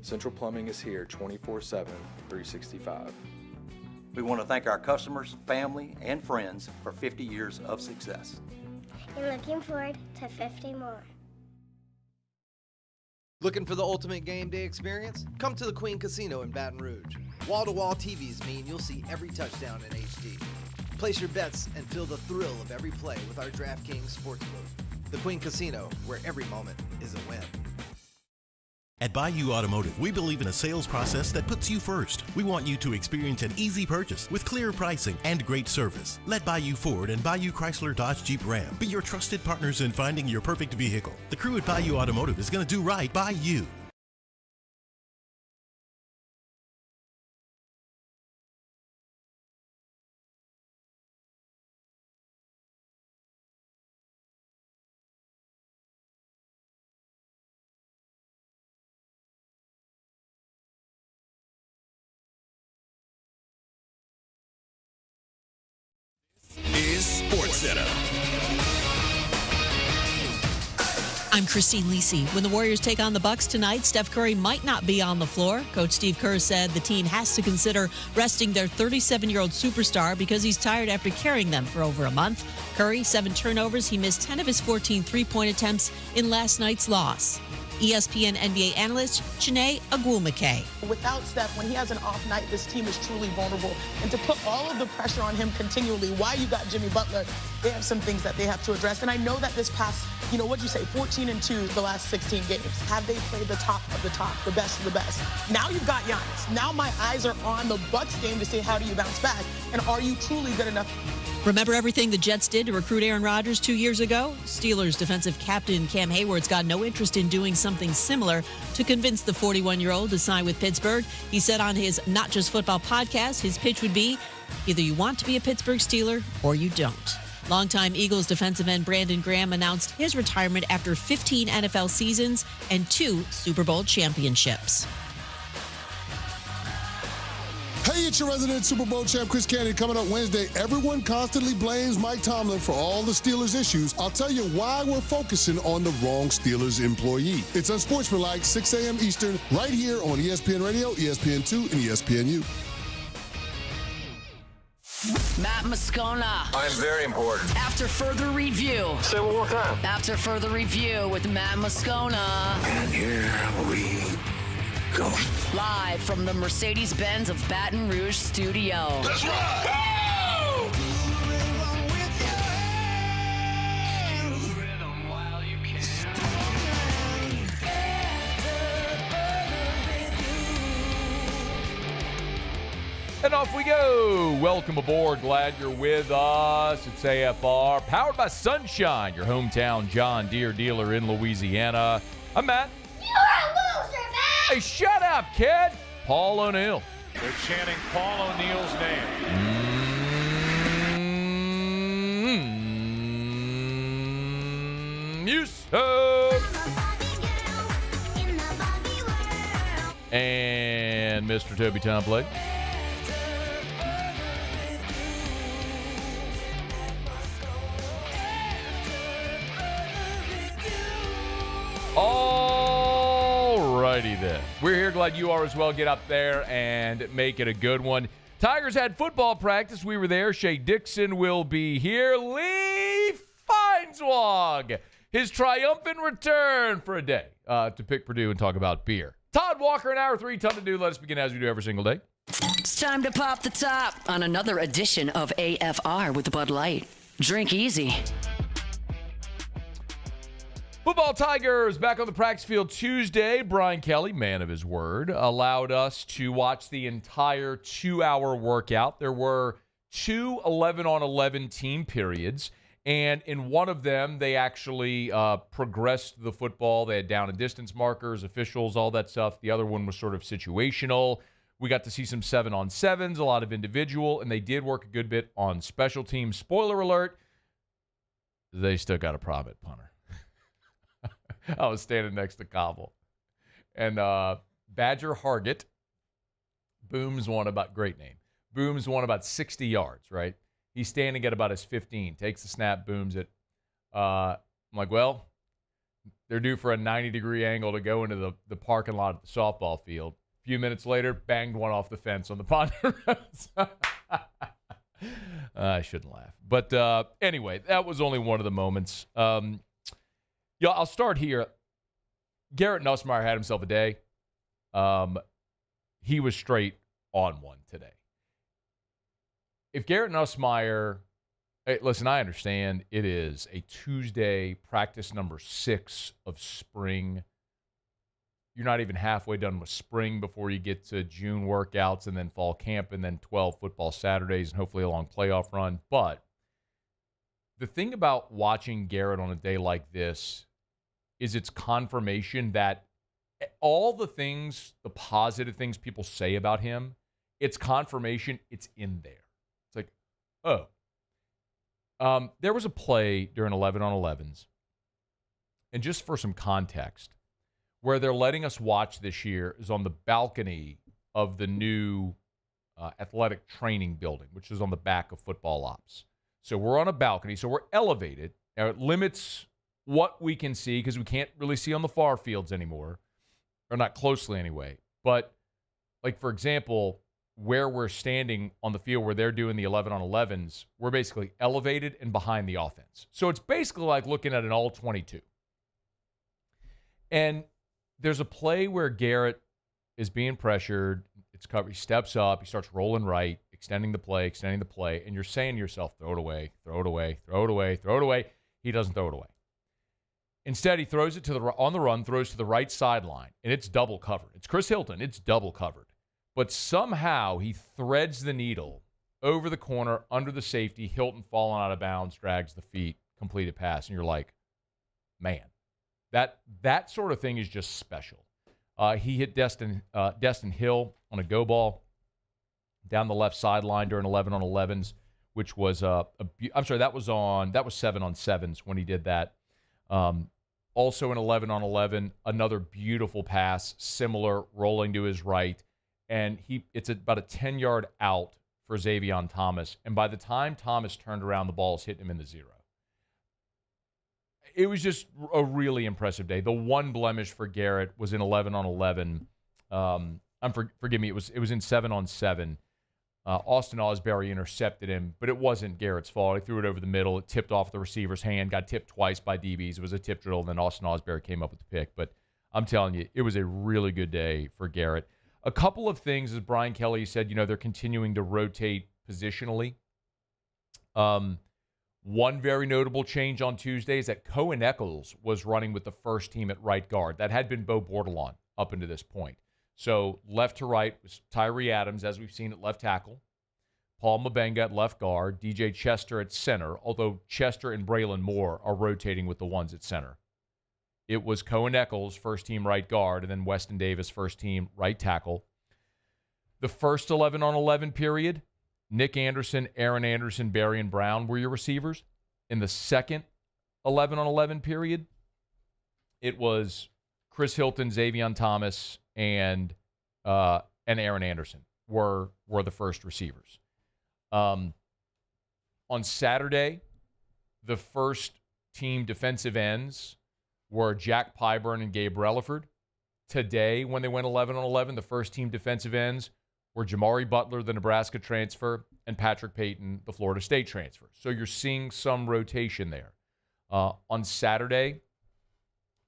Central Plumbing is here 24/7, 365. We want to thank our customers, family, and friends for 50 years of success. And looking forward to 50 more. Looking for the ultimate game day experience? Come to the Queen Casino in Baton Rouge. Wall-to-wall TVs mean you'll see every touchdown in HD. Place your bets and feel the thrill of every play with our DraftKings Sportsbook. The Queen Casino, where every moment is a win. At Bayou Automotive, we believe in a sales process that puts you first. We want you to experience an easy purchase with clear pricing and great service. Let Bayou Ford and Bayou Chrysler Dodge Jeep Ram be your trusted partners in finding your perfect vehicle. The crew at Bayou Automotive is going to do right by you. I'm Christine Lisi. When the Warriors take on the Bucks tonight, Steph Curry might not be on the floor. Coach Steve Kerr said the team has to consider resting their 37-year-old superstar because he's tired after carrying them for over a month. Curry, 7 turnovers. He missed 10 of his 14 three-point attempts in last night's loss. ESPN NBA analyst Shea McKay. Without Steph, when he has an off night, this team is truly vulnerable. And to put all of the pressure on him continually, why you got Jimmy Butler, they have some things that they have to address. And I know that this past, what'd you say, 14-2 the last 16 games. Have they played the top of the top, the best of the best? Now you've got Giannis. Now my eyes are on the Bucks game to say, how do you bounce back? And are you truly good enough? Remember everything the Jets did to recruit Aaron Rodgers 2 years ago? Steelers defensive captain Cam Hayward's got no interest in doing something similar to convince the 41-year-old to sign with Pittsburgh. He said on his Not Just Football podcast, his pitch would be, either you want to be a Pittsburgh Steeler or you don't. Longtime Eagles defensive end Brandon Graham announced his retirement after 15 NFL seasons and 2 Super Bowl championships. Hey, it's your resident Super Bowl champ, Chris Candy, coming up Wednesday. Everyone constantly blames Mike Tomlin for all the Steelers' issues. I'll tell you why we're focusing on the wrong Steelers employee. It's unsportsmanlike, 6 a.m. Eastern, right here on ESPN Radio, ESPN2, and ESPNU. Matt Moscona. I'm very important. After further review. Say it one more time. After further review with Matt Moscona. And here we go. Live from the Mercedes-Benz of Baton Rouge studio. Let's ride! Go! And off we go. Welcome aboard. Glad you're with us. It's AFR, powered by Sunshine, your hometown John Deere dealer in Louisiana. I'm Matt. You're a loser, man! Hey, shut up, kid. Paul O'Neill. They're chanting Paul O'Neill's name. Yusuf. And Mr. Toby Tomplay. Alrighty then. We're here. Glad you are as well. Get up there and make it a good one. Tigers had football practice. We were there. Shea Dixon will be here. Lee Feinswog. His triumphant return for a day to pick Purdue and talk about beer. Todd Walker in Hour 3. Ton to do. Let us begin as we do every single day. It's time to pop the top on another edition of AFR with Bud Light. Drink easy. Football Tigers back on the practice field Tuesday. Brian Kelly, man of his word, allowed us to watch the entire 2-hour workout. There were 2 11-on-11 team periods, and in one of them, they actually progressed the football. They had down and distance markers, officials, all that stuff. The other one was sort of situational. We got to see some 7-on-7s, a lot of individual, and they did work a good bit on special teams. Spoiler alert, they still got a problem at punter. I was standing next to Cobble. And Badger Hargett, Booms won about, great name. Booms won about 60 yards, right? He's standing at about his 15, takes the snap, booms it. I'm like, well, They're due for a 90-degree angle to go into the parking lot at the softball field. A few minutes later, banged one off the fence on the Ponderosa. I shouldn't laugh. But anyway, that was only one of the moments. I'll start here. Garrett Nussmeier had himself a day. He was straight on one today. If Garrett Nussmeier, hey, listen, I understand it is a Tuesday, practice number 6 of spring. You're not even halfway done with spring before you get to June workouts and then fall camp and then 12 football Saturdays and hopefully a long playoff run. But the thing about watching Garrett on a day like this is it's confirmation that all the things, the positive things people say about him, it's confirmation it's in there. It's like, oh. There was a play during 11 on 11s, and just for some context, where they're letting us watch this year is on the balcony of the new athletic training building, which is on the back of football ops. So we're on a balcony, so we're elevated. Now it limits what we can see because we can't really see on the far fields anymore, or not closely anyway. But, like, for example, where we're standing on the field where they're doing the 11 on 11s, we're basically elevated and behind the offense. So it's basically like looking at an all-22. And there's a play where Garrett is being pressured. It's covered. He steps up. He starts rolling right, extending the play, and you're saying to yourself, throw it away, throw it away, throw it away, throw it away. He doesn't throw it away. Instead, he throws it on the run, throws to the right sideline, and it's double covered. It's Chris Hilton. It's double covered. But somehow he threads the needle over the corner, under the safety, Hilton falling out of bounds, drags the feet, completed pass, and you're like, man, that sort of thing is just special. He hit Destin Hill on a go ball down the left sideline during 11 on 11s, which was that was 7 on 7s when he did that. Also in 11 on 11, another beautiful pass, similar, rolling to his right. And it's about a 10-yard out for Xavier Thomas. And by the time Thomas turned around, the ball's hitting him in the zero. It was just a really impressive day. The one blemish for Garrett was in 11 on 11. Forgive me, it was in 7 on 7. Austin Osbury intercepted him, but it wasn't Garrett's fault. He threw it over the middle. It tipped off the receiver's hand, got tipped twice by DBs. It was a tip drill, and then Austin Osbury came up with the pick. But I'm telling you, it was a really good day for Garrett. A couple of things, as Brian Kelly said, they're continuing to rotate positionally. One very notable change on Tuesday is that Cohen Eccles was running with the first team at right guard. That had been Bo Bordelon up until this point. So left to right was Tyree Adams, as we've seen at left tackle. Paul Mabenga at left guard. DJ Chester at center, although Chester and Braylon Moore are rotating with the ones at center. It was Cohen Eccles, first team right guard, and then Weston Davis, first team right tackle. The first 11 on 11 period, Nick Anderson, Aaron Anderson, Berrien Brown were your receivers. In the second 11 on 11 period, it was Chris Hilton, Xavier Thomas, and Aaron Anderson were the first receivers. On Saturday, the first team defensive ends were Jack Pyburn and Gabe Relaford. Today, when they went 11 on 11, the first team defensive ends were Jamari Butler, the Nebraska transfer, and Patrick Payton, the Florida State transfer. So you're seeing some rotation there. On Saturday,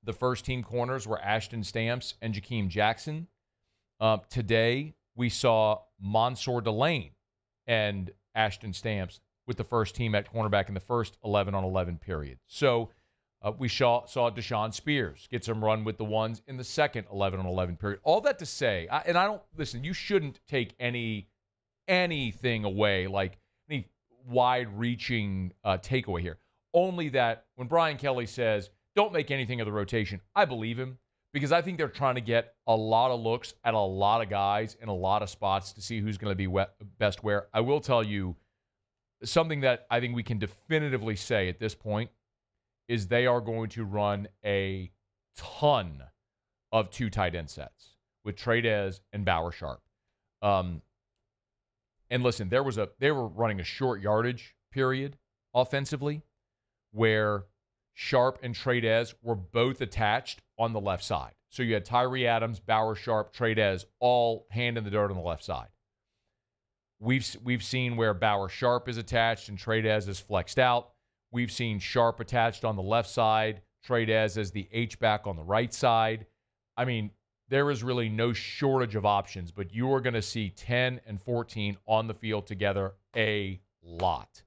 the first team corners were Ashton Stamps and Jakeem Jackson. Today, we saw Mansour Delane and Ashton Stamps with the first team at cornerback in the first 11 on 11 period. So we saw Deshaun Spears get some run with the ones in the second 11 on 11 period. All that to say, listen, you shouldn't take anything away, like any wide-reaching takeaway here. Only that when Brian Kelly says, don't make anything of the rotation, I believe him, because I think they're trying to get a lot of looks at a lot of guys in a lot of spots to see who's going to be best where. I will tell you something that I think we can definitively say at this point is they are going to run a ton of 2 tight end sets with Tradez and Bauer Sharp. And listen, they were running a short yardage period offensively where Sharp and Tradez were both attached on the left side. So you had Tyree Adams, Bauer, Sharp, Tradez, all hand in the dirt on the left side. We've seen where Bauer Sharp is attached and Tradez is flexed out. We've seen Sharp attached on the left side, Tradez as the H-back on the right side. I mean, there is really no shortage of options, but you are going to see 10 and 14 on the field together a lot.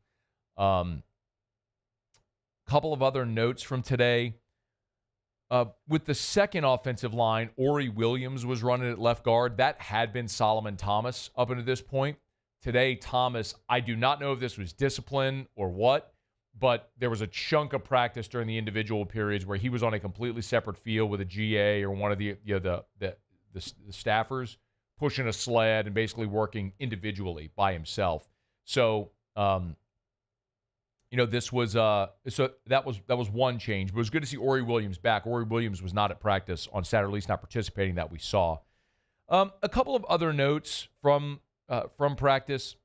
Couple of other notes from today. With the second offensive line, Ori Williams was running at left guard. That had been Solomon Thomas up until this point. Today, Thomas, I do not know if this was discipline or what, but there was a chunk of practice during the individual periods where he was on a completely separate field with a GA or one of the staffers pushing a sled and basically working individually by himself. So, this was so that was one change. But it was good to see Ori Williams back. Ori Williams was not at practice on Saturday, at least not participating that we saw. A couple of other notes from practice.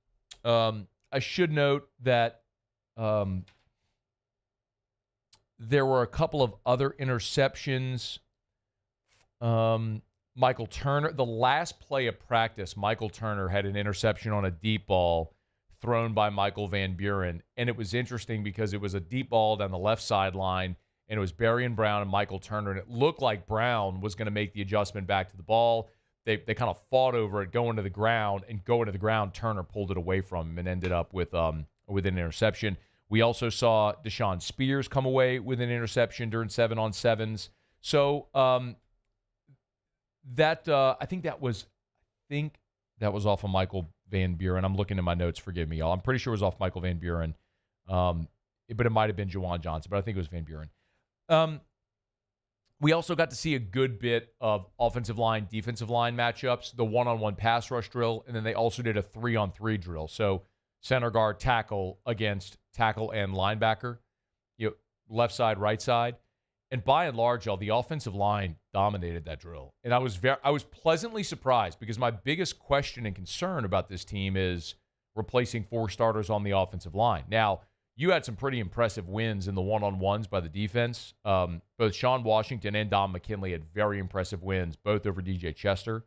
I should note that there were a couple of other interceptions. Michael Turner, the last play of practice, Michael Turner had an interception on a deep ball thrown by Michael Van Buren. And it was interesting because it was a deep ball down the left sideline, and it was Barry and Brown and Michael Turner. And it looked like Brown was going to make the adjustment back to the ball. They kind of fought over it, going to the ground, and going to the ground, Turner pulled it away from him and ended up with an interception. We also saw Deshaun Spears come away with an interception during 7-on-7s. So I think that was off of Michael Van Buren. I'm looking at my notes. Forgive me, y'all. I'm pretty sure it was off Michael Van Buren, but it might have been Juwan Johnson. But I think it was Van Buren. We also got to see a good bit of offensive line, defensive line matchups, the one-on-one pass rush drill, and then they also did a 3-on-3 drill. So center guard, tackle against tackle and linebacker, left side, right side. And by and large, y'all, the offensive line dominated that drill. And I was pleasantly surprised because my biggest question and concern about this team is replacing 4 starters on the offensive line. Now, you had some pretty impressive wins in the one-on-ones by the defense. Both Sean Washington and Don McKinley had very impressive wins, both over DJ Chester.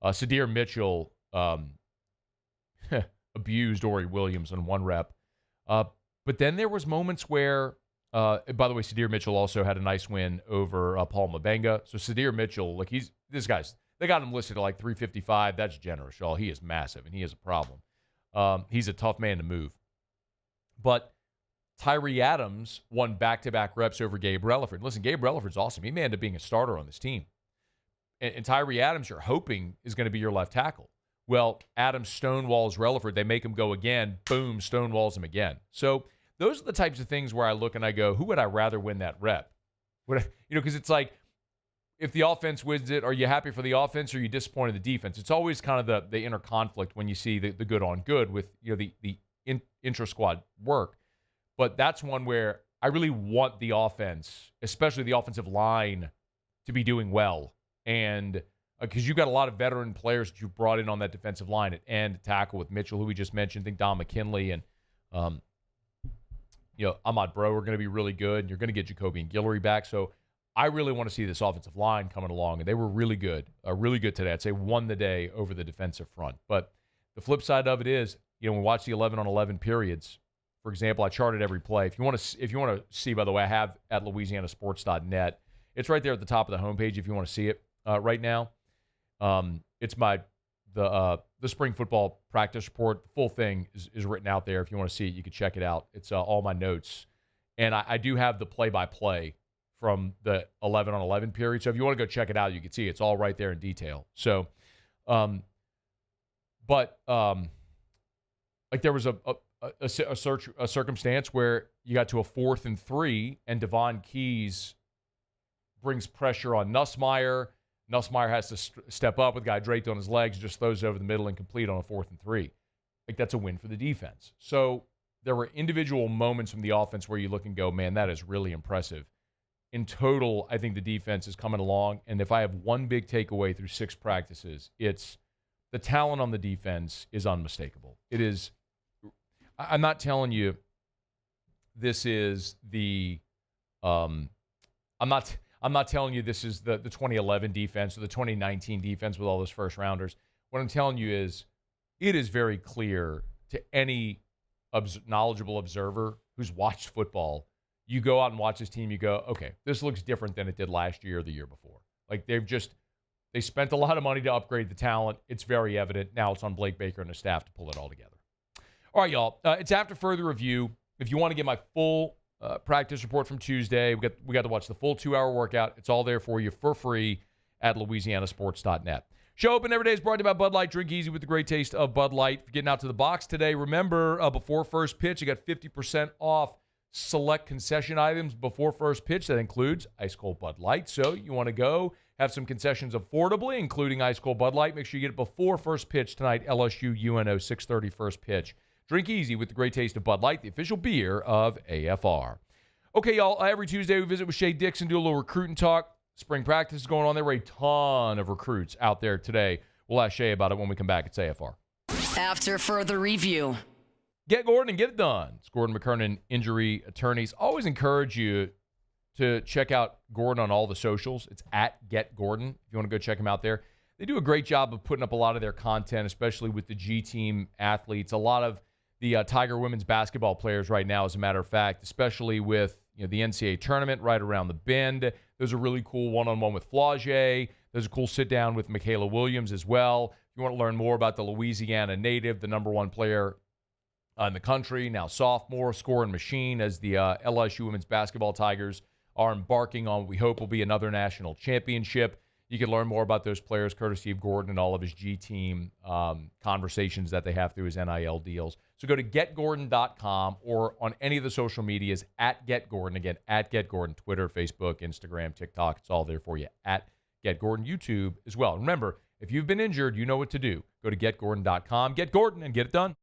Sadir Mitchell abused Ori Williams on one rep. But then there was moments where, by the way, Sadir Mitchell also had a nice win over Paul Mabenga. So Sadir Mitchell, they got him listed at like 355. That's generous, y'all. He is massive, and he is a problem. He's a tough man to move. But Tyree Adams won back-to-back reps over Gabe Relaford. Listen, Gabe Relaford's awesome. He may end up being a starter on this team. And Tyree Adams, you're hoping, is going to be your left tackle. Well, Adams stonewalls Relaford. They make him go again. Boom, stonewalls him again. So those are the types of things where I look and I go, who would I rather win that rep? Because it's like, if the offense wins it, are you happy for the offense or are you disappointed in the defense? It's always kind of the inner conflict when you see the good on good with the intra-squad work. But that's one where I really want the offense, especially the offensive line, to be doing well. And because you've got a lot of veteran players that you've brought in on that defensive line at end, tackle with Mitchell, who we just mentioned, I think Don McKinley and Ahmad Bro are going to be really good. And you're going to get Jacoby and Guillory back. So I really want to see this offensive line coming along. And they were really good today. I'd say won the day over the defensive front. But the flip side of it is, when we watch the 11-on-11 periods, for example, I charted every play. If you want to see, by the way, I have at louisianasports.net. It's right there at the top of the homepage if you want to see it right now. It's the spring football practice report. The full thing is written out there. If you want to see it, you can check it out. It's all my notes. And I do have the play-by-play from the 11-on-11 period. So if you want to go check it out, you can see it's all right there in detail. So, there was a circumstance where you got to a 4th and 3, and Devon Keys brings pressure on Nussmeier. Nussmeier has to step up with a guy draped on his legs, just throws it over the middle and complete on a 4th and 3. That's a win for the defense. So there were individual moments from the offense where you look and go, man, that is really impressive. In total, I think the defense is coming along. And if I have one big takeaway through 6 practices, it's the talent on the defense is unmistakable. It is. I'm not telling you this is the I'm not telling you this is the 2011 defense or the 2019 defense with all those first rounders. What I'm telling you is it is very clear to any knowledgeable observer who's watched football. You go out and watch this team, you go, okay, this looks different than it did last year or the year before. Like they spent a lot of money to upgrade the talent. It's very evident. Now it's on Blake Baker and the staff to pull it all together. All right, y'all. It's after further review. If you want to get my full practice report from Tuesday, we got to watch the full 2-hour workout. It's all there for you for free at LouisianaSports.net. Show Open Every Day is brought to you by Bud Light. Drink easy with the great taste of Bud Light. Getting out to the box today. Remember, before first pitch, you got 50% off select concession items before first pitch. That includes ice cold Bud Light. So you want to go have some concessions affordably, including ice cold Bud Light. Make sure you get it before first pitch tonight. LSU UNO 6:30 first pitch. Drink easy with the great taste of Bud Light, the official beer of AFR. Okay, y'all. Every Tuesday we visit with Shea, Dixon, do a little recruiting talk. Spring practice is going on. There were a ton of recruits out there today. We'll ask Shea about it when we come back. It's AFR. After further review. Get Gordon and get it done. It's Gordon McKernan, injury attorneys. Always encourage you to check out Gordon on all the socials. It's at Get Gordon if you want to go check him out there. They do a great job of putting up a lot of their content, especially with the G team athletes. A lot of the Tiger women's basketball players right now, as a matter of fact, especially with the NCAA tournament right around the bend. There's a really cool one-on-one with Flaugier. There's a cool sit-down with Michaela Williams as well. If you want to learn more about the Louisiana native, the number one player in the country, now sophomore, scoring machine, as the LSU women's basketball Tigers are embarking on what we hope will be another national championship. You can learn more about those players courtesy of Gordon and all of his G-team conversations that they have through his NIL deals. So go to getgordon.com or on any of the social medias at GetGordon. Again, at GetGordon, Twitter, Facebook, Instagram, TikTok. It's all there for you at GetGordon, YouTube as well. Remember, if you've been injured, you know what to do. Go to getgordon.com, get Gordon, and get it done.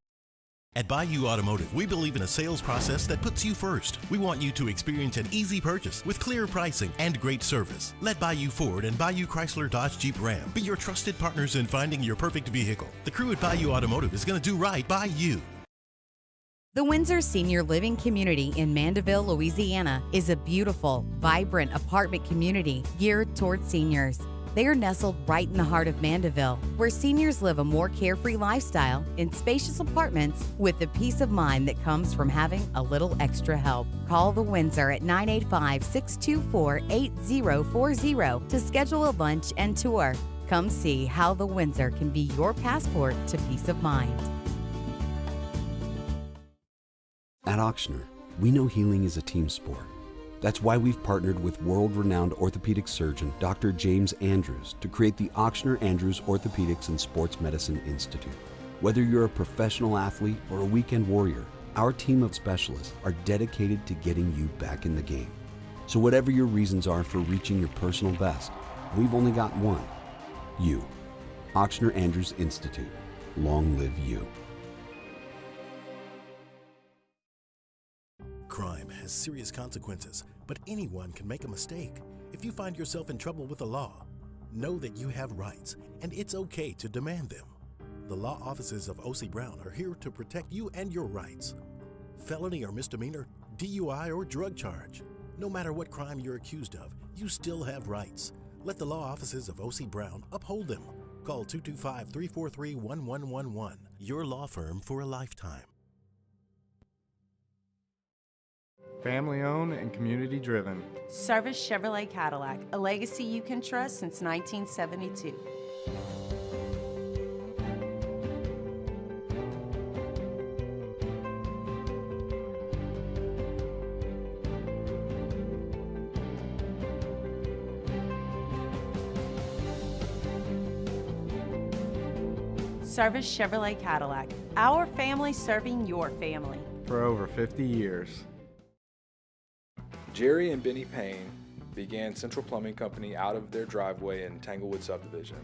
At Bayou Automotive, we believe in a sales process that puts you first. We want you to experience an easy purchase with clear pricing and great service. Let Bayou Ford and Bayou Chrysler Dodge Jeep Ram be your trusted partners in finding your perfect vehicle. The crew at Bayou Automotive is going to do right by you. The Windsor Senior Living Community in Mandeville, Louisiana is a beautiful, vibrant apartment community geared toward seniors. They are nestled right in the heart of Mandeville, where seniors live a more carefree lifestyle in spacious apartments with the peace of mind that comes from having a little extra help. Call the Windsor at 985-624-8040 to schedule a lunch and tour. Come see how the Windsor can be your passport to peace of mind. At Auctioner, we know healing is a team sport. That's why we've partnered with world-renowned orthopedic surgeon Dr. James Andrews to create the Auctioner Andrews Orthopedics and Sports Medicine Institute. Whether you're a professional athlete or a weekend warrior, our team of specialists are dedicated to getting you back in the game. So whatever your reasons are for reaching your personal best, we've only got one: you. Auctioner Andrews Institute. Long live you. Crime has serious consequences, but anyone can make a mistake. If you find yourself in trouble with the law, know that you have rights, and it's okay to demand them. The law offices of O.C. Brown are here to protect you and your rights. Felony or misdemeanor, DUI or drug charge. No matter what crime you're accused of, you still have rights. Let the law offices of O.C. Brown uphold them. Call 225-343-1111. Your law firm for a lifetime. Family-owned and community-driven. Service Chevrolet Cadillac, a legacy you can trust since 1972. Service Chevrolet Cadillac, our family serving your family. For over 50 years. Jerry and Benny Payne began Central Plumbing Company out of their driveway in Tanglewood Subdivision.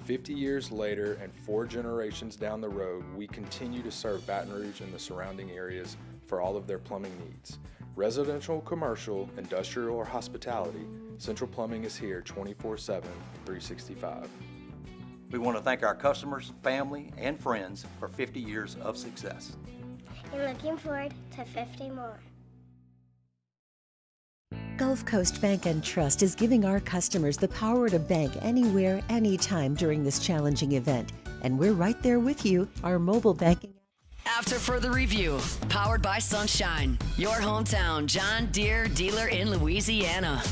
50 years later and 4 generations down the road, we continue to serve Baton Rouge and the surrounding areas for all of their plumbing needs. Residential, commercial, industrial, or hospitality, Central Plumbing is here 24/7, 365. We want to thank our customers, family, and friends for 50 years of success. And looking forward to 50 more. Gulf Coast Bank and Trust is giving our customers the power to bank anywhere, anytime during this challenging event. And we're right there with you. Our mobile banking. After further review, powered by Sunshine, your hometown John Deere dealer in Louisiana.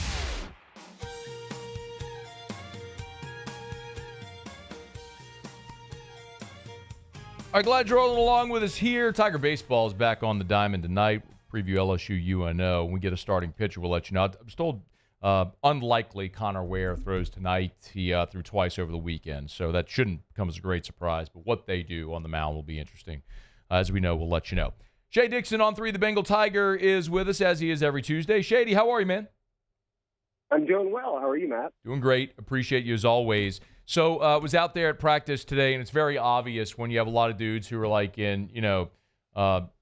All right, glad you're rolling along with us here. Tiger Baseball is back on the diamond tonight. Preview LSU UNO. When we get a starting pitcher, we'll let you know. I'm told unlikely Connor Ware throws tonight. He threw twice over the weekend, so that shouldn't come as a great surprise. But what they do on the mound will be interesting. As we know, we'll let you know. Shea Dixon on 3, the Bengal Tiger, is with us, as he is every Tuesday. Shady, how are you, man? I'm doing well. How are you, Matt? Doing great. Appreciate you as always. So was out there at practice today, and it's very obvious when you have a lot of dudes who are like in,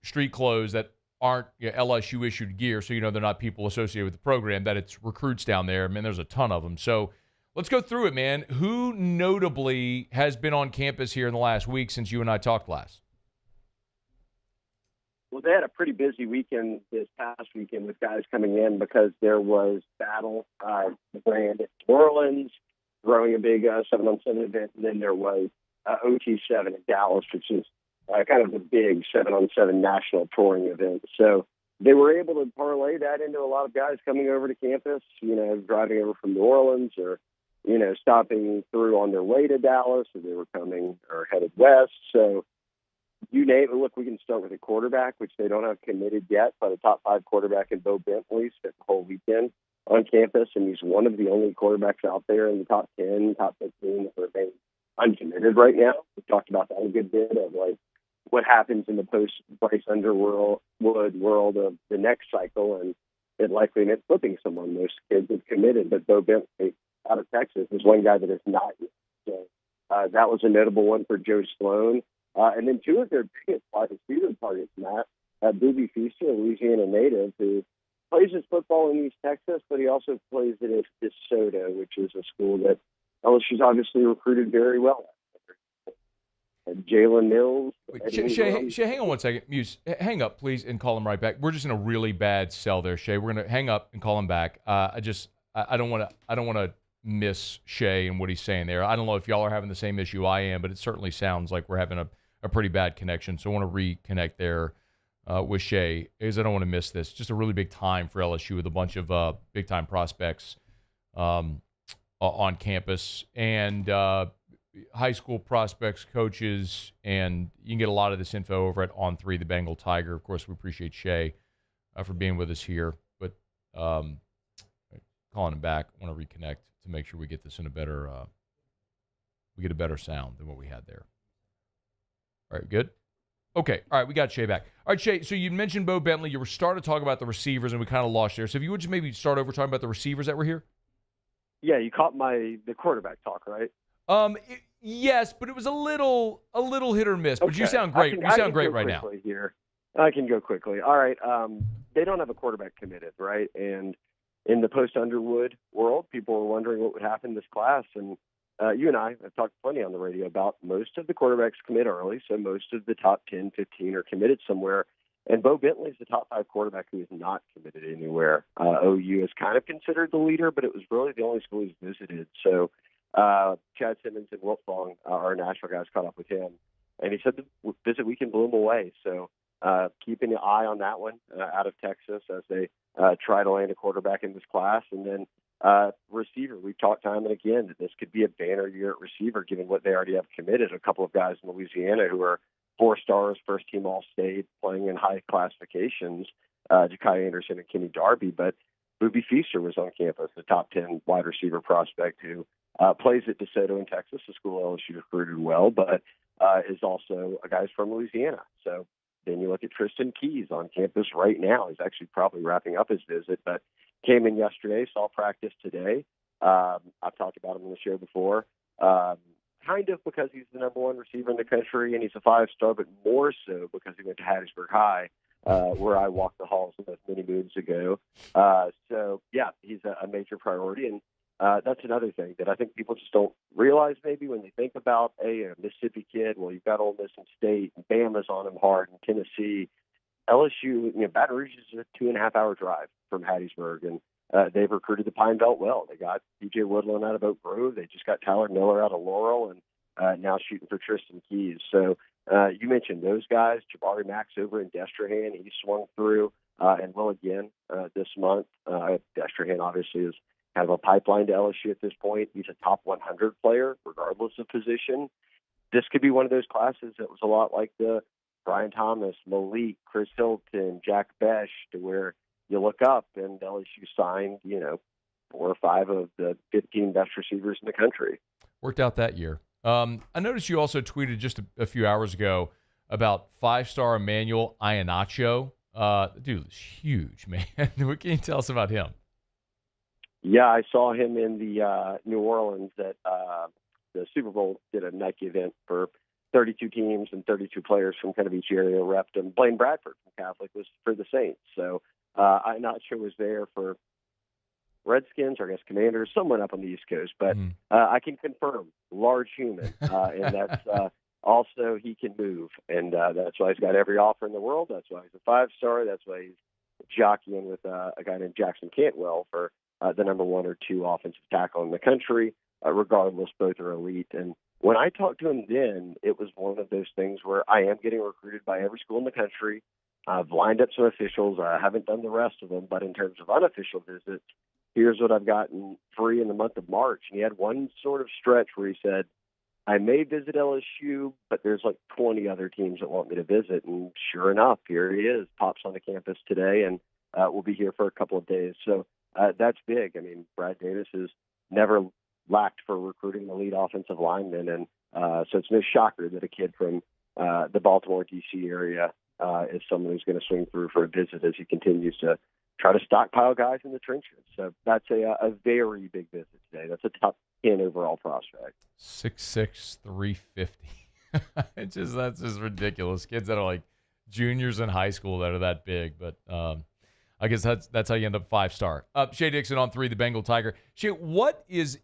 street clothes that aren't LSU-issued gear, so they're not people associated with the program, that it's recruits down there. I mean, there's a ton of them. So let's go through it, man. Who notably has been on campus here in the last week since you and I talked last? Well, they had a pretty busy weekend this past weekend with guys coming in because there was Battle brand in New Orleans, throwing a big 7-on-7 event, and then there was OT7 in Dallas, which is kind of a big 7-on-7 national touring event. So they were able to parlay that into a lot of guys coming over to campus, driving over from New Orleans or, stopping through on their way to Dallas, or they were coming or headed west. So you name it. Look, we can start with a quarterback, which they don't have committed yet, but a top 5 quarterback in Bo Bentley spent the whole weekend on campus, and he's one of the only quarterbacks out there in the top 10, top 15 that remain uncommitted right now. We talked about that a good bit of what happens in the post-Bryce Underwood world of the next cycle, and it likely meant flipping someone. Most kids have committed, but Bo Bentley out of Texas is one guy that is not yet. So that was a notable one for Joe Sloan. And then 2 of their biggest wide receiver targets, Matt, Boobie Feaster, a Louisiana native, who plays his football in East Texas, but he also plays it at DeSoto, which is a school that LSU's obviously recruited very well at. Jalen Mills. Shea, hang on one second. Muse, hang up, please, and call him right back. We're just in a really bad cell there, Shea. We're going to hang up and call him back. I don't want to miss Shea and what he's saying there. I don't know if y'all are having the same issue I am, but it certainly sounds like we're having a pretty bad connection. So I want to reconnect there with Shea, because I don't want to miss this. Just a really big time for LSU with a bunch of big-time prospects on campus, and high school prospects, coaches, and you can get a lot of this info over at On 3, the Bengal Tiger. Of course, we appreciate Shea for being with us here, but calling him back, I want to reconnect to make sure we get this in a better sound than what we had there. All right, good? Okay, all right, we got Shea back. All right, Shea, so you mentioned Bo Bentley. You were starting to talk about the receivers, and we kind of lost there. So if you would just maybe start over talking about the receivers that were here? Yeah, you caught the quarterback talk, right? Yes, but it was a little hit or miss. But Okay. you sound great. You sound great right now. Here. I can go quickly. All right. They don't have a quarterback committed, right? And in the post-Underwood world, people were wondering what would happen this class. And you and I have talked plenty on the radio about most of the quarterbacks commit early, so most of the top 10, 15 are committed somewhere. And Bo Bentley is the top 5 quarterback who is not committed anywhere. OU is kind of considered the leader, but it was really the only school he's visited. So Chad Simmons and Wilt Fong, our national guys, caught up with him. And he said the visit weekend blew him away. So keeping an eye on that one out of Texas as they try to land a quarterback in this class. And then receiver, we've talked time and again that this could be a banner year at receiver, given what they already have committed. A couple of guys in Louisiana who are 4 stars, first-team All-State, playing in high classifications, Ja'Kai Anderson and Kenny Darby. But Boobie Feaster was on campus, the top 10 wide receiver prospect who plays at DeSoto in Texas, a school LSU recruited well, but is also a guy from Louisiana. So then you look at Tristan Keys on campus right now. He's actually probably wrapping up his visit, but came in yesterday, saw practice today. I've talked about him on the show before. Kind of because he's the number 1 receiver in the country and he's a 5-star, but more so because he went to Hattiesburg High, where I walked the halls with many moons ago. So, yeah, he's a major priority. And that's another thing that I think people just don't realize maybe when they think about a Mississippi kid. Well, you've got Ole Miss and State, and Bama's on him hard, and Tennessee. LSU, Baton Rouge is a 2.5-hour drive from Hattiesburg, and they've recruited the Pine Belt well. They got DJ Woodland out of Oak Grove. They just got Tyler Miller out of Laurel, and now shooting for Tristan Keys. So you mentioned those guys. Jabari Max over in Destrehan, he swung through and will again this month. Destrehan obviously is kind of a pipeline to LSU at this point. He's a top 100 player, regardless of position. This could be one of those classes that was a lot like the Brian Thomas, Malik, Chris Hilton, Jack Besh, to where you look up and LSU signed, 4 or 5 of the 15 best receivers in the country. Worked out that year. I noticed you also tweeted just a few hours ago about 5-star Emmanuel Iheanacho. Dude, is huge, man. What can you tell us about him? Yeah, I saw him in the New Orleans at the Super Bowl, did a Nike event for 32 teams and 32 players from kind of each area repped. And Blaine Bradford from Catholic was for the Saints. So Iheanacho was there for Redskins, or I guess Commanders, someone up on the East Coast. But I can confirm, large human. And that's also he can move. And that's why he's got every offer in the world. That's why he's a 5-star. That's why he's jockeying with a guy named Jaxson Cantwell for the number 1 or 2 offensive tackle in the country. Regardless, both are elite. And when I talked to him then, it was one of those things where I am getting recruited by every school in the country. I've lined up some officials. I haven't done the rest of them, but in terms of unofficial visits, here's what I've gotten free in the month of March. And he had one sort of stretch where he said, I may visit LSU, but there's like 20 other teams that want me to visit. And sure enough, here he is, pops on the campus today, and we'll be here for a couple of days. So that's big. I mean, Brad Davis has never lacked for recruiting elite offensive linemen, and so it's no shocker that a kid from the Baltimore, D.C. area is someone who's going to swing through for a visit as he continues to try to stockpile guys in the trenches. So that's a very big visit today. That's a top 10 overall prospect. 6'6", 350. That's just ridiculous. Kids that are like juniors in high school that are that big, but I guess that's how you end up 5-star. Shea Dixon on 3, the Bengal Tiger. Shea, what is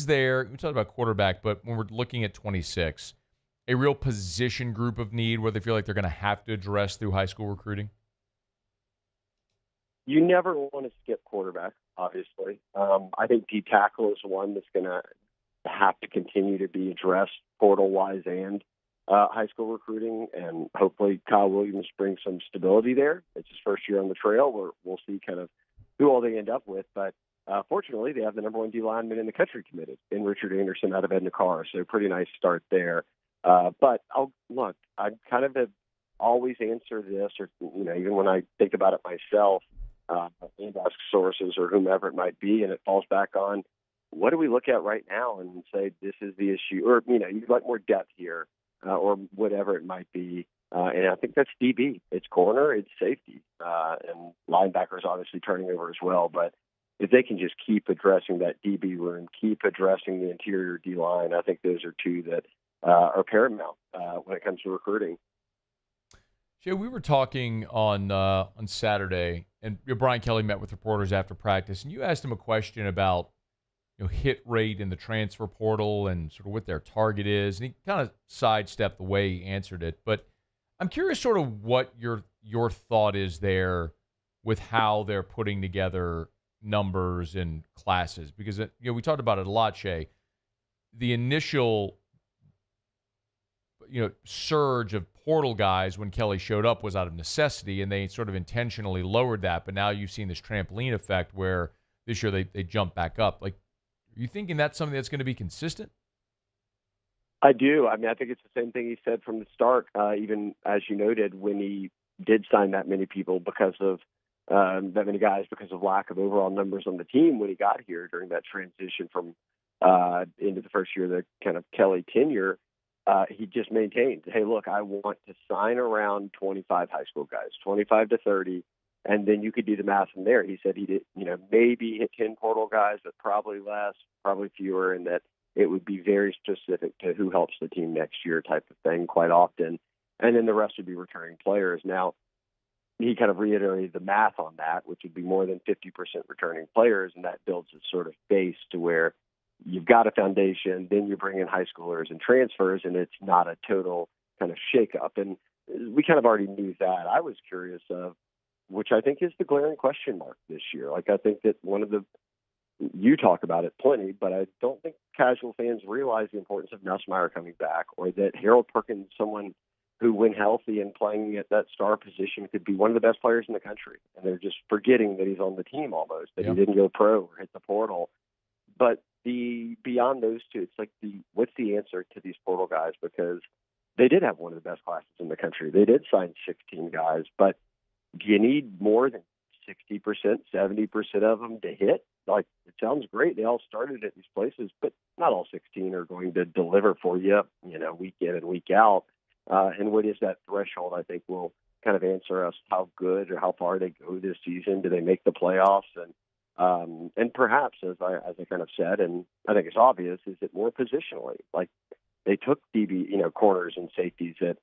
there, we talked about quarterback, but when we're looking at 26, a real position group of need where they feel like they're going to have to address through high school recruiting? You never want to skip quarterback, obviously. I think D tackle is one that's going to have to continue to be addressed portal-wise and high school recruiting, and hopefully Kyle Williams brings some stability there. It's his first year on the trail, where we'll see kind of who all they end up with. But fortunately, they have the number 1 D lineman in the country committed in Richard Anderson out of Edna Carr, so pretty nice start there. But I kind of have always answered this, or even when I think about it myself, and ask sources or whomever it might be, and it falls back on what do we look at right now and say this is the issue, or you'd like more depth here. Or whatever it might be. And I think that's DB. It's corner, it's safety. And linebackers obviously turning over as well. But if they can just keep addressing that DB room, keep addressing the interior D-line, I think those are 2 that are paramount when it comes to recruiting. Shea, we were talking on Saturday, and Brian Kelly met with reporters after practice, and you asked him a question about hit rate in the transfer portal and sort of what their target is. And he kind of sidestepped the way he answered it. But I'm curious sort of what your thought is there with how they're putting together numbers and classes. Because, we talked about it a lot, Shea. The initial, surge of portal guys when Kelly showed up was out of necessity, and they sort of intentionally lowered that. But now you've seen this trampoline effect where this year they jump back up. Like, are you thinking that's something that's going to be consistent? I do. I mean, I think it's the same thing he said from the start, even as you noted, when he did sign that many people because of that many guys because of lack of overall numbers on the team when he got here during that transition from into the first year of the kind of Kelly tenure. He just maintained, hey, look, I want to sign around 25 high school guys, 25 to 30. And then you could do the math from there. He said he did, maybe hit 10 portal guys, but probably less, probably fewer, and that it would be very specific to who helps the team next year type of thing quite often. And then the rest would be returning players. Now, he kind of reiterated the math on that, which would be more than 50% returning players, and that builds a sort of base to where you've got a foundation, then you bring in high schoolers and transfers, and it's not a total kind of shakeup. And we kind of already knew that. I was curious of, which I think is the glaring question mark this year. Like, I think that you talk about it plenty, but I don't think casual fans realize the importance of Nussmeier coming back, or that Harold Perkins, someone who, when healthy and playing at that star position, could be one of the best players in the country. And they're just forgetting that he's on the team almost, that he didn't go pro or hit the portal. But beyond those two, it's like what's the answer to these portal guys? Because they did have one of the best classes in the country. They did sign 16 guys, but do you need more than 60%, 70% of them to hit? Like, it sounds great. They all started at these places, but not all 16 are going to deliver for you, week in and week out. And what is that threshold, I think, will kind of answer us how good or how far they go this season. Do they make the playoffs? And perhaps, as I kind of said, and I think it's obvious, is it more positionally? Like, they took DB, corners and safeties that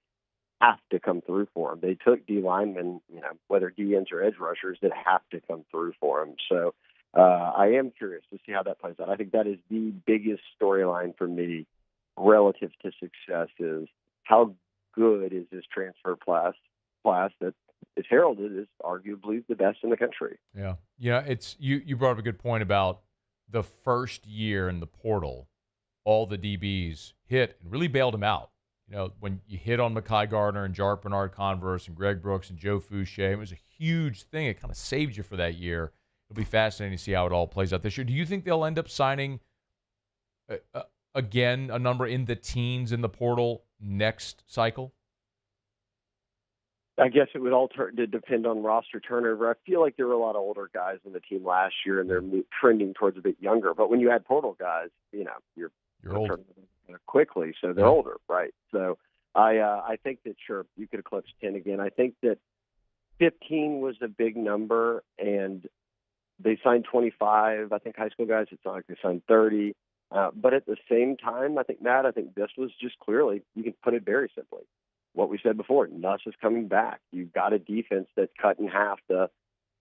have to come through for them. They took D linemen, whether D ends or edge rushers, that have to come through for them. So I am curious to see how that plays out. I think that is the biggest storyline for me relative to success, is how good is this transfer class that is heralded as arguably the best in the country. Yeah. It's you brought up a good point about the first year in the portal. All the DBs hit and really bailed him out. When you hit on Mekhi Gardner and Jar Bernard Converse and Greg Brooks and Joe Fouché, it was a huge thing. It kind of saved you for that year. It'll be fascinating to see how it all plays out this year. Do you think they'll end up signing, again, a number in the teens in the portal next cycle? I guess it would all depend on roster turnover. I feel like there were a lot of older guys on the team last year, and they're trending towards a bit younger. But when you add portal guys, you're old quickly, so they're older, right? So I think that, sure, you could eclipse 10 again. I think that 15 was a big number, and they signed 25. I think high school guys, it's not like they signed 30. But at the same time, I think this was just clearly, you can put it very simply, what we said before, Nuss is coming back. You've got a defense that cut in half the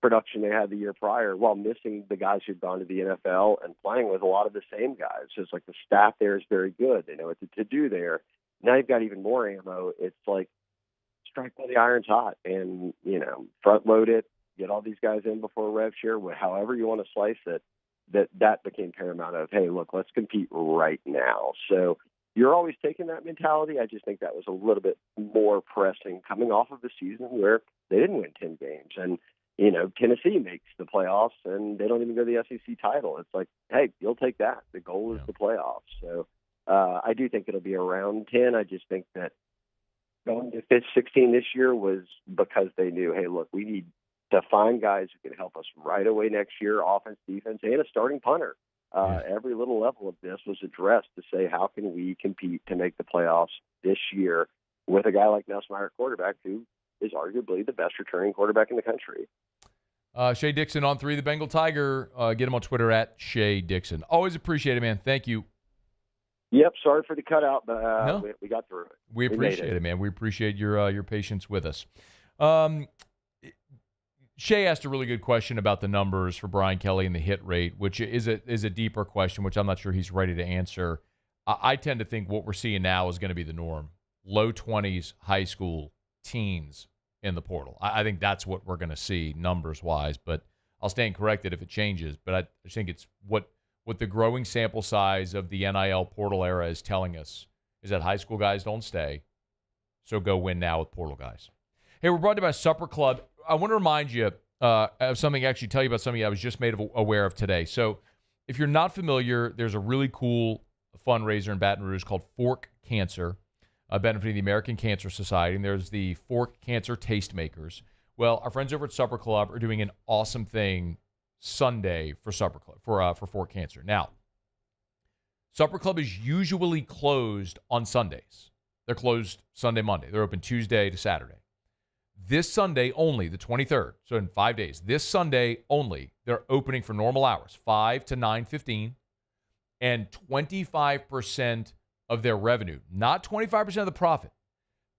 production they had the year prior while missing the guys who'd gone to the NFL and playing with a lot of the same guys. So it's like the staff there is very good. They know what to do there. Now you've got even more ammo. It's like strike while the iron's hot and, front load it, get all these guys in before rev share, however you want to slice it. That became paramount of, hey, look, let's compete right now. So you're always taking that mentality. I just think that was a little bit more pressing coming off of the season where they didn't win 10 games. And, Tennessee makes the playoffs and they don't even go to the SEC title. It's like, hey, you'll take that. The goal is the playoffs. So I do think it'll be around 10. I just think that going to 16 this year was because they knew, hey, look, we need to find guys who can help us right away next year, offense, defense, and a starting punter. Every little level of this was addressed to say, how can we compete to make the playoffs this year with a guy like Nussmeier, quarterback, who is arguably the best returning quarterback in the country. Shea Dixon on 3, the Bengal Tiger. Get him on Twitter at Shea Dixon. Always appreciate it, man. Thank you. Yep, sorry for the cutout, but we got through it. We appreciate it, man. We appreciate your patience with us. Shea asked a really good question about the numbers for Brian Kelly and the hit rate, which is a deeper question, which I'm not sure he's ready to answer. I tend to think what we're seeing now is going to be the norm. Low 20s, high school, teens in the portal. I think that's what we're going to see numbers-wise, but I'll stand corrected if it changes. But I think it's what the growing sample size of the NIL portal era is telling us is that high school guys don't stay, so go win now with portal guys. Hey, we're brought to you by Supper Club. I want to remind you of something, actually tell you about something I was just made aware of today. So if you're not familiar, there's a really cool fundraiser in Baton Rouge called Fork Cancer, benefiting the American Cancer Society, and there's the Fork Cancer Tastemakers. Well, our friends over at Supper Club are doing an awesome thing Sunday for Supper Club, for Fork Cancer. Now, Supper Club is usually closed on Sundays. They're closed Sunday, Monday. They're open Tuesday to Saturday. This Sunday only, the 23rd, so in 5 days, this Sunday only, they're opening for normal hours, 5 to 9:15, and 25% of their revenue, not 25% of the profit,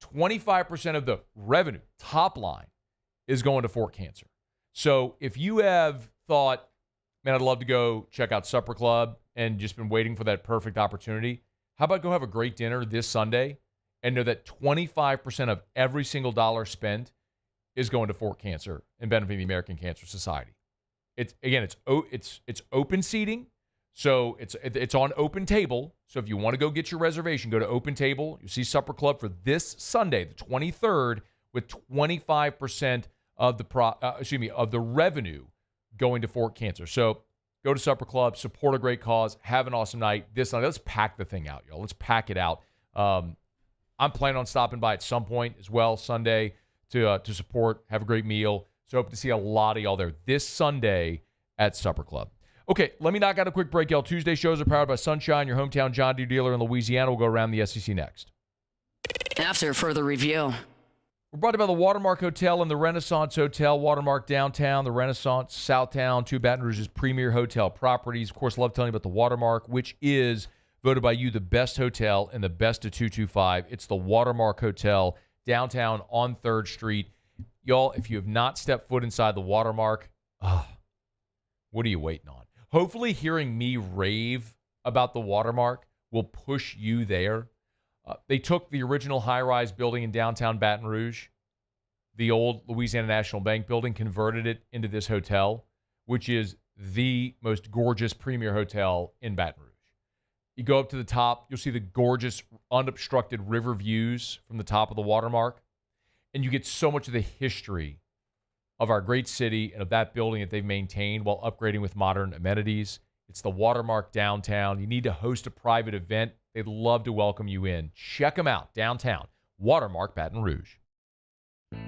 25% of the revenue, top line, is going to Fork Cancer. So if you have thought, man, I'd love to go check out Supper Club and just been waiting for that perfect opportunity, how about go have a great dinner this Sunday and know that 25% of every single dollar spent is going to Fort Cancer and benefiting the American Cancer Society. It's open seating, so it's on Open Table. So if you want to go get your reservation, go to Open Table. You see Supper Club for this Sunday, the 23rd, with 25% of the revenue going to Fort Cancer. So go to Supper Club, support a great cause, have an awesome night this night. Let's pack the thing out, y'all. Let's pack it out. I'm planning on stopping by at some point as well Sunday to support, have a great meal. So hope to see a lot of y'all there this Sunday at Supper Club. Okay, let me knock out a quick break, y'all. Tuesday shows are powered by Sunshine, your hometown John Deere dealer in Louisiana. We'll go around the SEC next. After further review. We're brought to you by the Watermark Hotel and the Renaissance Hotel. Watermark downtown, the Renaissance Southtown, two Baton Rouge's premier hotel properties. Of course, love telling you about the Watermark, which is voted by you the best hotel and the best of 225. It's the Watermark Hotel downtown on 3rd Street. Y'all, if you have not stepped foot inside the Watermark, what are you waiting on? Hopefully hearing me rave about the Watermark will push you there. They took the original high-rise building in downtown Baton Rouge, the old Louisiana National Bank building, converted it into this hotel, which is the most gorgeous premier hotel in Baton Rouge. You go up to the top, you'll see the gorgeous unobstructed river views from the top of the Watermark, and you get so much of the history of our great city and of that building that they've maintained while upgrading with modern amenities. It's the Watermark downtown. You need to host a private event. They'd love to welcome you in. Check them out downtown, Watermark, Baton Rouge.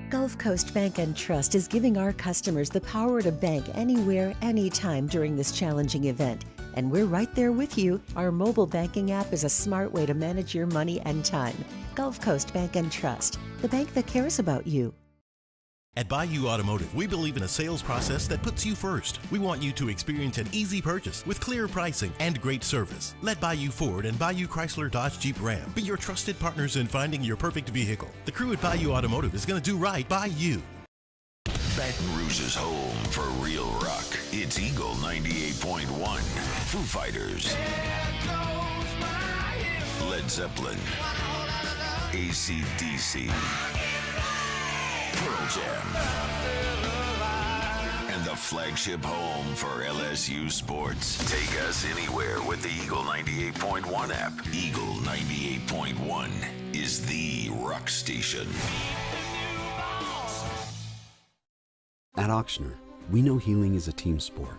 Gulf Coast Bank and Trust is giving our customers the power to bank anywhere, anytime during this challenging event. And we're right there with you. Our mobile banking app is a smart way to manage your money and time. Gulf Coast Bank and Trust, the bank that cares about you. At Bayou Automotive, we believe in a sales process that puts you first. We want you to experience an easy purchase with clear pricing and great service. Let Bayou Ford and Bayou Chrysler Dodge Jeep Ram be your trusted partners in finding your perfect vehicle. The crew at Bayou Automotive is going to do right by you. Baton Rouge's home for real rock. It's Eagle 98.1. Foo Fighters. Led Zeppelin. AC/DC. Pearl Jam. And the flagship home for LSU sports. Take us anywhere with the Eagle 98.1 app. Eagle 98.1 is the rock station. At Auctioner, we know healing is a team sport.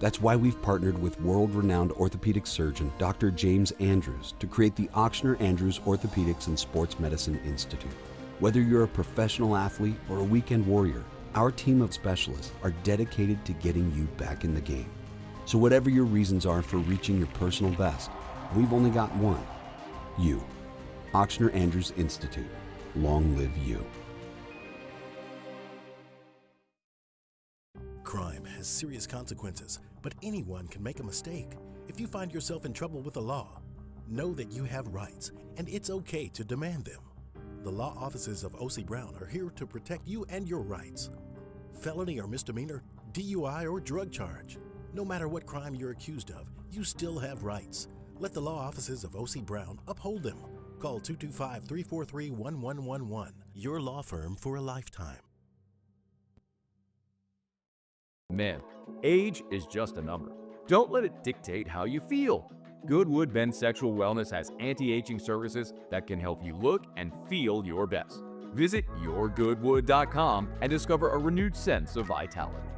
That's why we've partnered with world-renowned orthopedic surgeon Dr. James Andrews to create the Auctioner Andrews Orthopedics and Sports Medicine Institute. Whether you're a professional athlete or a weekend warrior, our team of specialists are dedicated to getting you back in the game. So whatever your reasons are for reaching your personal best, we've only got one. You. Auctioner Andrews Institute. Long live you. Crime has serious consequences, but anyone can make a mistake. If you find yourself in trouble with the law, know that you have rights, and it's okay to demand them. The law offices of O.C. Brown are here to protect you and your rights. Felony or misdemeanor, DUI or drug charge. No matter what crime you're accused of, you still have rights. Let the law offices of O.C. Brown uphold them. Call 225-343-1111. Your law firm for a lifetime. Men, age is just a number. Don't let it dictate how you feel. Goodwood Men's Sexual Wellness has anti-aging services that can help you look and feel your best. Visit yourgoodwood.com and discover a renewed sense of vitality.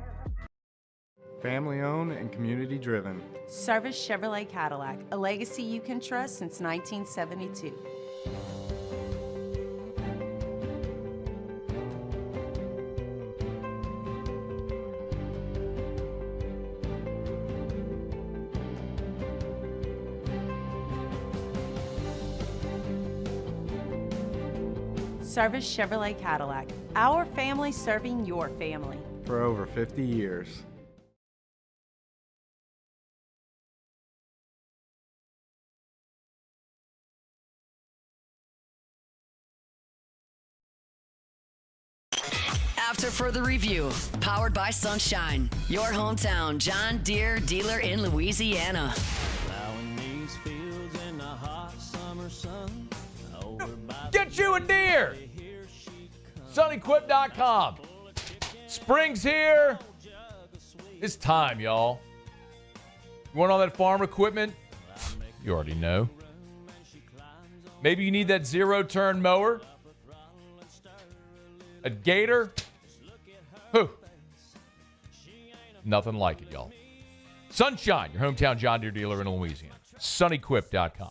Family owned and community driven. Service Chevrolet Cadillac, a legacy you can trust since 1972. Service Chevrolet Cadillac, our family serving your family. For over 50 years. After further review, powered by Sunshine, your hometown John Deere dealer in Louisiana. Get you a deer! SunnyQuip.com. Spring's here. It's time, y'all. You want all that farm equipment? You already know. Maybe you need that zero-turn mower? A gator? Whew. Nothing like it, y'all. Sunshine, your hometown John Deere dealer in Louisiana. SunnyQuip.com.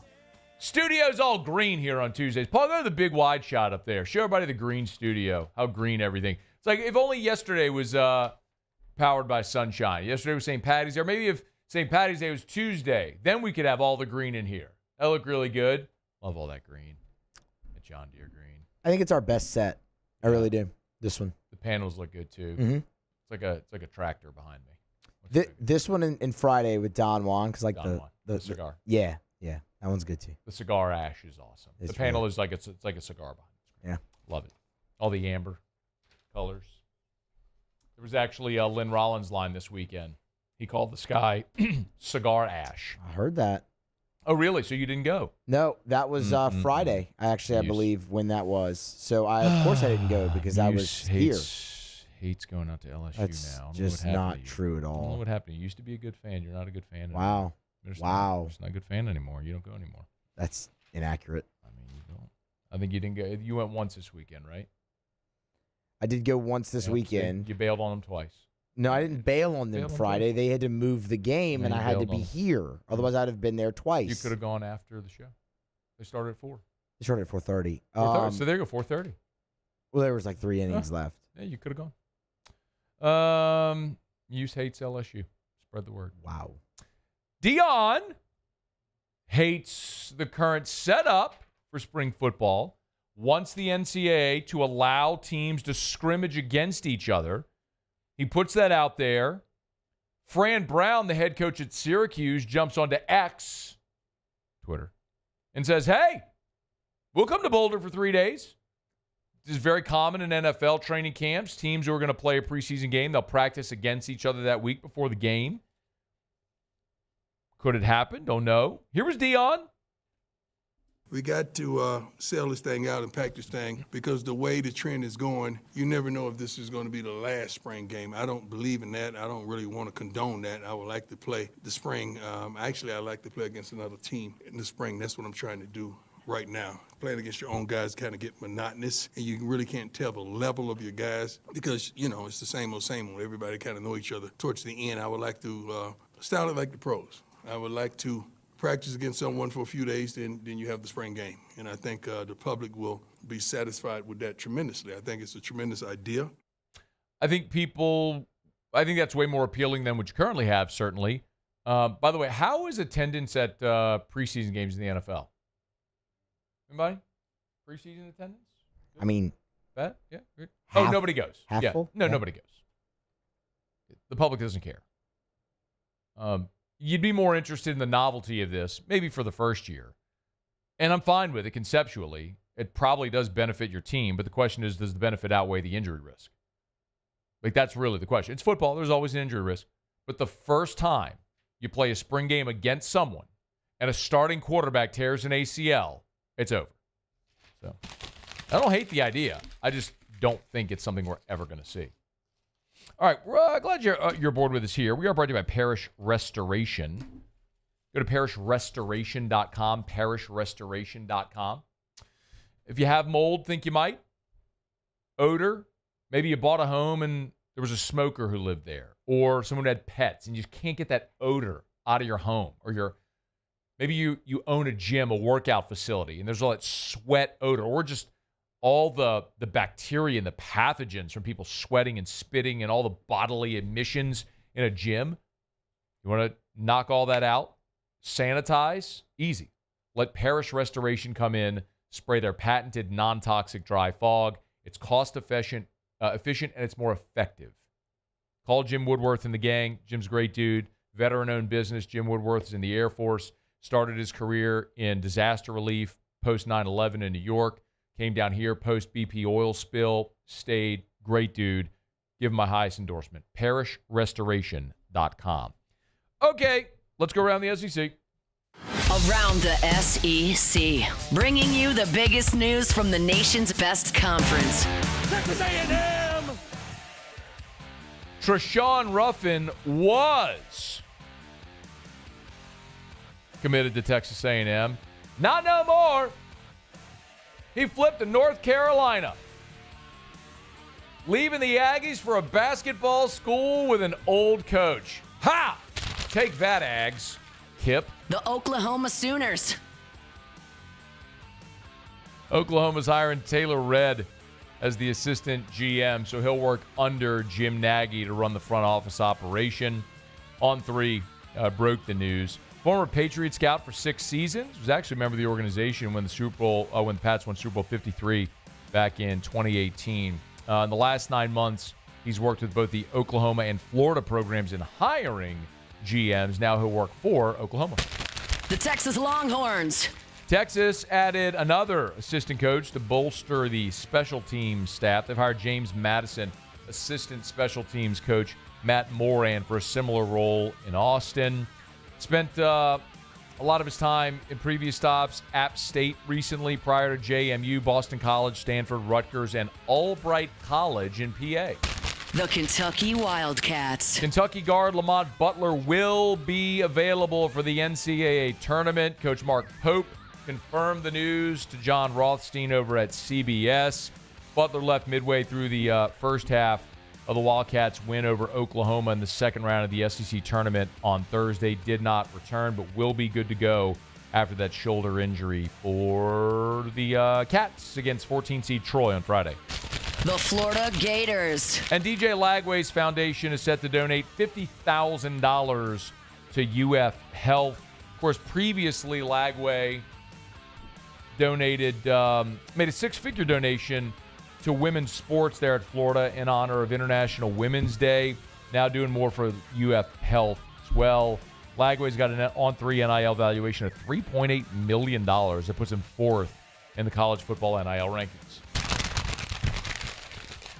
Studio's all green here on Tuesdays. Paul, go to the big wide shot up there. Show everybody the green studio, how green everything. It's like if only yesterday was powered by sunshine. Yesterday was St. Patty's Day. Or maybe if St. Patty's Day was Tuesday, then we could have all the green in here. That look really good. Love all that green. That John Deere green. I think it's our best set. I really do. This one. The panels look good too. Mm-hmm. It's like a tractor behind me. This one in Friday with Don Juan, because like the cigar. Yeah, that one's good too. The cigar ash is awesome. It's the panel really, is like it's like a cigar behind the screen. Yeah, love it. All the amber colors. There was actually a Lynn Rollins line this weekend. He called the sky cigar ash. I heard that. Oh, really? So you didn't go? No, that was Friday. I believe when that was. So of course I didn't go because I was here. Hates going out to LSU That's now. just not true at I don't know all. what happened. You used to be a good fan. You're not a good fan anymore. Wow. Wow. You're not a good fan anymore. You don't go anymore. That's inaccurate. I mean, you don't. I think you didn't go. You went once this weekend, right? I did go once this weekend. You bailed on them twice. No, I didn't bail on them Friday. They had to move the game, and I had to be here. Otherwise, I'd have been there twice. You could have gone after the show. They started at 4. They started at 4:30. 4:30. So there you go, 4:30. Well, there was like 3 innings left. Yeah, you could have gone. Use hates LSU. Spread the word. Wow. Dion hates the current setup for spring football. Wants the NCAA to allow teams to scrimmage against each other. He puts that out there. Fran Brown, the head coach at Syracuse, jumps onto X, Twitter, and says, hey, we'll come to Boulder for 3 days. This is very common in NFL training camps. Teams who are going to play a preseason game, they'll practice against each other that week before the game. Could it happen? Don't know. Here was Dion. We got to sell this thing out and pack this thing because the way the trend is going, you never know if this is going to be the last spring game. I don't believe in that. I don't really want to condone that. I would like to play the spring. Actually, I like to play against another team in the spring. That's what I'm trying to do right now. Playing against your own guys kind of get monotonous, and you really can't tell the level of your guys because, you know, it's the same old. Everybody kind of know each other. Towards the end, I would like to style it like the pros. I would like to practice against someone for a few days, then you have the spring game. And I think the public will be satisfied with that tremendously. I think it's a tremendous idea. I think that's way more appealing than what you currently have, certainly. By the way, how is attendance at preseason games in the NFL? Anybody? Preseason attendance? I mean, yeah. Nobody goes. Half full? No, nobody goes. The public doesn't care. You'd be more interested in the novelty of this, maybe for the first year. And I'm fine with it conceptually. It probably does benefit your team, but the question is, does the benefit outweigh the injury risk? Like, that's really the question. It's football. There's always an injury risk. But the first time you play a spring game against someone and a starting quarterback tears an ACL, it's over. So I don't hate the idea. I just don't think it's something we're ever going to see. All right, we're glad you're aboard with us here. We are brought to you by Parish Restoration. Go to parishrestoration.com, parishrestoration.com. If you have mold, think you might. Odor, maybe you bought a home and there was a smoker who lived there, or someone who had pets and you just can't get that odor out of your home, or maybe you own a gym, a workout facility, and there's all that sweat odor, or just all the bacteria and the pathogens from people sweating and spitting and all the bodily emissions in a gym. You want to knock all that out? Sanitize? Easy. Let Parish Restoration come in, spray their patented non-toxic dry fog. It's cost-efficient, and it's more effective. Call Jim Woodworth and the gang. Jim's a great dude. Veteran-owned business. Jim Woodworth is in the Air Force. Started his career in disaster relief post 9/11 in New York. Came down here post BP oil spill. Stayed. Great dude. Give him my highest endorsement. ParishRestoration.com. Okay, let's go around the SEC. Around the SEC, bringing you the biggest news from the nation's best conference. Texas A&M! Treshawn Ruffin was committed to Texas A&M. Not no more. He flipped to North Carolina, leaving the Aggies for a basketball school with an old coach. Ha! Take that, Ags. Kip. The Oklahoma Sooners. Oklahoma's hiring Taylor Redd as the assistant GM, so he'll work under Jim Nagy to run the front office operation. On3 broke the news. Former Patriot scout for 6 seasons, was actually a member of the organization when the Pats won Super Bowl 53 back in 2018. In the last 9 months, he's worked with both the Oklahoma and Florida programs in hiring GMs. Now he'll work for Oklahoma. The Texas Longhorns. Texas added another assistant coach to bolster the special teams staff. They've hired James Madison, assistant special teams coach Matt Moran for a similar role in Austin. Spent a lot of his time in previous stops, App State recently, prior to JMU, Boston College, Stanford, Rutgers, and Albright College in PA. The Kentucky Wildcats. Kentucky guard Lamont Butler will be available for the NCAA tournament. Coach Mark Pope confirmed the news to John Rothstein over at CBS. Butler left midway through the first half of the Wildcats' win over Oklahoma in the second round of the SEC tournament on Thursday. Did not return, but will be good to go after that shoulder injury for the Cats against 14 seed Troy on Friday. The Florida Gators. And DJ Lagway's foundation is set to donate $50,000 to UF Health. Of course, previously Lagway donated, made a 6-figure donation to women's sports there at Florida in honor of International Women's Day. Now doing more for UF Health as well. Lagway's got an on-3 NIL valuation of $3.8 million. That puts him 4th in the college football NIL rankings.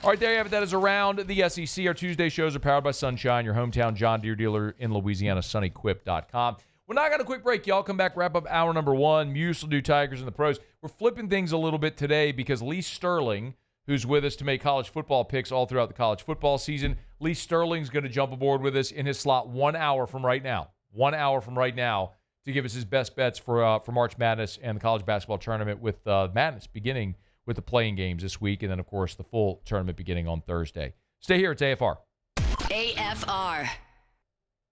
All right, there you have it. That is Around the SEC. Our Tuesday shows are powered by Sunshine, your hometown John Deere dealer in Louisiana, sunnyquip.com. We're not got a quick break, y'all. Come back, wrap up hour number 1. Muse will do Tigers and the Pros. We're flipping things a little bit today because Lee Sterling, who's with us to make college football picks all throughout the college football season, Lee Sterling's going to jump aboard with us in his slot 1 hour from right now. 1 hour from right now to give us his best bets for March Madness and the college basketball tournament, with Madness beginning with the playing games this week, and then, of course, the full tournament beginning on Thursday. Stay here. It's AFR. AFR.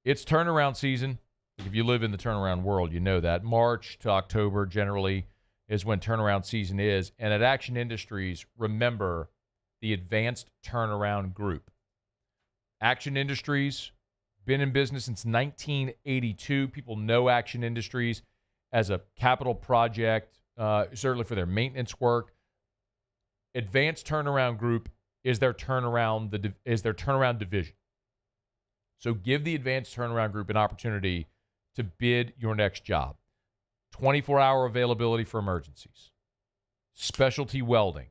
It's turnaround season. If you live in the turnaround world, you know that. March to October generally is when turnaround season is. And at Action Industries, remember the Advanced Turnaround Group. Action Industries, been in business since 1982. People know Action Industries as a capital project, certainly for their maintenance work. Advanced Turnaround Group is their turnaround division. So give the Advanced Turnaround Group an opportunity to bid your next job. 24-hour availability for emergencies. Specialty welding.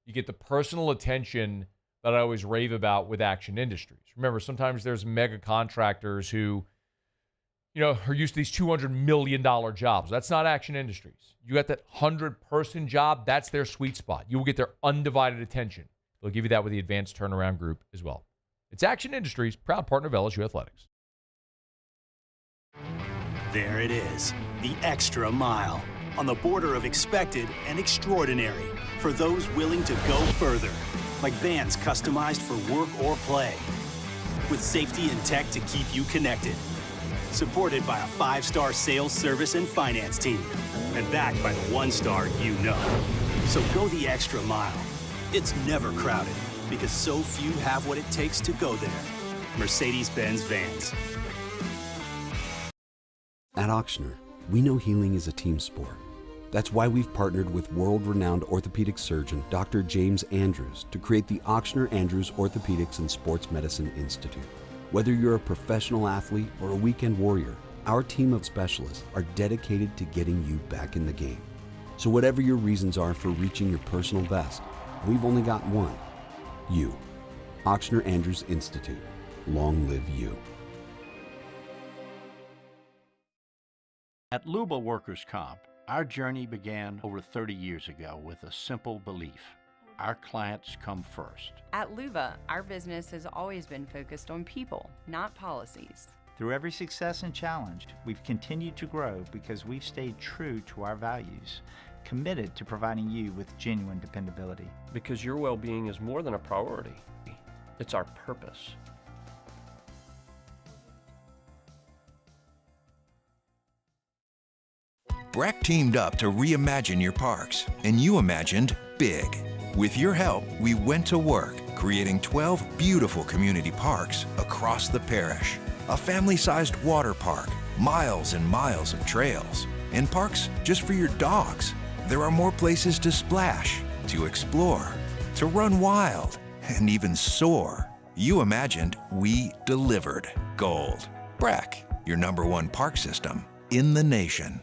You get the personal attention that I always rave about with Action Industries. Remember, sometimes there's mega contractors who, are used to these $200 million jobs. That's not Action Industries. You got that 100-person job, that's their sweet spot. You will get their undivided attention. They'll give you that with the Advanced Turnaround Group as well. It's Action Industries, proud partner of LSU Athletics. There it is, the extra mile, on the border of expected and extraordinary, for those willing to go further, like vans customized for work or play, with safety and tech to keep you connected. Supported by a 5-star sales, service, and finance team. And backed by the 1-star you know. So go the extra mile. It's never crowded, because so few have what it takes to go there. Mercedes-Benz Vans. At Auctioner, we know healing is a team sport. That's why we've partnered with world-renowned orthopedic surgeon Dr. James Andrews to create the Auctioner Andrews Orthopedics and Sports Medicine Institute. Whether you're a professional athlete or a weekend warrior, our team of specialists are dedicated to getting you back in the game. So whatever your reasons are for reaching your personal best, we've only got one. You. Auctioner Andrews Institute. Long live you. At Luba Workers' Comp, our journey began over 30 years ago with a simple belief. Our clients come first. At Luba, our business has always been focused on people, not policies. Through every success and challenge, we've continued to grow because we've stayed true to our values, committed to providing you with genuine dependability. Because your well-being is more than a priority. It's our purpose. Breck teamed up to reimagine your parks, and you imagined big. With your help, we went to work, creating 12 beautiful community parks across the parish. A family-sized water park, miles and miles of trails, and parks just for your dogs. There are more places to splash, to explore, to run wild, and even soar. You imagined, we delivered. Gold. Breck, your #1 park system in the nation.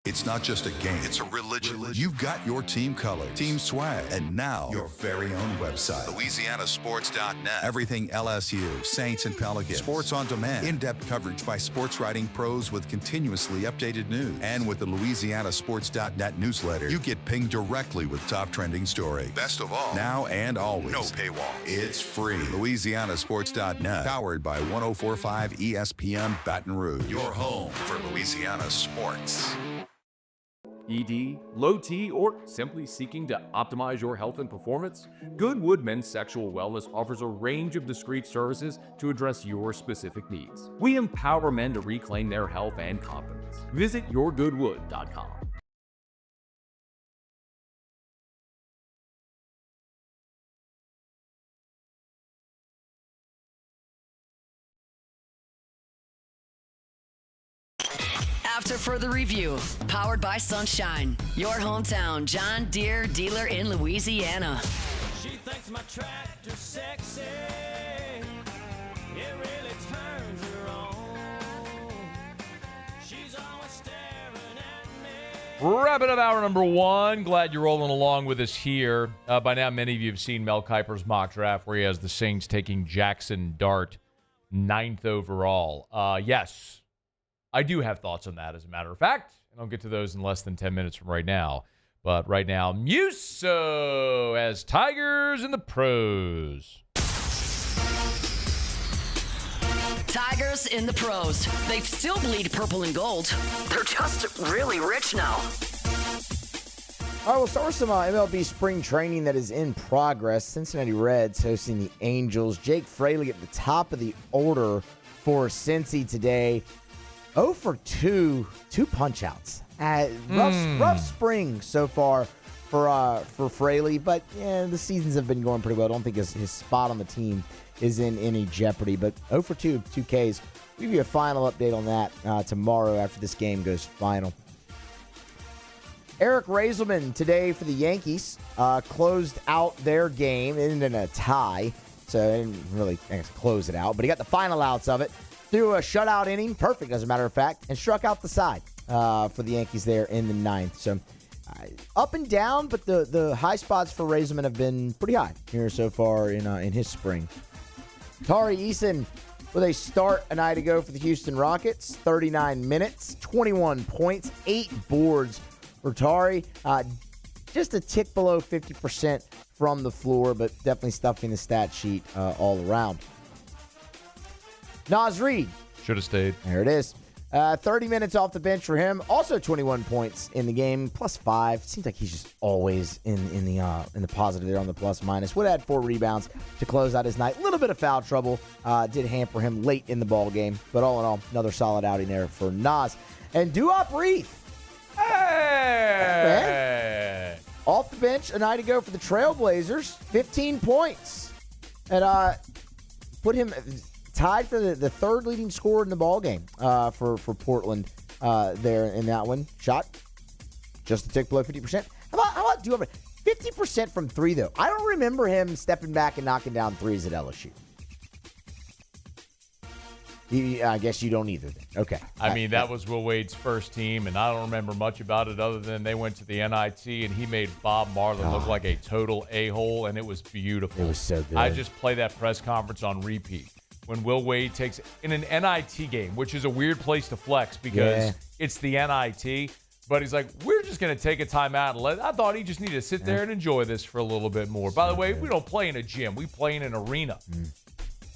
It's not just a game, it's a religion. You've got your team colors, team swag, and now your very own website, LouisianaSports.net. Everything LSU, Saints, and Pelicans. Sports on demand. In-depth coverage by sports writing pros with continuously updated news. And with the LouisianaSports.net newsletter, you get pinged directly with top trending stories. Best of all, now and always, no paywall. It's free. LouisianaSports.net, powered by 104.5 ESPN Baton Rouge. Your home for Louisiana sports. ED, low T, or simply seeking to optimize your health and performance? Goodwood Men's Sexual Wellness offers a range of discreet services to address your specific needs. We empower men to reclaim their health and confidence. Visit yourgoodwood.com. After further review, powered by Sunshine, your hometown John Deere dealer in Louisiana. She thinks my tractor's sexy. It really turns her on. She's always staring at me. Wrapping up hour number 1. Glad you're rolling along with us here. By now, many of you have seen Mel Kiper's mock draft where he has the Saints taking Jaxson Dart 9th overall. Yes. I do have thoughts on that, as a matter of fact, and I'll get to those in less than 10 minutes from right now. But right now, Muso as Tigers in the pros. Tigers in the pros. They still bleed purple and gold. They're just really rich now. All right, we'll start with some MLB spring training that is in progress. Cincinnati Reds hosting the Angels. Jake Fraley at the top of the order for Cincy today. 0 for 2 punch-outs. Rough spring so far for Fraley, but the seasons have been going pretty well. I don't think his spot on the team is in any jeopardy, but 0 for 2 Ks. We'll give you a final update on that tomorrow after this game goes final. Eric Raiselman today for the Yankees closed out their game. It ended in a tie, so they didn't really close it out, but he got the final outs of it. Threw a shutout inning, perfect as a matter of fact, and struck out the side for the Yankees there in the 9th. So up and down, but the high spots for Raiselman have been pretty high here so far in his spring. Tari Eason with a start a night ago for the Houston Rockets. 39 minutes, 21 points, 8 boards for Tari. Just a tick below 50% from the floor, but definitely stuffing the stat sheet all around. Naz Reid. Should have stayed. There it is. 30 minutes off the bench for him. Also 21 points in the game, +5. Seems like he's just always in the positive there on the plus-minus. Would add 4 rebounds to close out his night. A little bit of foul trouble did hamper him late in the ball game. But all in all, another solid outing there for Naz. And Duop Reith. Hey! Off the bench a night ago for the Trailblazers. 15 points. And put him tied for the third leading scorer in the ball game for Portland there in that one. Shot just a tick below 50%. How about Duop? 50% from 3, though. I don't remember him stepping back and knocking down threes at LSU. I guess you don't either then. Okay. I mean, that was Will Wade's first team, and I don't remember much about it other than they went to the NIT, and he made Bob Marlin look like a total a-hole, and it was beautiful. It was so good. I just play that press conference on repeat. when Will Wade takes in an NIT game, which is a weird place to flex because it's the NIT. But he's like, we're just going to take a timeout. I thought he just needed to sit there and enjoy this for a little bit more. By the way, we don't play in a gym. We play in an arena.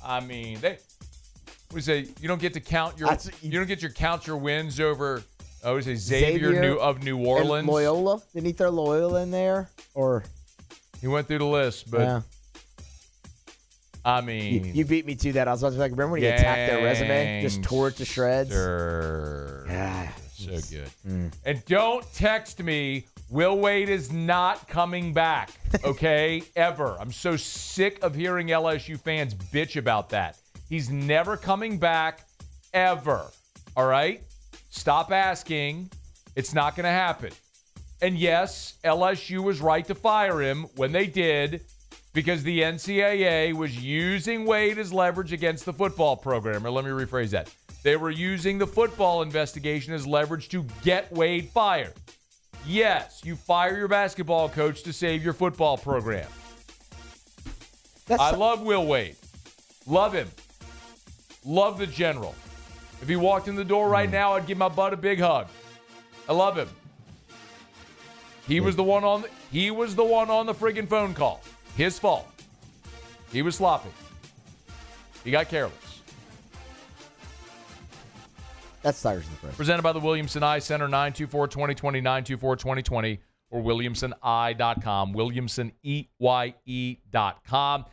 I mean, we say you don't get to count your count your wins over. I would say Xavier of New Orleans. Loyola? Didn't he throw Loyola in there? Or he went through the list, but I mean, you beat me to that. I was like, remember when he attacked their resume, just tore it to shreds? So good. And don't text me. Will Wade is not coming back, okay? Ever. I'm so sick of hearing LSU fans bitch about that. He's never coming back, ever. All right? Stop asking. It's not going to happen. And yes, LSU was right to fire him when they did because the NCAA was using Wade as leverage against the football program. Or let me rephrase that. They were using the football investigation as leverage to get Wade fired. Yes, you fire your basketball coach to save your football program. I love Will Wade. Love him. Love the general. If he walked in the door right now, I'd give my butt a big hug. I love him. He was the one on the friggin' phone call. His fault. He was sloppy. He got careless. That's Tigers in the Press. Presented by the Williamson Eye Center, 924-2020, 924-2020, or WilliamsonEye.com, WilliamsonEye.com.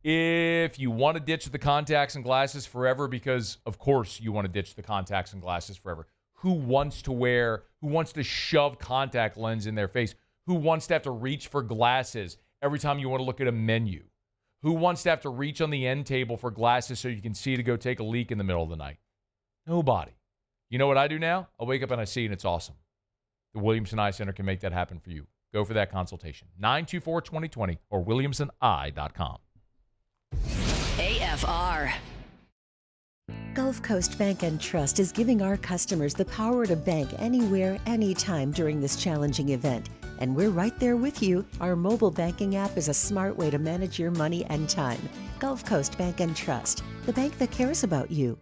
If you want to ditch the contacts and glasses forever, because, of course, you want to ditch the contacts and glasses forever. Who wants to shove contact lens in their face? Who wants to have to reach for glasses every time you want to look at a menu? Who wants to have to reach on the end table for glasses so you can see to go take a leak in the middle of the night? Nobody. You know what I do now? I wake up and I see, and it's awesome. The Williamson Eye Center can make that happen for you. Go for that consultation. 924-2020 or WilliamsonEye.com. AFR. Gulf Coast Bank and Trust is giving our customers the power to bank anywhere, anytime during this challenging event. And we're right there with you. Our mobile banking app is a smart way to manage your money and time. Gulf Coast Bank and Trust, the bank that cares about you.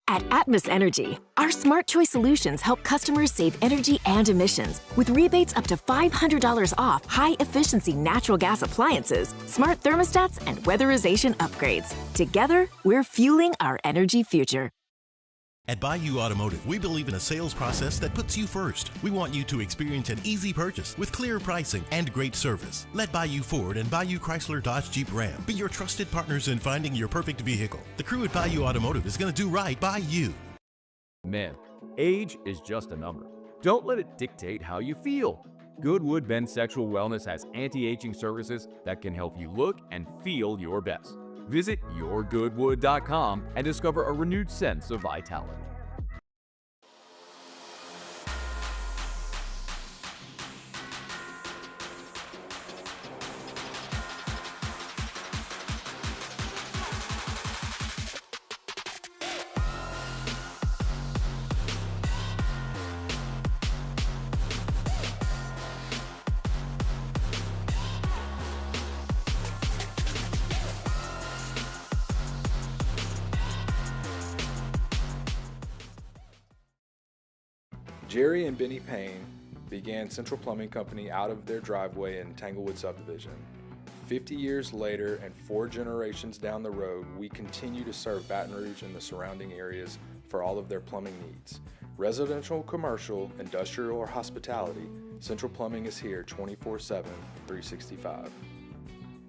At Atmos Energy, our Smart Choice solutions help customers save energy and emissions with rebates up to $500 off high-efficiency natural gas appliances, smart thermostats, and weatherization upgrades. Together, we're fueling our energy future. At Bayou Automotive, we believe in a sales process that puts you first. We want you to experience an easy purchase with clear pricing and great service. Let Bayou Ford and Bayou Chrysler Dodge Jeep Ram be your trusted partners in finding your perfect vehicle. The crew at Bayou Automotive is going to do right by you. Men, age is just a number. Don't let it dictate how you feel. Goodwood Men's Sexual Wellness has anti-aging services that can help you look and feel your best. Visit yourgoodwood.com and discover a renewed sense of vitality. Jerry and Benny Payne began Central Plumbing Company out of their driveway in Tanglewood Subdivision. 50 years later and 4 generations down the road, we continue to serve Baton Rouge and the surrounding areas for all of their plumbing needs. Residential, commercial, industrial, or hospitality, Central Plumbing is here 24/7, 365.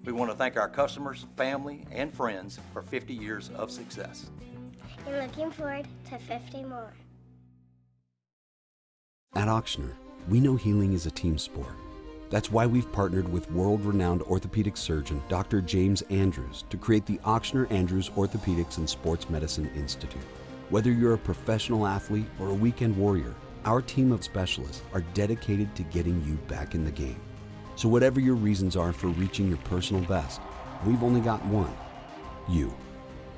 We want to thank our customers, family, and friends for 50 years of success. And looking forward to 50 more. At Auctioner, we know healing is a team sport. That's why we've partnered with world-renowned orthopedic surgeon Dr. James Andrews to create the Auctioner Andrews Orthopedics and Sports Medicine Institute. Whether you're a professional athlete or a weekend warrior, our team of specialists are dedicated to getting you back in the game. So whatever your reasons are for reaching your personal best, we've only got one: you.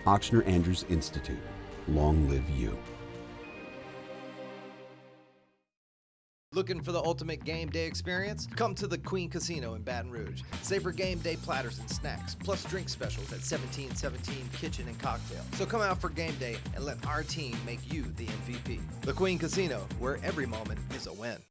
Auctioner Andrews Institute. Long live you. Looking for the ultimate game day experience? Come to the Queen Casino in Baton Rouge. Savor game day platters and snacks, plus drink specials at 1717 Kitchen and Cocktail. So come out for game day and let our team make you the MVP. The Queen Casino, where every moment is a win.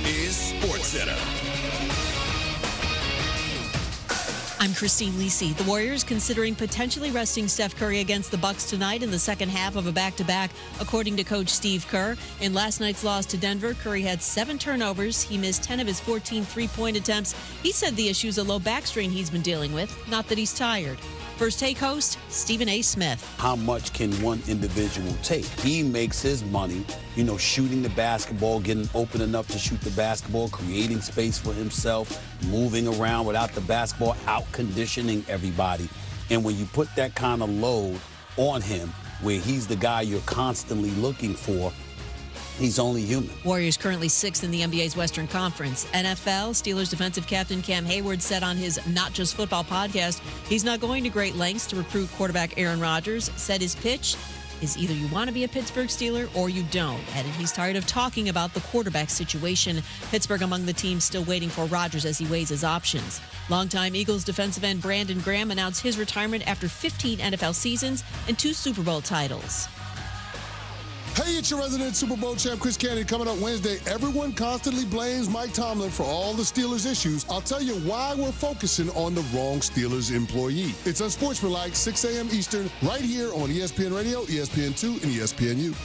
Is SportsCenter. I'm Christine Lisi. The Warriors considering potentially resting Steph Curry against the Bucks tonight in the second half of a back-to-back, according to Coach Steve Kerr. In last night's loss to Denver, Curry had 7 turnovers. He missed 10 of his 14 three-point attempts. He said the issue is a low back strain he's been dealing with, not that he's tired. First Take host, Stephen A. Smith. How much can one individual take? He makes his money, shooting the basketball, getting open enough to shoot the basketball, creating space for himself, moving around without the basketball, out conditioning everybody. And when you put that kind of load on him, where he's the guy you're constantly looking for, he's only human. Warriors currently 6th in the NBA's Western Conference. NFL, Steelers defensive captain Cam Hayward said on his Not Just Football podcast he's not going to great lengths to recruit quarterback Aaron Rodgers. Said his pitch is either you want to be a Pittsburgh Steeler or you don't. Added he's tired of talking about the quarterback situation. Pittsburgh among the teams still waiting for Rodgers as he weighs his options. Longtime Eagles defensive end Brandon Graham announced his retirement after 15 NFL seasons and 2 Super Bowl titles. Hey, it's your resident Super Bowl champ, Chris Candy. Coming up Wednesday, everyone constantly blames Mike Tomlin for all the Steelers' issues. I'll tell you why we're focusing on the wrong Steelers employee. It's unsportsmanlike, 6 a.m. Eastern, right here on ESPN Radio, ESPN2, and ESPNU.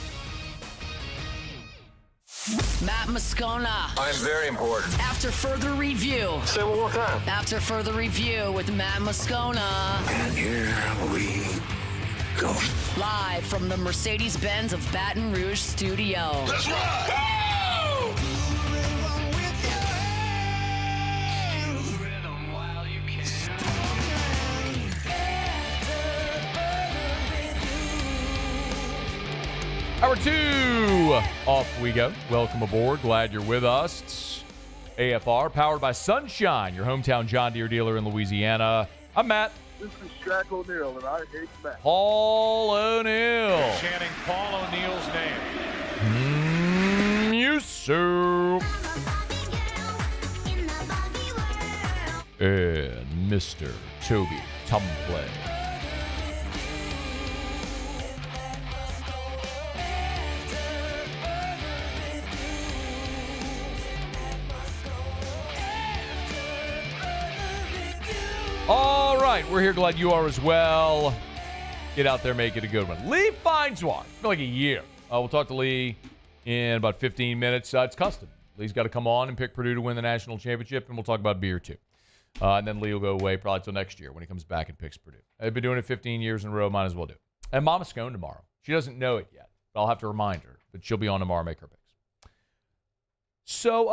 Matt Moscona. I'm very important. After further review. Say it one more time. After further review with Matt Moscona. And here we go. Live from the Mercedes-Benz of Baton Rouge studio. Let's ride! Hour 2, off we go. Welcome aboard. Glad you're with us. It's AFR, powered by Sunshine, your hometown John Deere dealer in Louisiana. I'm Matt. This is Shaq O'Neal, and I hate Matt. Paul O'Neal. Chanting Paul O'Neal's name. You soup. And Mr. Toby Tumplay. All right, we're here. Glad you are as well. Get out there, make it a good one. Lee Feinswog. It's been like a year. We'll talk to Lee in about 15 minutes. It's custom. Lee's got to come on and pick Purdue to win the national championship, and we'll talk about beer too. And then Lee will go away probably till next year when he comes back and picks Purdue. I've been doing it 15 years in a row. Might as well do it. And Mama Scone tomorrow. She doesn't know it yet, but I'll have to remind her. But she'll be on tomorrow, make her picks. So,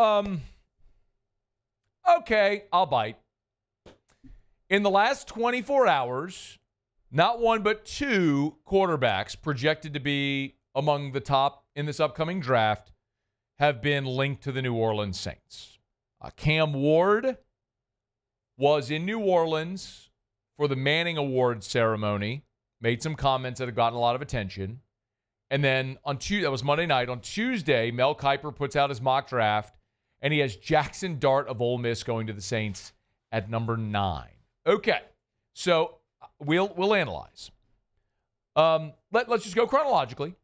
okay, I'll bite. In the last 24 hours, not one but 2 quarterbacks projected to be among the top in this upcoming draft have been linked to the New Orleans Saints. Cam Ward was in New Orleans for the Manning Awards ceremony, made some comments that have gotten a lot of attention. And then on Tuesday, that was Monday night. On Tuesday, Mel Kiper puts out his mock draft, and he has Jaxson Dart of Ole Miss going to the Saints at number 9. Okay, so we'll analyze. Let's just go chronologically.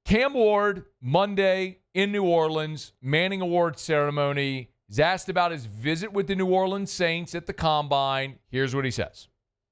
Cam Ward, Monday in New Orleans, Manning Awards ceremony. He's asked about his visit with the New Orleans Saints at the Combine. Here's what he says.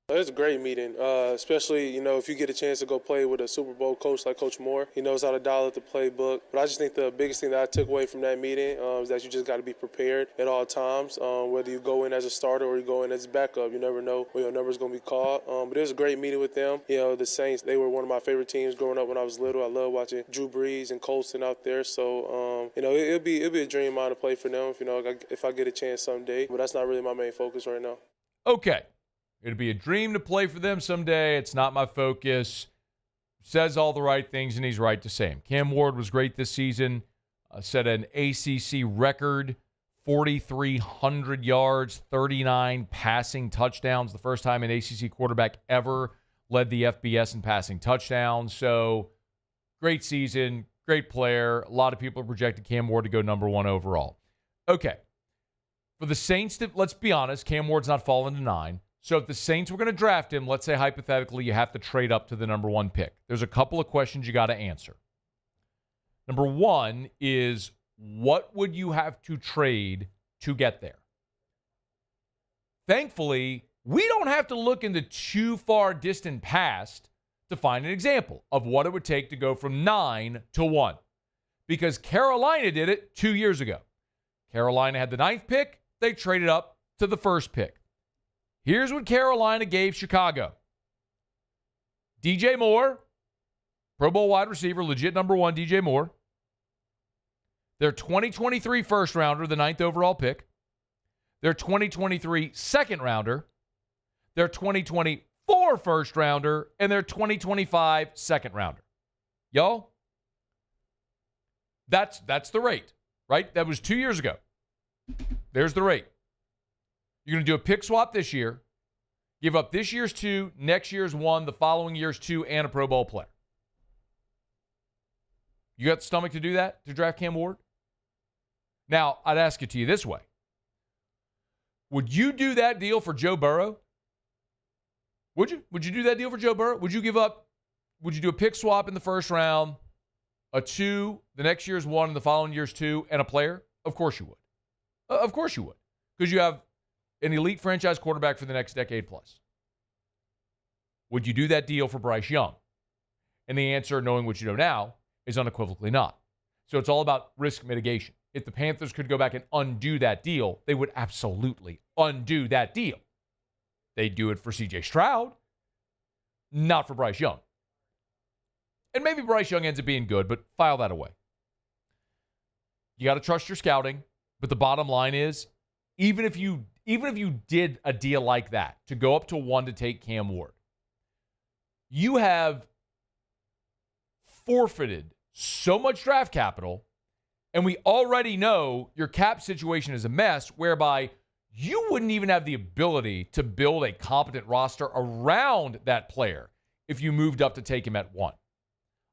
It was a great meeting, especially, if you get a chance to go play with a Super Bowl coach like Coach Moore. He knows how to dial up the playbook. But I just think the biggest thing that I took away from that meeting is that you just got to be prepared at all times, whether you go in as a starter or you go in as a backup. You never know when your number is going to be called. But it was a great meeting with them. The Saints, they were one of my favorite teams growing up when I was little. I love watching Drew Brees and Colston out there. So, it'll be a dream of mine to play for them, if I get a chance someday. But that's not really my main focus right now. Okay. It'd be a dream to play for them someday. It's not my focus. Says all the right things, and he's right to say them. Cam Ward was great this season. Set an ACC record, 4,300 yards, 39 passing touchdowns. The first time an ACC quarterback ever led the FBS in passing touchdowns. So, great season, great player. A lot of people projected Cam Ward to go number 1 overall. Okay. For the Saints, let's be honest, Cam Ward's not fallen to 9. So if the Saints were going to draft him, let's say hypothetically you have to trade up to the number 1 pick. There's a couple of questions you got to answer. Number 1 is, what would you have to trade to get there? Thankfully, we don't have to look in the too far distant past to find an example of what it would take to go from 9 to 1. Because Carolina did it 2 years ago. Carolina had the 9th pick. They traded up to the 1st pick. Here's what Carolina gave Chicago. DJ Moore, Pro Bowl wide receiver, legit number 1, DJ Moore. Their 2023 first rounder, the 9th overall pick. Their 2023 second rounder. Their 2024 first rounder. And their 2025 second rounder. Y'all, that's the rate, right? That was 2 years ago. There's the rate. You're going to do a pick swap this year, give up this year's 2, next year's 1, the following year's 2, and a Pro Bowl player. You got the stomach to do that, to draft Cam Ward? Now, I'd ask it to you this way. Would you do that deal for Joe Burrow? Would you? Would you do that deal for Joe Burrow? Would you do a pick swap in the first round, a 2, the next year's 1, and the following year's 2, and a player? Of course you would. Of course you would. Because you have an elite franchise quarterback for the next decade plus. Would you do that deal for Bryce Young? And the answer, knowing what you know now, is unequivocally not. So it's all about risk mitigation. If the Panthers could go back and undo that deal, they would absolutely undo that deal. They'd do it for C.J. Stroud, not for Bryce Young. And maybe Bryce Young ends up being good, but file that away. You got to trust your scouting, but the bottom line is, even if you did a deal like that, to go up to 1 to take Cam Ward, you have forfeited so much draft capital, and we already know your cap situation is a mess, whereby you wouldn't even have the ability to build a competent roster around that player if you moved up to take him at 1.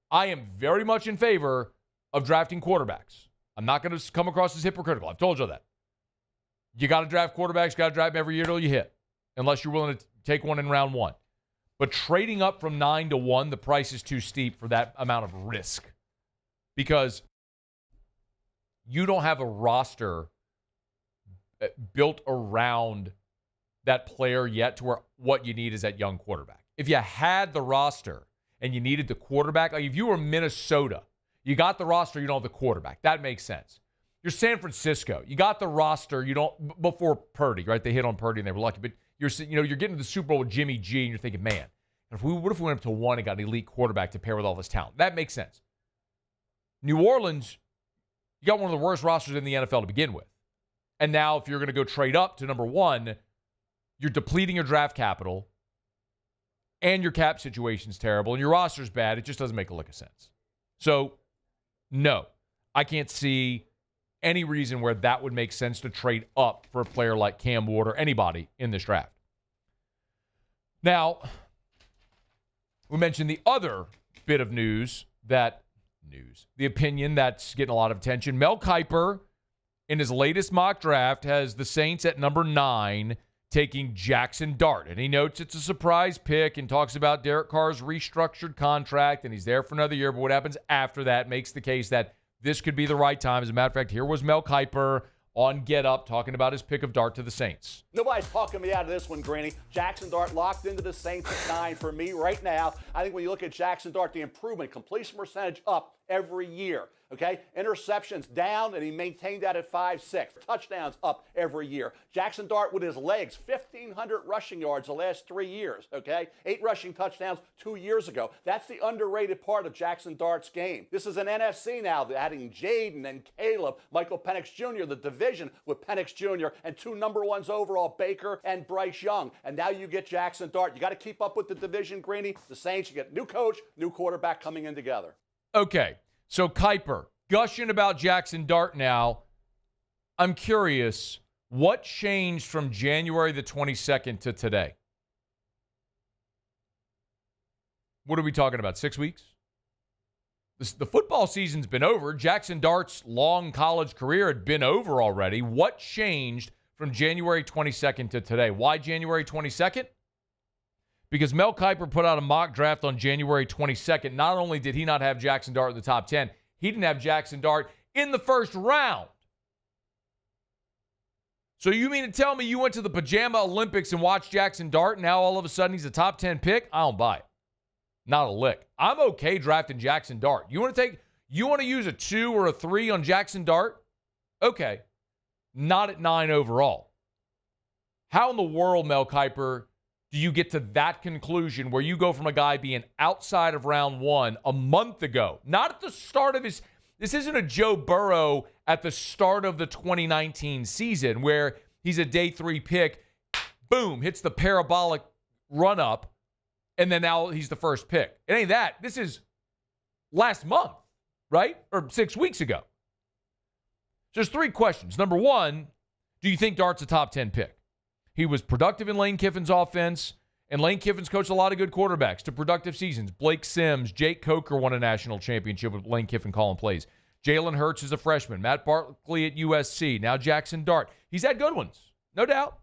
I am very much in favor of drafting quarterbacks. I'm not going to come across as hypocritical. I've told you that. You got to draft quarterbacks, got to draft them every year till you hit, unless you're willing to take one in round 1. But trading up from 9 to 1, the price is too steep for that amount of risk, because you don't have a roster built around that player yet to where what you need is that young quarterback. If you had the roster and you needed the quarterback, like if you were Minnesota, you got the roster, you don't have the quarterback. That makes sense. You're San Francisco. You got the roster. You don't, before Purdy, right? They hit on Purdy and they were lucky. But you're getting to the Super Bowl with Jimmy G, and you're thinking, man, what if we went up to 1 and got an elite quarterback to pair with all this talent? That makes sense. New Orleans, you got one of the worst rosters in the NFL to begin with. And now if you're going to go trade up to number 1, you're depleting your draft capital, and your cap situation's terrible, and your roster's bad. It just doesn't make a lick of sense. So, no, I can't see any reason where that would make sense to trade up for a player like Cam Ward or anybody in this draft. Now, we mentioned the other bit of news, the opinion that's getting a lot of attention. Mel Kiper, in his latest mock draft, has the Saints at number 9, taking Jaxson Dart. And he notes it's a surprise pick and talks about Derek Carr's restructured contract, and he's there for another year. But what happens after that makes the case that this could be the right time. As a matter of fact, here was Mel Kiper on Get Up talking about his pick of Dart to the Saints. Nobody's talking me out of this one, Granny. Jaxson Dart locked into the Saints at 9 for me right now. I think when you look at Jaxson Dart, the improvement, completion percentage up every year. Okay, interceptions down, and he maintained that at 5.6. Touchdowns up every year. Jaxson Dart with his legs, 1,500 rushing yards the last 3 years. Okay, 8 rushing touchdowns 2 years ago. That's the underrated part of Jaxson Dart's game. This is an NFC now, adding Jaden and Caleb, Michael Penix Jr., the division with Penix Jr., and 2 number 1s overall, Baker and Bryce Young. And now you get Jaxson Dart. You got to keep up with the division, Greeny. The Saints, you get new coach, new quarterback coming in together. Okay. So Kiper, gushing about Jaxson Dart now. I'm curious, what changed from January the 22nd to today? What are we talking about, 6 weeks? The football season's been over. Jaxson Dart's long college career had been over already. What changed from January 22nd to today? Why January 22nd? Because Mel Kiper put out a mock draft on January 22nd. Not only did he not have Jaxson Dart in the top 10, he didn't have Jaxson Dart in the first round. So you mean to tell me you went to the Pajama Olympics and watched Jaxson Dart, and now all of a sudden he's a top 10 pick? I don't buy it. Not a lick. I'm okay drafting Jaxson Dart. You want to use a 2 or a 3 on Jaxson Dart? Okay. Not at 9 overall. How in the world, Mel Kiper, do you get to that conclusion where you go from a guy being outside of round 1 a month ago, not at the start of his, this isn't a Joe Burrow at the start of the 2019 season where he's a day 3 pick, boom, hits the parabolic run up, and then now he's the first pick. It ain't that. This is last month, right? Or 6 weeks ago. So there's 3 questions. Number 1, do you think Dart's a top 10 pick? He was productive in Lane Kiffin's offense, and Lane Kiffin's coached a lot of good quarterbacks to productive seasons. Blake Sims, Jake Coker won a national championship with Lane Kiffin calling plays. Jalen Hurts is a freshman. Matt Barkley at USC. Now Jaxson Dart. He's had good ones, no doubt.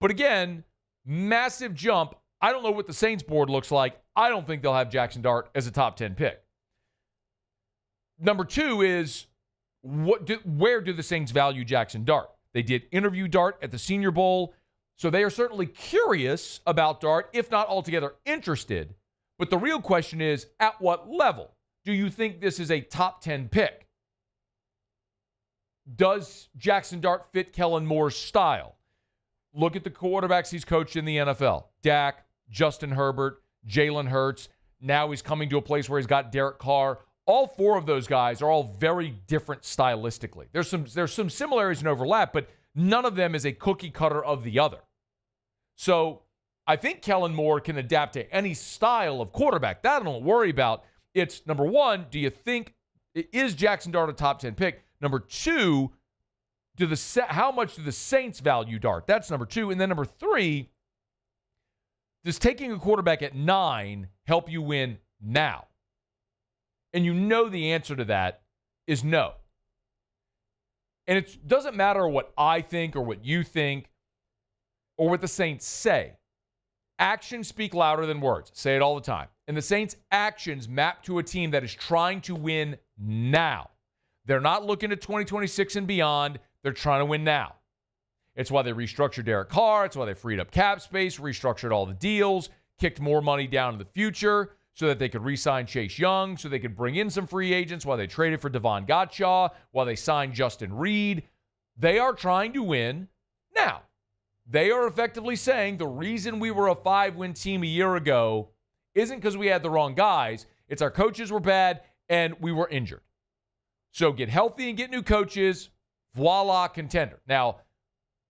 But again, massive jump. I don't know what the Saints board looks like. I don't think they'll have Jaxson Dart as a top 10 pick. Number 2 is, where do the Saints value Jaxson Dart? They did interview Dart at the Senior Bowl, so they are certainly curious about Dart, if not altogether interested. But the real question is, at what level do you think this is a top 10 pick? Does Jaxson Dart fit Kellen Moore's style? Look at the quarterbacks he's coached in the NFL. Dak, Justin Herbert, Jalen Hurts. Now he's coming to a place where he's got Derek Carr. All 4 of those guys are all very different stylistically. There's some similarities and overlap, but none of them is a cookie cutter of the other. So I think Kellen Moore can adapt to any style of quarterback. That I don't worry about. It's, number 1, do you think, is Jaxson Dart a top 10 pick? Number 2, how much do the Saints value Dart? That's number 2. And then number 3, does taking a quarterback at 9 help you win now? And you know the answer to that is no. And it doesn't matter what I think or what you think or what the Saints say. Actions speak louder than words. Say it all the time. And the Saints' actions map to a team that is trying to win now. They're not looking at 2026 and beyond. They're trying to win now. It's why they restructured Derek Carr. It's why they freed up cap space, restructured all the deals, kicked more money down in the future, so that they could re-sign Chase Young, so they could bring in some free agents while they traded for Devon Gottschall, while they signed Justin Reed. They are trying to win now. They are effectively saying the reason we were a 5-win team a year ago isn't because we had the wrong guys. It's our coaches were bad and we were injured. So get healthy and get new coaches. Voila, contender. Now,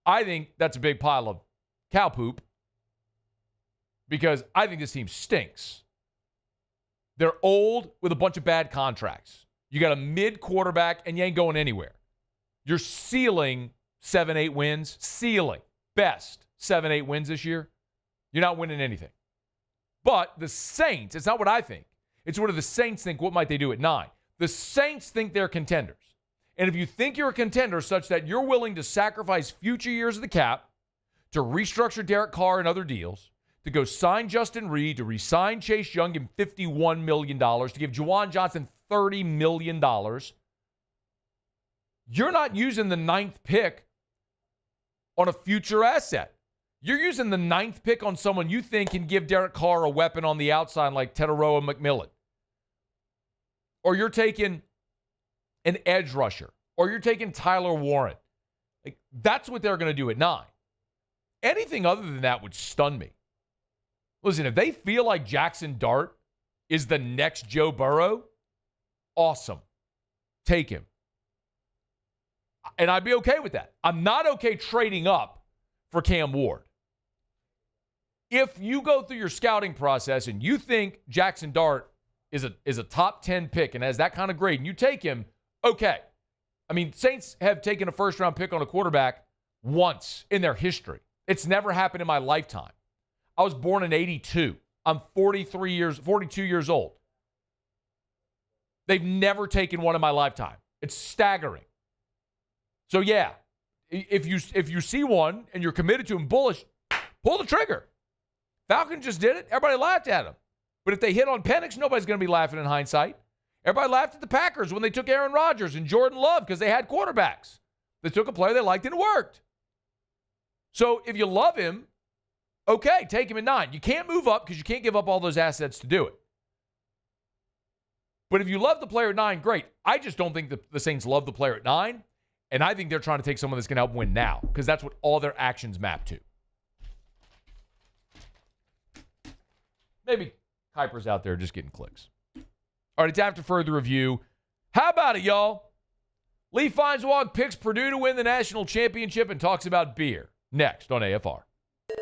I think that's a big pile of cow poop because I think this team stinks. They're old with a bunch of bad contracts. You got a mid quarterback and you ain't going anywhere. You're ceiling 7-8 wins. Ceiling. Best 7, 8 wins this year, you're not winning anything. But the Saints, it's not what I think. It's what do the Saints think, what might they do at 9? The Saints think they're contenders. And if you think you're a contender such that you're willing to sacrifice future years of the cap to restructure Derek Carr and other deals, to go sign Justin Reed, to re-sign Chase Young in $51 million, to give Juwan Johnson $30 million, you're not using the 9th pick on a future asset. You're using the 9th pick on someone you think can give Derek Carr a weapon on the outside like Teteroa McMillan. Or you're taking an edge rusher. Or you're taking Tyler Warren. Like, that's what they're going to do at 9. Anything other than that would stun me. Listen, if they feel like Jaxson Dart is the next Joe Burrow, awesome. Take him. And I'd be okay with that. I'm not okay trading up for Cam Ward. If you go through your scouting process and you think Jaxson Dart is a top 10 pick and has that kind of grade and you take him, okay. I mean, Saints have taken a first-round pick on a quarterback once in their history. It's never happened in my lifetime. I was born in 82. I'm 42 years old. They've never taken one in my lifetime. It's staggering. So, yeah, if you see one and you're committed to him bullish, pull the trigger. Falcons just did it. Everybody laughed at him. But if they hit on Penix, nobody's going to be laughing in hindsight. Everybody laughed at the Packers when they took Aaron Rodgers and Jordan Love because they had quarterbacks. They took a player they liked and it worked. So if you love him, okay, take him at 9. You can't move up because you can't give up all those assets to do it. But if you love the player at 9, great. I just don't think the Saints love the player at 9. And I think they're trying to take someone that's going to help win now because that's what all their actions map to. Maybe Kuiper's out there just getting clicks. All right, it's after further review. How about it, y'all? Lee Feinswog picks Purdue to win the national championship and talks about beer. Next on AFR.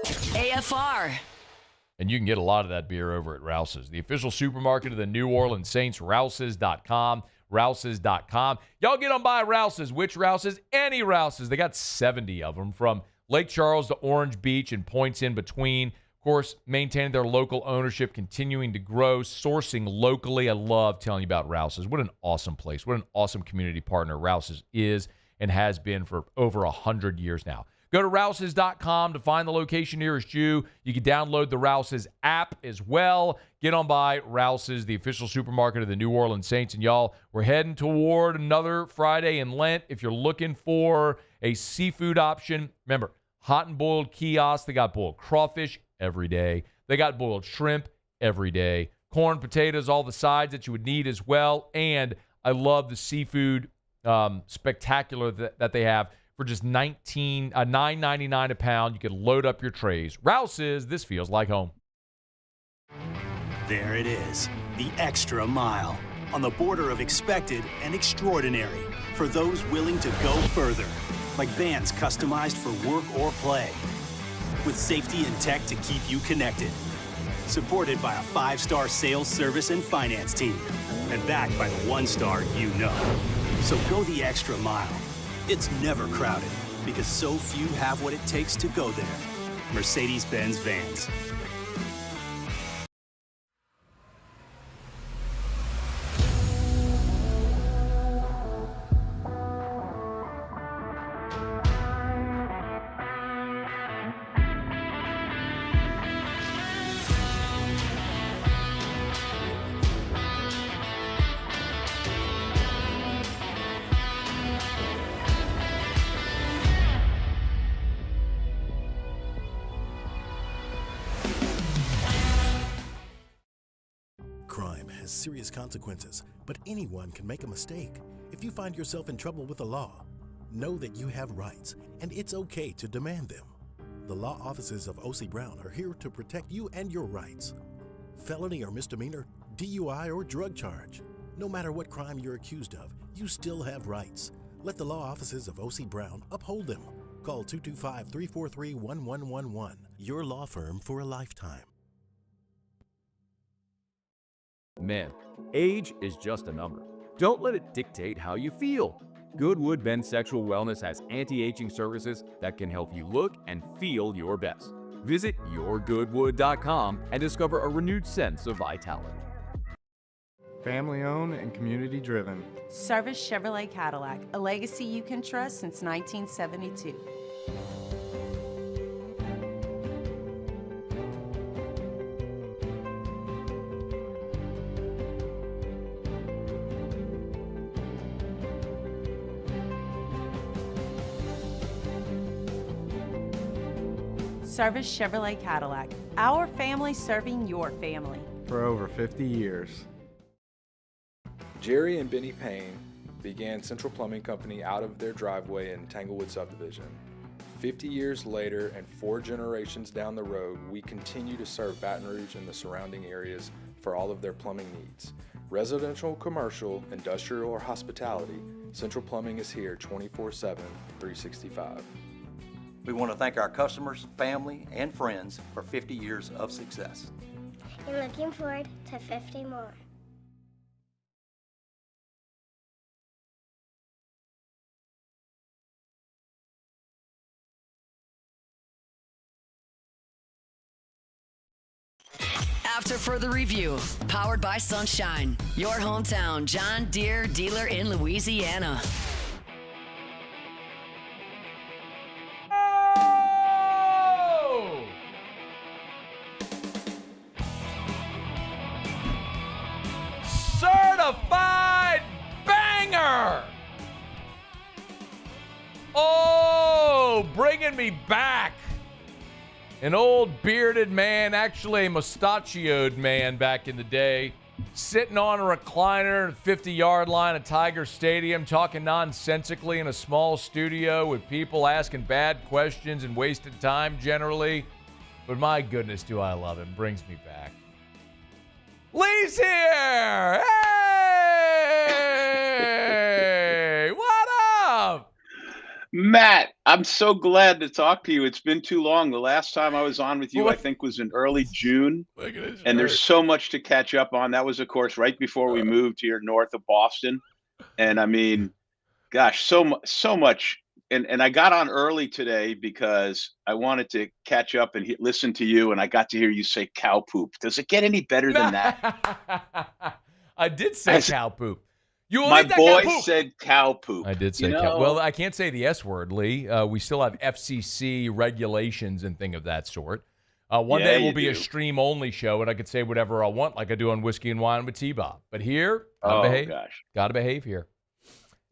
AFR. And you can get a lot of that beer over at Rouse's, the official supermarket of the New Orleans Saints, Rouse's.com. Rouse's.com. Y'all get on by Rouse's. Which Rouse's? Any Rouse's. They got 70 of them from Lake Charles to Orange Beach and points in between. Of course, maintaining their local ownership, continuing to grow, sourcing locally. I love telling you about Rouse's. What an awesome place. What an awesome community partner Rouse's is and has been for over 100 years now. Go to Rouse's.com to find the location nearest you. You can download the Rouse's app as well. Get on by Rouse's, the official supermarket of the New Orleans Saints. And y'all, we're heading toward another Friday in Lent. If you're looking for a seafood option, remember, hot and boiled kiosk. They got boiled crawfish every day. They got boiled shrimp every day. Corn, potatoes, all the sides that you would need as well. And I love the seafood spectacular that they have. For just $9.99 a pound, you can load up your trays. Rouse's, this feels like home. There it is, the extra mile. On the border of expected and extraordinary. For those willing to go further. Like vans customized for work or play. With safety and tech to keep you connected. Supported by a 5-star sales, service, and finance team. And backed by the 1-star you know. So go the extra mile. It's never crowded because so few have what it takes to go there. Mercedes-Benz Vans. Serious consequences, but anyone can make a mistake. If you find yourself in trouble with the law, know that you have rights, and it's okay to demand them. The law offices of O.C. Brown are here to protect you and your rights. Felony or misdemeanor, DUI or drug charge. No matter what crime you're accused of, you still have rights. Let the law offices of O.C. Brown uphold them. Call 225-343-1111. Your law firm for a lifetime. Man, age is just a number. Don't let it dictate how you feel. Goodwood Men's Sexual Wellness has anti-aging services that can help you look and feel your best. Visit yourgoodwood.com and discover a renewed sense of vitality. Family owned and community driven. Service Chevrolet Cadillac, a legacy you can trust since 1972. Service Chevrolet Cadillac, our family serving your family. For over 50 years. Jerry and Benny Payne began Central Plumbing Company out of their driveway in Tanglewood subdivision. 50 years later and 4 generations down the road, we continue to serve Baton Rouge and the surrounding areas for all of their plumbing needs. Residential, commercial, industrial, or hospitality, Central Plumbing is here 24/7, 365. We want to thank our customers, family, and friends for 50 years of success. And looking forward to 50 more. After further review, powered by Sunshine, your hometown John Deere dealer in Louisiana. Certified banger! Oh, bringing me back. An old bearded man, actually a mustachioed man back in the day, sitting on a recliner at the 50-yard line at Tiger Stadium, talking nonsensically in a small studio with people asking bad questions and wasted time generally. But my goodness, do I love him. Brings me back. Lee's here! Hey! What up? Matt, I'm so glad to talk to you. It's been too long. The last time I was on with you, I think, was in early June. Look at this and there's so much to catch up on. That was, of course, right before we moved here north of Boston. And I mean, gosh, so much. And I got on early today because I wanted to catch up and listen to you, and I got to hear you say cow poop. Does it get any better than that? I did say cow poop. You will My eat that boy cow poop. said cow poop. I did say cow. Well, I can't say the S word, Lee. We still have FCC regulations and thing of that sort. One day will be a stream-only show, and I could say whatever I want, like I do on Whiskey and Wine with T-Bob. But here, gotta behave. Gosh. Gotta behave here.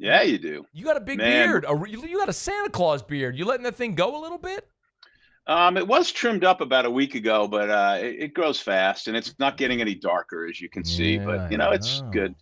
Yeah, you do. You got a big beard. You got a Santa Claus beard. You letting that thing go a little bit? It was trimmed up about a week ago, but it grows fast, and it's not getting any darker, as you can see. But, it's good.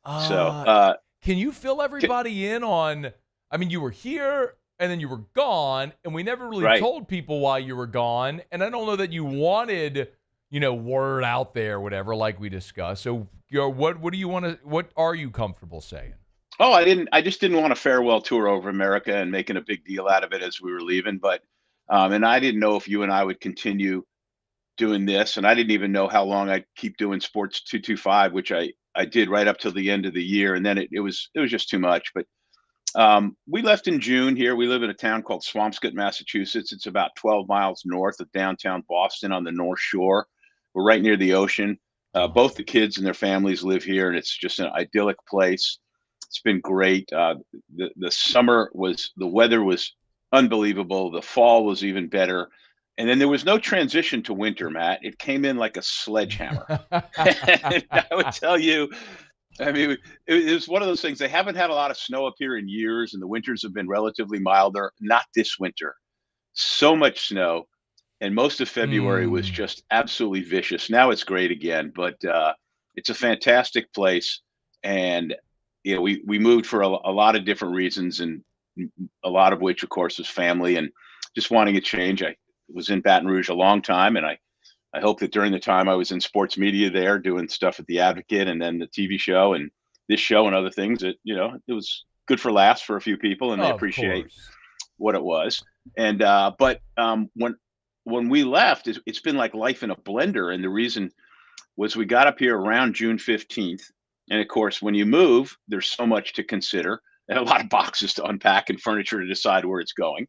Can you fill everybody in on, I mean, you were here and then you were gone, and we never really told people why you were gone. And I don't know that you wanted, word out there, whatever, like we discussed. So what do you want to, what are you comfortable saying? Oh, I just didn't want a farewell tour over America and making a big deal out of it as we were leaving. But, and I didn't know if you and I would continue doing this. And I didn't even know how long I'd keep doing Sports 225, which I did right up till the end of the year. And then it was just too much. But we left in June here. We live in a town called Swampscott, Massachusetts. It's about 12 miles north of downtown Boston on the North Shore. We're right near the ocean. Both the kids and their families live here, and it's just an idyllic place. It's been great. The summer the weather was unbelievable. The fall was even better. And then there was no transition to winter, Matt. It came in like a sledgehammer. And I would tell you, I mean, it was one of those things. They haven't had a lot of snow up here in years, and the winters have been relatively milder. Not this winter. So much snow. And most of February was just absolutely vicious. Now it's great again, but it's a fantastic place. And, we moved for a lot of different reasons, and a lot of which, of course, was family and just wanting a change. I was in Baton Rouge a long time, and I hope that during the time I was in sports media there doing stuff at the Advocate and then the TV show and this show and other things, that, it was good for laughs for a few people, and they appreciate what it was. And but when we left, it's been like life in a blender. And the reason was we got up here around June 15th. And of course, when you move, there's so much to consider. and a lot of boxes to unpack and furniture to decide where it's going.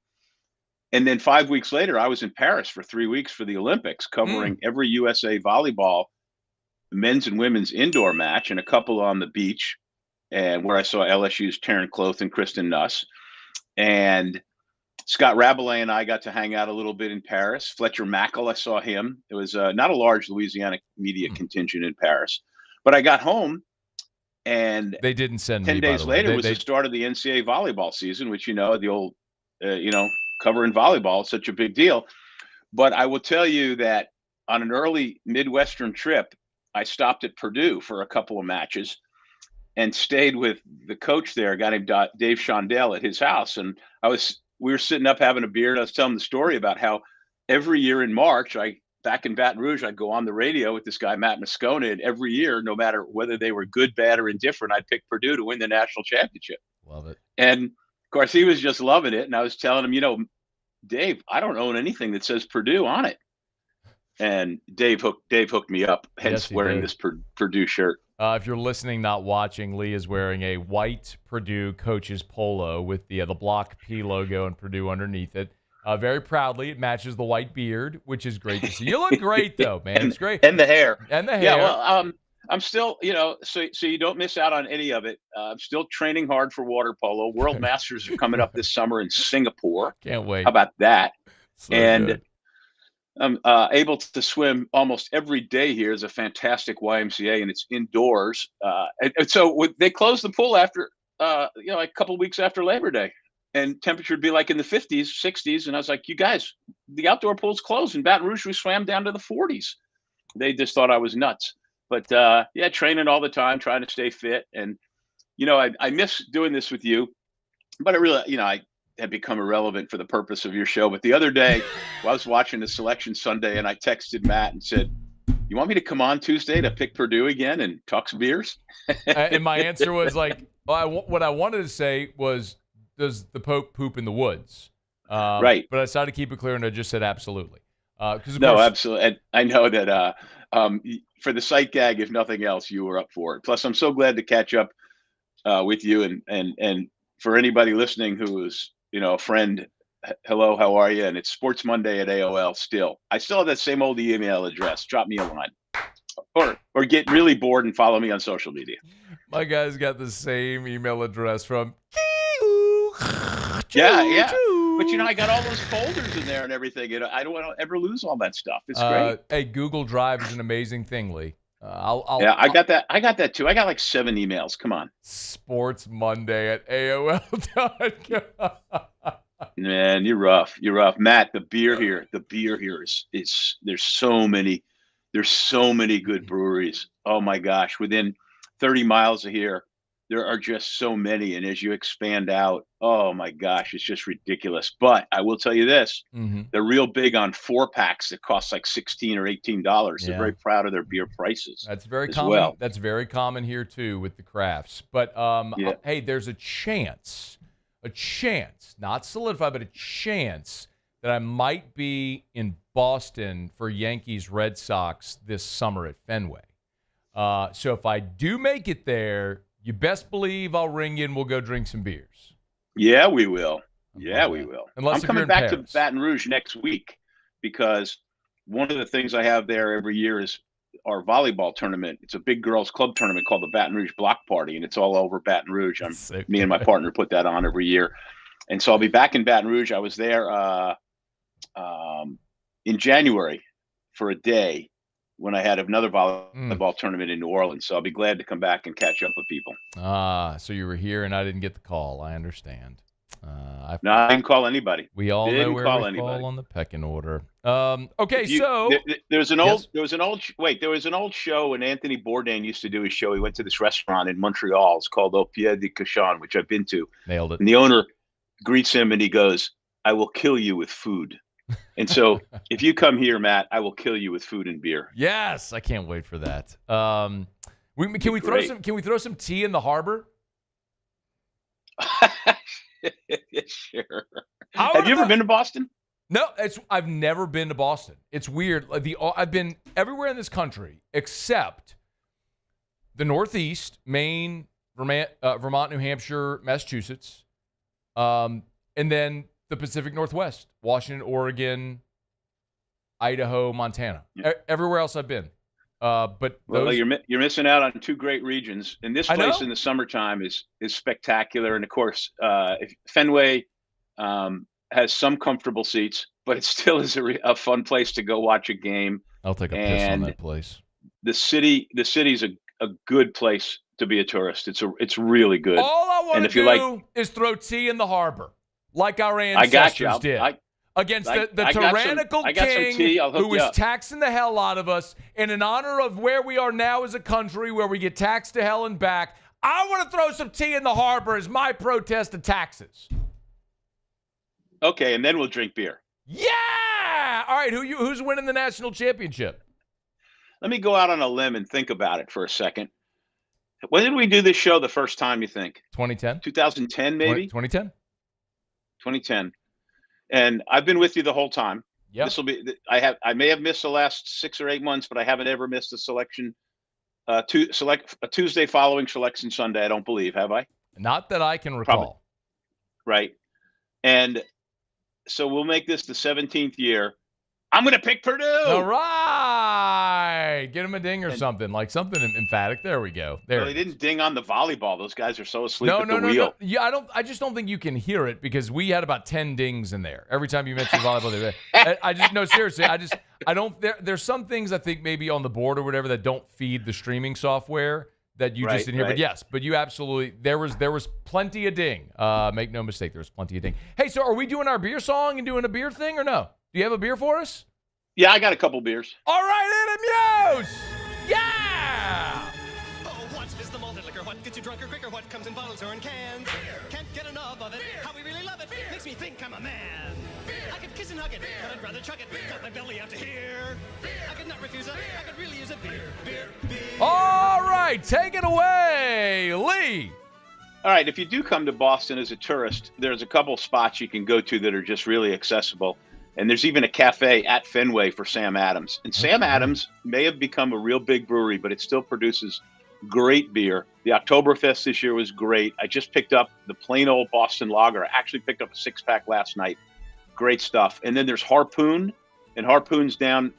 And then 5 weeks later, I was in Paris for 3 weeks for the Olympics, covering every USA volleyball men's and women's indoor match and a couple on the beach, and where I saw LSU's Taryn Cloth and Kristen Nuss. And Scott Rabelais and I got to hang out a little bit in Paris. Fletcher Mackel, I saw him. It was not a large Louisiana media contingent in Paris. But I got home, and they didn't send 10 me, days later was the start of the NCAA volleyball season, which, the old, covering volleyball is such a big deal. But I will tell you that on an early Midwestern trip, I stopped at Purdue for a couple of matches and stayed with the coach there, a guy named Dave Shondell, at his house. And we were sitting up having a beer, and I was telling the story about how every year in March, back in Baton Rouge, I'd go on the radio with this guy, Matt Moscona, and every year, no matter whether they were good, bad, or indifferent, I'd pick Purdue to win the national championship. Love it. And of course, he was just loving it. And I was telling him, Dave, I don't own anything that says Purdue on it. And Dave hooked me up, hence wearing this Purdue shirt. If you're listening, not watching, Lee is wearing a white Purdue coach's polo with the Block P logo and Purdue underneath it. Very proudly, it matches the white beard, which is great to see. You look great, though, man. It's great. And the hair. Yeah, well, I'm still, so you don't miss out on any of it. I'm still training hard for water polo. World Masters are coming up this summer in Singapore. Can't wait. How about that? So and good. I'm able to swim almost every day here. Is a fantastic YMCA, and it's indoors. And so they closed the pool after, like a couple of weeks after Labor Day, and temperature would be like in the 50s, 60s. And I was like, you guys, the outdoor pool's closed. In Baton Rouge, we swam down to the 40s. They just thought I was nuts. But training all the time, trying to stay fit. And, I miss doing this with you, but it really, I had become irrelevant for the purpose of your show. But the other day, I was watching the Selection Sunday, and I texted Matt and said, you want me to come on Tuesday to pick Purdue again and talk some beers? And my answer was like, what I wanted to say was, does the Pope poop in the woods? Right. But I decided to keep it clear, and I just said absolutely. Absolutely. And I know that for the sight gag, if nothing else, you were up for it. Plus, I'm so glad to catch up with you. And for anybody listening who is, a friend, hello, how are you? And it's Sports Monday at AOL still. I still have that same old email address. Drop me a line. Or get really bored and follow me on social media. My guy's got the same email address from Yeah. But I got all those folders in there and everything. I don't want to ever lose all that stuff. It's great. Hey, Google Drive is an amazing thing, Lee. I got that. I got that too. I got like 7 emails. Come on. Sports Monday at AOL.com. Man, you're rough. Matt, the beer here is there's so many good breweries. Oh my gosh. Within 30 miles of here, there are just so many. And as you expand out, oh my gosh, it's just ridiculous. But I will tell you this, they're real big on 4-packs that cost like $16 or $18. They're very proud of their beer prices. That's very common. Well. That's very common here too with the crafts. But hey, there's a chance, not solidified, but a chance that I might be in Boston for Yankees Red Sox this summer at Fenway. So if I do make it there, you best believe I'll ring you and we'll go drink some beers. Yeah, we will. We will. Unless I'm coming back to Baton Rouge next week because one of the things I have there every year is our volleyball tournament. It's a big girls club tournament called the Baton Rouge Block Party, and it's all over Baton Rouge. Me and my partner put that on every year. And so I'll be back in Baton Rouge. I was there in January for a day when I had another volleyball tournament in New Orleans. So I'll be glad to come back and catch up with people. So you were here and I didn't get the call. I understand. I didn't call anybody. We all know where we fall on the pecking order. There was an old show when Anthony Bourdain used to do his show. He went to this restaurant in Montreal. It's called Au Pied du Cochon, which I've been to. Nailed it. And the owner greets him and he goes, "I will kill you with food." And so if you come here, Matt, I will kill you with food and beer. Yes, I can't wait for that. Can we throw some tea in the harbor? Sure. Have you ever been to Boston? No, I've never been to Boston. It's weird. I've been everywhere in this country except the Northeast, Maine, Vermont, New Hampshire, Massachusetts, and then the Pacific Northwest, Washington, Oregon, Idaho, Montana. Everywhere else I've been. But you're missing out on two great regions. And this place in the summertime is spectacular. And of course, Fenway has some comfortable seats, but it still is a fun place to go watch a game. I'll take a piss on that place. The city's a good place to be a tourist. It's really good. All I want to do is throw tea in the harbor, like our ancestors did. Against the tyrannical king who was taxing the hell out of us. And in honor of where we are now as a country, where we get taxed to hell and back, I want to throw some tea in the harbor as my protest to taxes. Okay, and then we'll drink beer. Yeah! All right, who's winning the national championship? Let me go out on a limb and think about it for a second. When did we do this show the first time, you think? 2010. 2010, maybe? 2010. 2010. And I've been with you the whole time. Yeah. This will be. I may have missed the last 6 or 8 months, but I haven't ever missed a selection. A Tuesday following Selection Sunday. I don't believe, have I? Not that I can recall. Probably. Right. And so we'll make this the 17th year. I'm going to pick Purdue. All right. Get him a ding or something, like something emphatic. There we go. There. They didn't ding on the volleyball. Those guys are so asleep at the wheel. No. Yeah, I just don't think you can hear it because we had about 10 dings in there every time you mentioned volleyball. Seriously. I don't. There's some things I think maybe on the board or whatever that don't feed the streaming software that you just didn't hear. But yes, but you absolutely. There was plenty of ding. Make no mistake, there was plenty of ding. Hey, so are we doing our beer song and doing a beer thing or no? Do you have a beer for us? Yeah, I got a couple beers. All right, hit him, Muse! Yeah! Oh, what is the malted liquor? What gets you drunker quicker? What comes in bottles or in cans? Beer. Can't get enough of it. Beer. How we really love it. Beer. Makes me think I'm a man. Beer. I could kiss and hug it, but I'd rather chug it. Beer. Got my belly out to here. Beer. I could not refuse it. Beer. I could really use it. Beer. All right, take it away, Lee. All right, if you do come to Boston as a tourist, there's a couple spots you can go to that are just really accessible. And there's even a cafe at Fenway for Sam Adams. And Sam Adams may have become a real big brewery, but it still produces great beer. The Oktoberfest this year was great. I just picked up the plain old Boston Lager. I actually picked up a 6-pack last night. Great stuff. And then there's Harpoon. And Harpoon's down,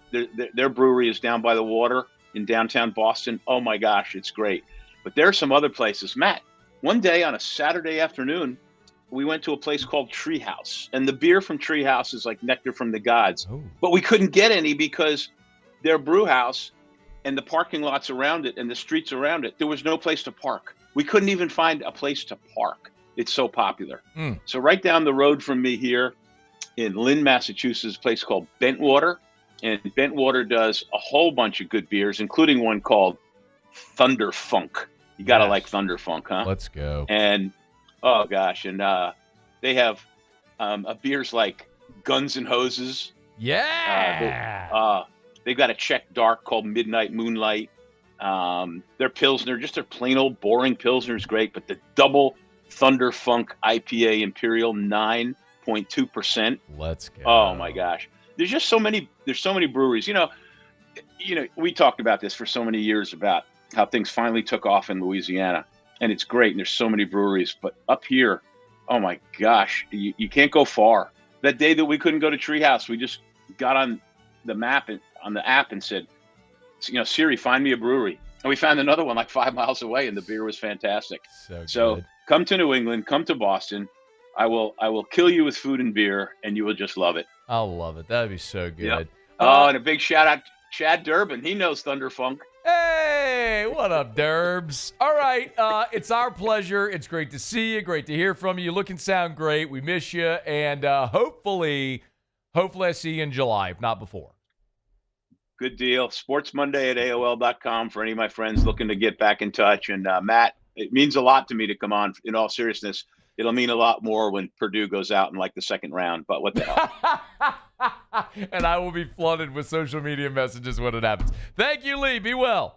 their brewery is down by the water in downtown Boston. Oh my gosh, it's great. But there are some other places. Matt, one day on a Saturday afternoon, we went to a place called Treehouse, and the beer from Treehouse is like nectar from the gods. Ooh. But we couldn't get any because their brew house and the parking lots around it and the streets around it, there was no place to park. We couldn't even find a place to park. It's so popular. So right down the road from me here in Lynn, Massachusetts, a place called Bentwater, and Bentwater does a whole bunch of good beers, including one called Thunder Funk. You got to like Thunder Funk, huh? Let's go. And oh gosh, and they have beers like Guns and Hoses. Yeah. They've got a Czech dark called Midnight Moonlight. Their Pilsner, just their plain old boring Pilsner is great, but the double Thunder Funk IPA Imperial 9.2%. Let's go. Oh my gosh, there's just so many. There's so many breweries. You know, we talked about this for so many years about how things finally took off in Louisiana. And it's great, and there's so many breweries. But up here, oh my gosh, you can't go far. That day that we couldn't go to Treehouse, we just got on the map and on the app and said, Siri, find me a brewery. And we found another one like 5 miles away, and the beer was fantastic. So come to New England, come to Boston. I will kill you with food and beer, and you will just love it. I'll love it. That'd be so good. Yep. And a big shout out to Chad Durbin. He knows Thunder Funk. Hey, what up, Derbs? All right, it's our pleasure. It's great to see you. Great to hear from you. You look and sound great. We miss you, and hopefully I see you in July, if not before. Good deal. SportsMonday@AOL.com for any of my friends looking to get back in touch. And Matt, it means a lot to me to come on. In all seriousness, it'll mean a lot more when Purdue goes out in like the second round. But what the hell? And I will be flooded with social media messages when it happens. Thank you, Lee. Be well.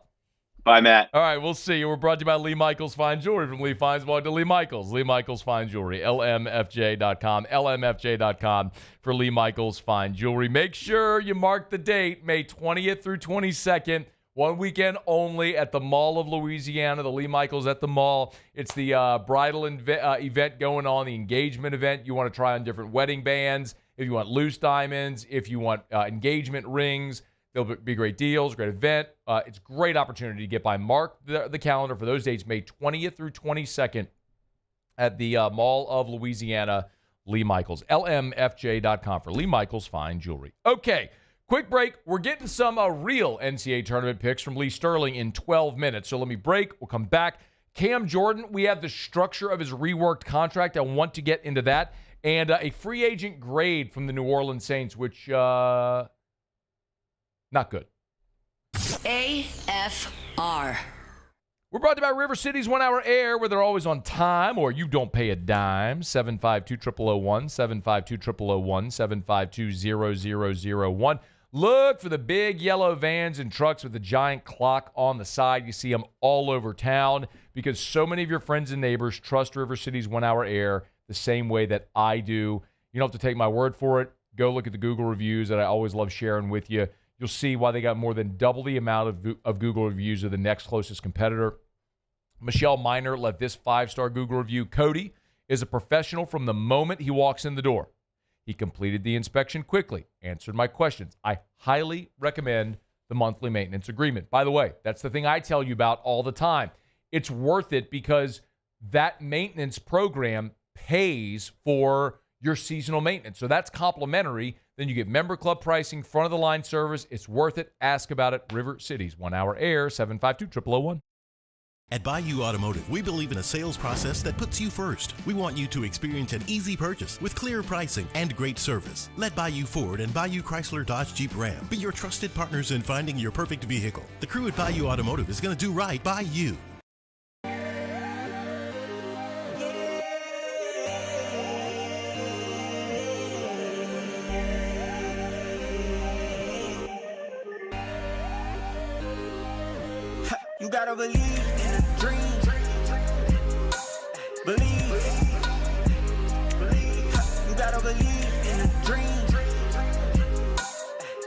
Bye, Matt. All right, we'll see you. We're brought to you by Lee Michaels Fine Jewelry. From Lee Feinswog to Lee Michaels. Lee Michaels Fine Jewelry. LMFJ.com. LMFJ.com for Lee Michaels Fine Jewelry. Make sure you mark the date, May 20th through 22nd. 1 weekend only at the Mall of Louisiana, the Lee Michaels at the Mall. It's the bridal event going on, the engagement event. You want to try on different wedding bands. If you want loose diamonds, if you want engagement rings, there'll be great deals, great event. It's a great opportunity to get by. Mark the calendar for those dates, May 20th through 22nd at the Mall of Louisiana, Lee Michaels. LMFJ.com for Lee Michaels Fine Jewelry. Okay, quick break. We're getting some real NCAA tournament picks from Lee Sterling in 12 minutes. So let me break. We'll come back. Cam Jordan, we have the structure of his reworked contract. I want to get into that. And a free agent grade from the New Orleans Saints, which, not good. AFR. We're brought to you by River City's 1 Hour Air, where they're always on time or you don't pay a dime. 752-0001, 752-0001, 752-0001. Look for the big yellow vans and trucks with the giant clock on the side. You see them all over town because so many of your friends and neighbors trust River City's 1 Hour Air the same way that I do. You don't have to take my word for it. Go look at the Google reviews that I always love sharing with you. You'll see why they got more than double the amount of Google reviews of the next closest competitor. Michelle Miner left this 5-star Google review. Cody is a professional from the moment he walks in the door. He completed the inspection quickly, answered my questions. I highly recommend the monthly maintenance agreement. By the way, that's the thing I tell you about all the time. It's worth it because that maintenance program pays for your seasonal maintenance. So that's complimentary. Then you get member club pricing, front of the line service. It's worth it. Ask about it. River City's 1 Hour Air, 752-0001. At Bayou Automotive, we believe in a sales process that puts you first. We want you to experience an easy purchase with clear pricing and great service. Let Bayou Ford and Bayou Chrysler Dodge Jeep Ram be your trusted partners in finding your perfect vehicle. The crew at Bayou Automotive is going to do right by you. You gotta believe in a dream. Believe. You gotta believe in a dream.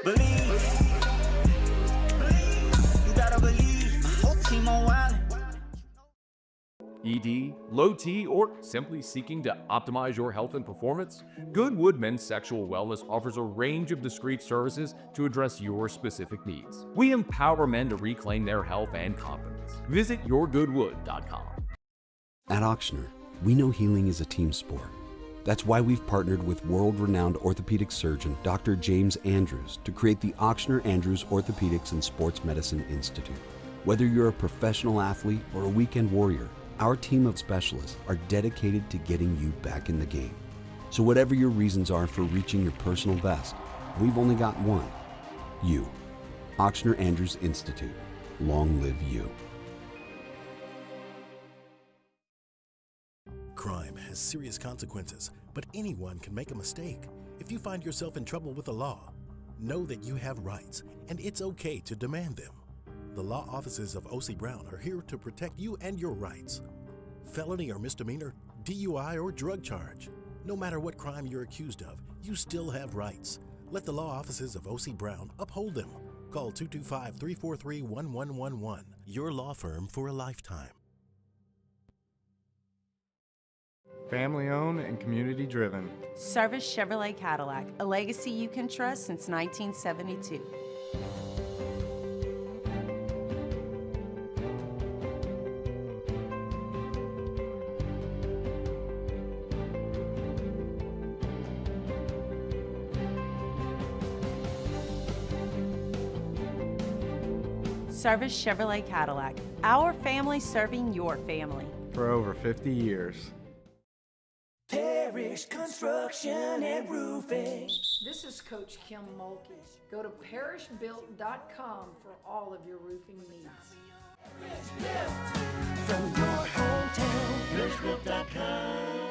Believe. You gotta believe. My whole team on wild. ED, low T, or simply seeking to optimize your health and performance? Goodwood Men's Sexual Wellness offers a range of discreet services to address your specific needs. We empower men to reclaim their health and confidence. Visit yourgoodwood.com. At Auctioner, we know healing is a team sport. That's why we've partnered with world-renowned orthopedic surgeon Dr. James Andrews to create the Auctioner Andrews Orthopedics and Sports Medicine Institute. Whether you're a professional athlete or a weekend warrior, our team of specialists are dedicated to getting you back in the game. So whatever your reasons are for reaching your personal best, we've only got one. You. Auctioner Andrews Institute. Long live you. Crime has serious consequences, but anyone can make a mistake. If you find yourself in trouble with the law, know that you have rights, and it's okay to demand them. The law offices of O.C. Brown are here to protect you and your rights. Felony or misdemeanor, DUI or drug charge. No matter what crime you're accused of, you still have rights. Let the law offices of O.C. Brown uphold them. Call 225-343-1111. Your law firm for a lifetime. Family owned and community driven. Service Chevrolet Cadillac, a legacy you can trust since 1972. Service Chevrolet Cadillac, our family serving your family. For over 50 years. Parish Construction and Roofing. This is Coach Kim Mulkey. Go to parishbuilt.com for all of your roofing needs. From your hometown, parishbuilt.com.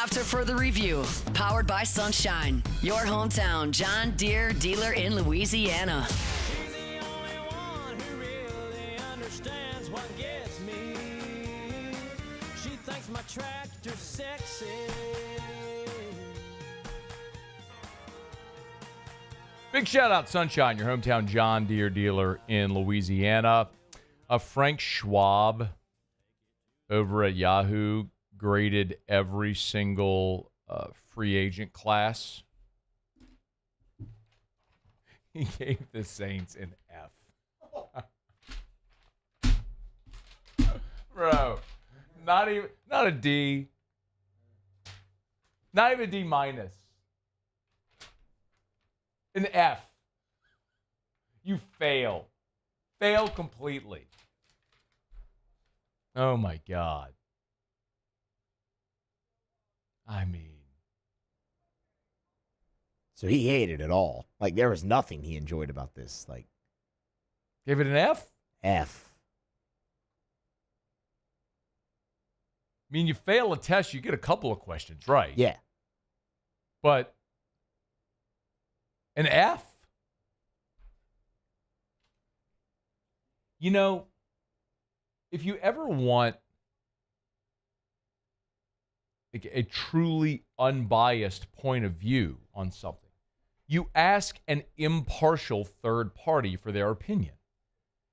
After further review, powered by Sunshine, your hometown John Deere dealer in Louisiana. She's the only one who really understands what gets me. tractor sexy. Big shout out, Sunshine, your hometown John Deere dealer in Louisiana. Frank Schwab over at Yahoo graded every single free agent class. He gave the Saints an F. Bro, not a D. Not even a D minus. An F. You fail. Fail completely. Oh, my God. I mean. So he hated it all. Like, there was nothing he enjoyed about this. Like, gave it an F? F. I mean, you fail a test, you get a couple of questions right. Yeah. But an F? You know, if you ever want a truly unbiased point of view on something, you ask an impartial third party for their opinion.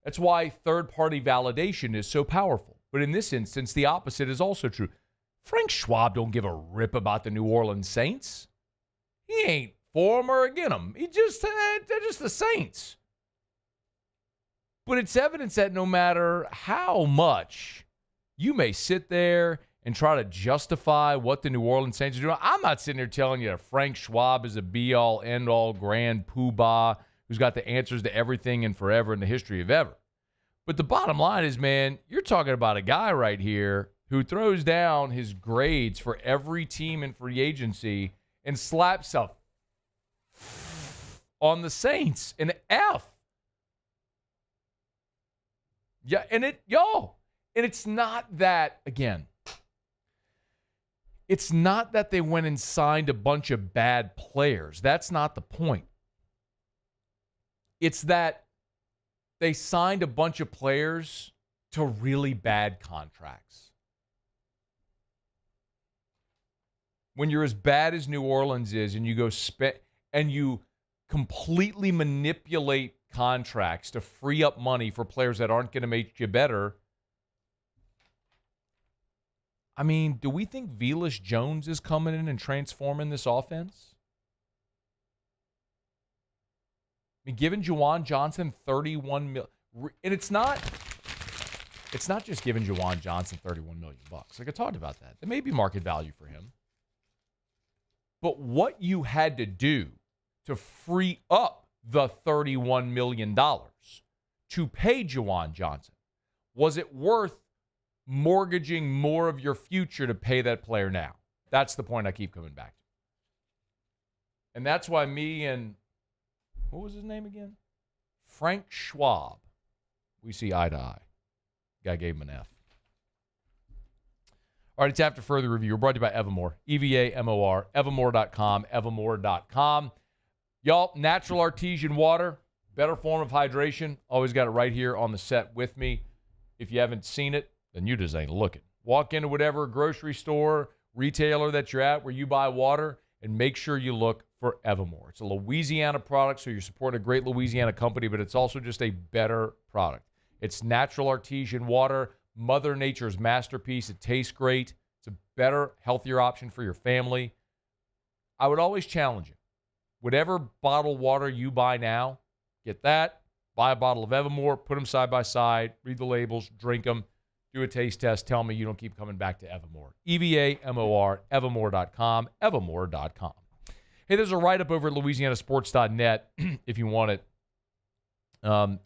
That's why third-party validation is so powerful. But in this instance, the opposite is also true. Frank Schwab don't give a rip about the New Orleans Saints. He ain't for them or against them. They're just the Saints. But it's evidence that no matter how much you may sit there and try to justify what the New Orleans Saints are doing, I'm not sitting there telling you that Frank Schwab is a be-all, end-all, grand poobah who's got the answers to everything and forever in the history of ever. But the bottom line is, man, you're talking about a guy right here who throws down his grades for every team in free agency and slaps a on the Saints, an F. Yeah, and it's not that, again, it's not that they went and signed a bunch of bad players. That's not the point. It's that they signed a bunch of players to really bad contracts. When you're as bad as New Orleans is and you go and you completely manipulate contracts to free up money for players that aren't going to make you better. I mean, do we think Velus Jones is coming in and transforming this offense? I mean, giving Juwan Johnson $31 million, and it's not just giving Juwan Johnson $31 million. Like I talked about that. There may be market value for him. But what you had to do to free up the $31 million to pay Juwan Johnson, was it worth mortgaging more of your future to pay that player now? That's the point I keep coming back to. And that's why me and, what was his name again? Frank Schwab. We see eye to eye. Guy gave him an F. All right, it's After Further Review. We're brought to you by Evamore. EVAMOR. Evamore.com. Evamore.com. Y'all, natural artesian water, better form of hydration. Always got it right here on the set with me. If you haven't seen it, then you just ain't looking. Walk into whatever grocery store, retailer that you're at where you buy water, and make sure you look for Evamore. It's a Louisiana product, so you're supporting a great Louisiana company, but it's also just a better product. It's natural artesian water, Mother Nature's masterpiece. It tastes great. It's a better, healthier option for your family. I would always challenge you. Whatever bottled water you buy now, get that, buy a bottle of Evamore, put them side by side, read the labels, drink them, do a taste test, tell me you don't keep coming back to Evamore. EVAMOR, Evamore.com, Evamore.com. Hey, there's a write-up over at LouisianaSports.net if you want it.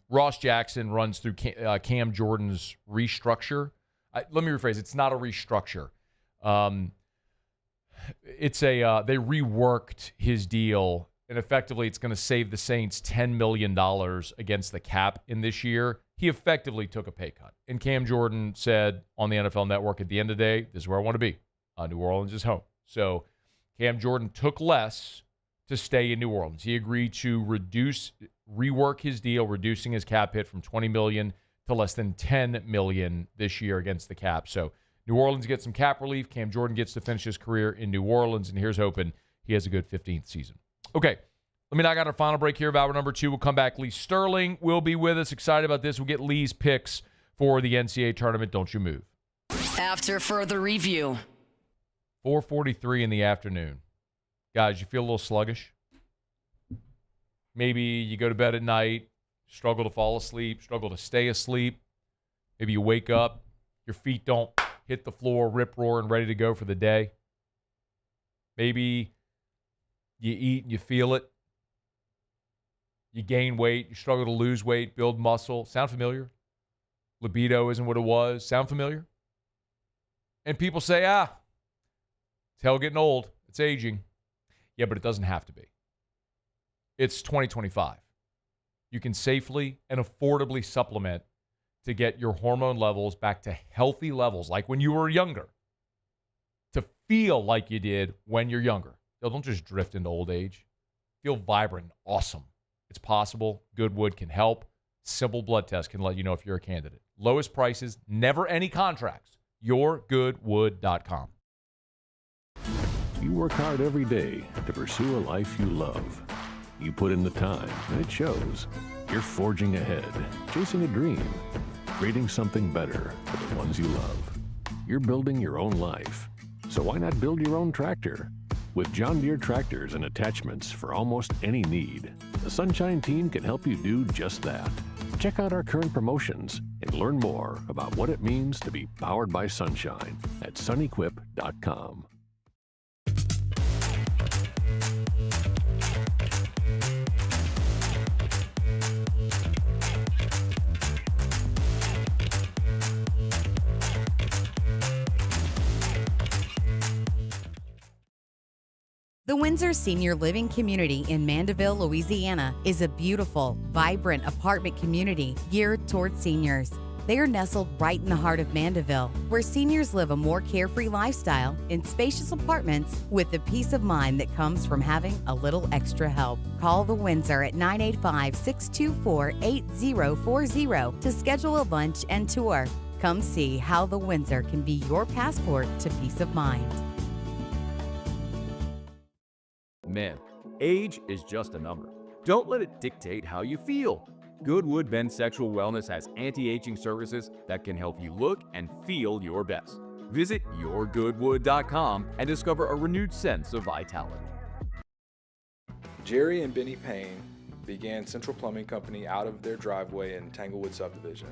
Ross Jackson runs through Cam Jordan's restructure. Let me rephrase. It's not a restructure. It's they reworked his deal, and effectively it's going to save the Saints $10 million against the cap in this year. He effectively took a pay cut. And Cam Jordan said on the NFL Network, at the end of the day, this is where I want to be. New Orleans is home. So Cam Jordan took less to stay in New Orleans. He agreed to rework his deal, reducing his cap hit from $20 million to less than $10 million this year against the cap. So New Orleans gets some cap relief. Cam Jordan gets to finish his career in New Orleans, and here's hoping he has a good 15th season. Okay, let me knock out our final break here of hour number 2. We'll come back. Lee Sterling will be with us. Excited about this. We'll get Lee's picks for the NCAA tournament. Don't you move. After further review. 4:43 in the afternoon. Guys, you feel a little sluggish? Maybe you go to bed at night, struggle to fall asleep, struggle to stay asleep. Maybe you wake up, your feet don't hit the floor, rip-roar, and ready to go for the day. Maybe you eat and you feel it. You gain weight, you struggle to lose weight, build muscle. Sound familiar? Libido isn't what it was. Sound familiar? And people say, it's hell getting old. It's aging. Yeah, but it doesn't have to be. It's 2025. You can safely and affordably supplement to get your hormone levels back to healthy levels, like when you were younger, to feel like you did when you're younger. Don't just drift into old age. Feel vibrant and awesome. It's possible. Goodwood can help. Simple blood test can let you know if you're a candidate. Lowest prices, never any contracts. YourGoodwood.com. You work hard every day to pursue a life you love. You put in the time, and it shows. You're forging ahead, chasing a dream, creating something better for the ones you love. You're building your own life. So why not build your own tractor? With John Deere tractors and attachments for almost any need, the Sunshine team can help you do just that. Check out our current promotions and learn more about what it means to be powered by Sunshine at sunequip.com. The Windsor Senior Living Community in Mandeville, Louisiana is a beautiful, vibrant apartment community geared toward seniors. They are nestled right in the heart of Mandeville, where seniors live a more carefree lifestyle in spacious apartments with the peace of mind that comes from having a little extra help. Call the Windsor at 985-624-8040 to schedule a lunch and tour. Come see how the Windsor can be your passport to peace of mind. Man, age is just a number. Don't let it dictate how you feel. Goodwood Men's Sexual Wellness has anti-aging services that can help you look and feel your best. Visit yourgoodwood.com and discover a renewed sense of vitality. Jerry and Benny Payne began Central Plumbing Company out of their driveway in Tanglewood subdivision.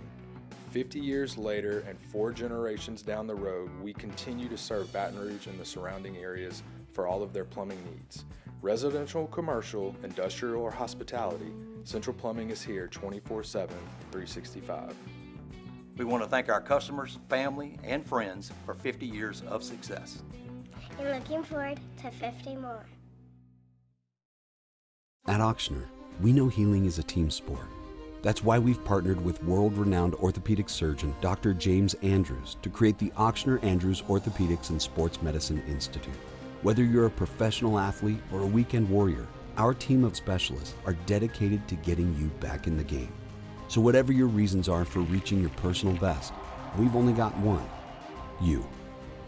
50 years later and 4 generations down the road, we continue to serve Baton Rouge and the surrounding areas for all of their plumbing needs. Residential, commercial, industrial, or hospitality, Central Plumbing is here 24/7, 365. We want to thank our customers, family, and friends for 50 years of success. And looking forward to 50 more. At Auctioner, we know healing is a team sport. That's why we've partnered with world-renowned orthopedic surgeon Dr. James Andrews to create the Auctioner Andrews Orthopedics and Sports Medicine Institute. Whether you're a professional athlete or a weekend warrior, our team of specialists are dedicated to getting you back in the game. So whatever your reasons are for reaching your personal best, we've only got one: you.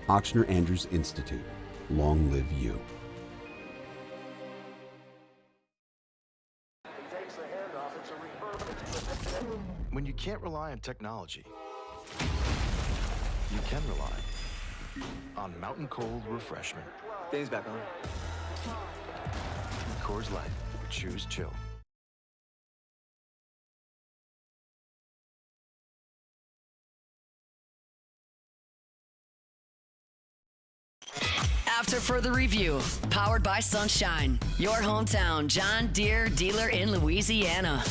Auctioner Andrews Institute. Long live you. When you can't rely on technology, you can rely on Mountain Cold Refreshment. Dave's back on. Coors Light. Choose chill. After further review, powered by Sunshine, your hometown John Deere dealer in Louisiana.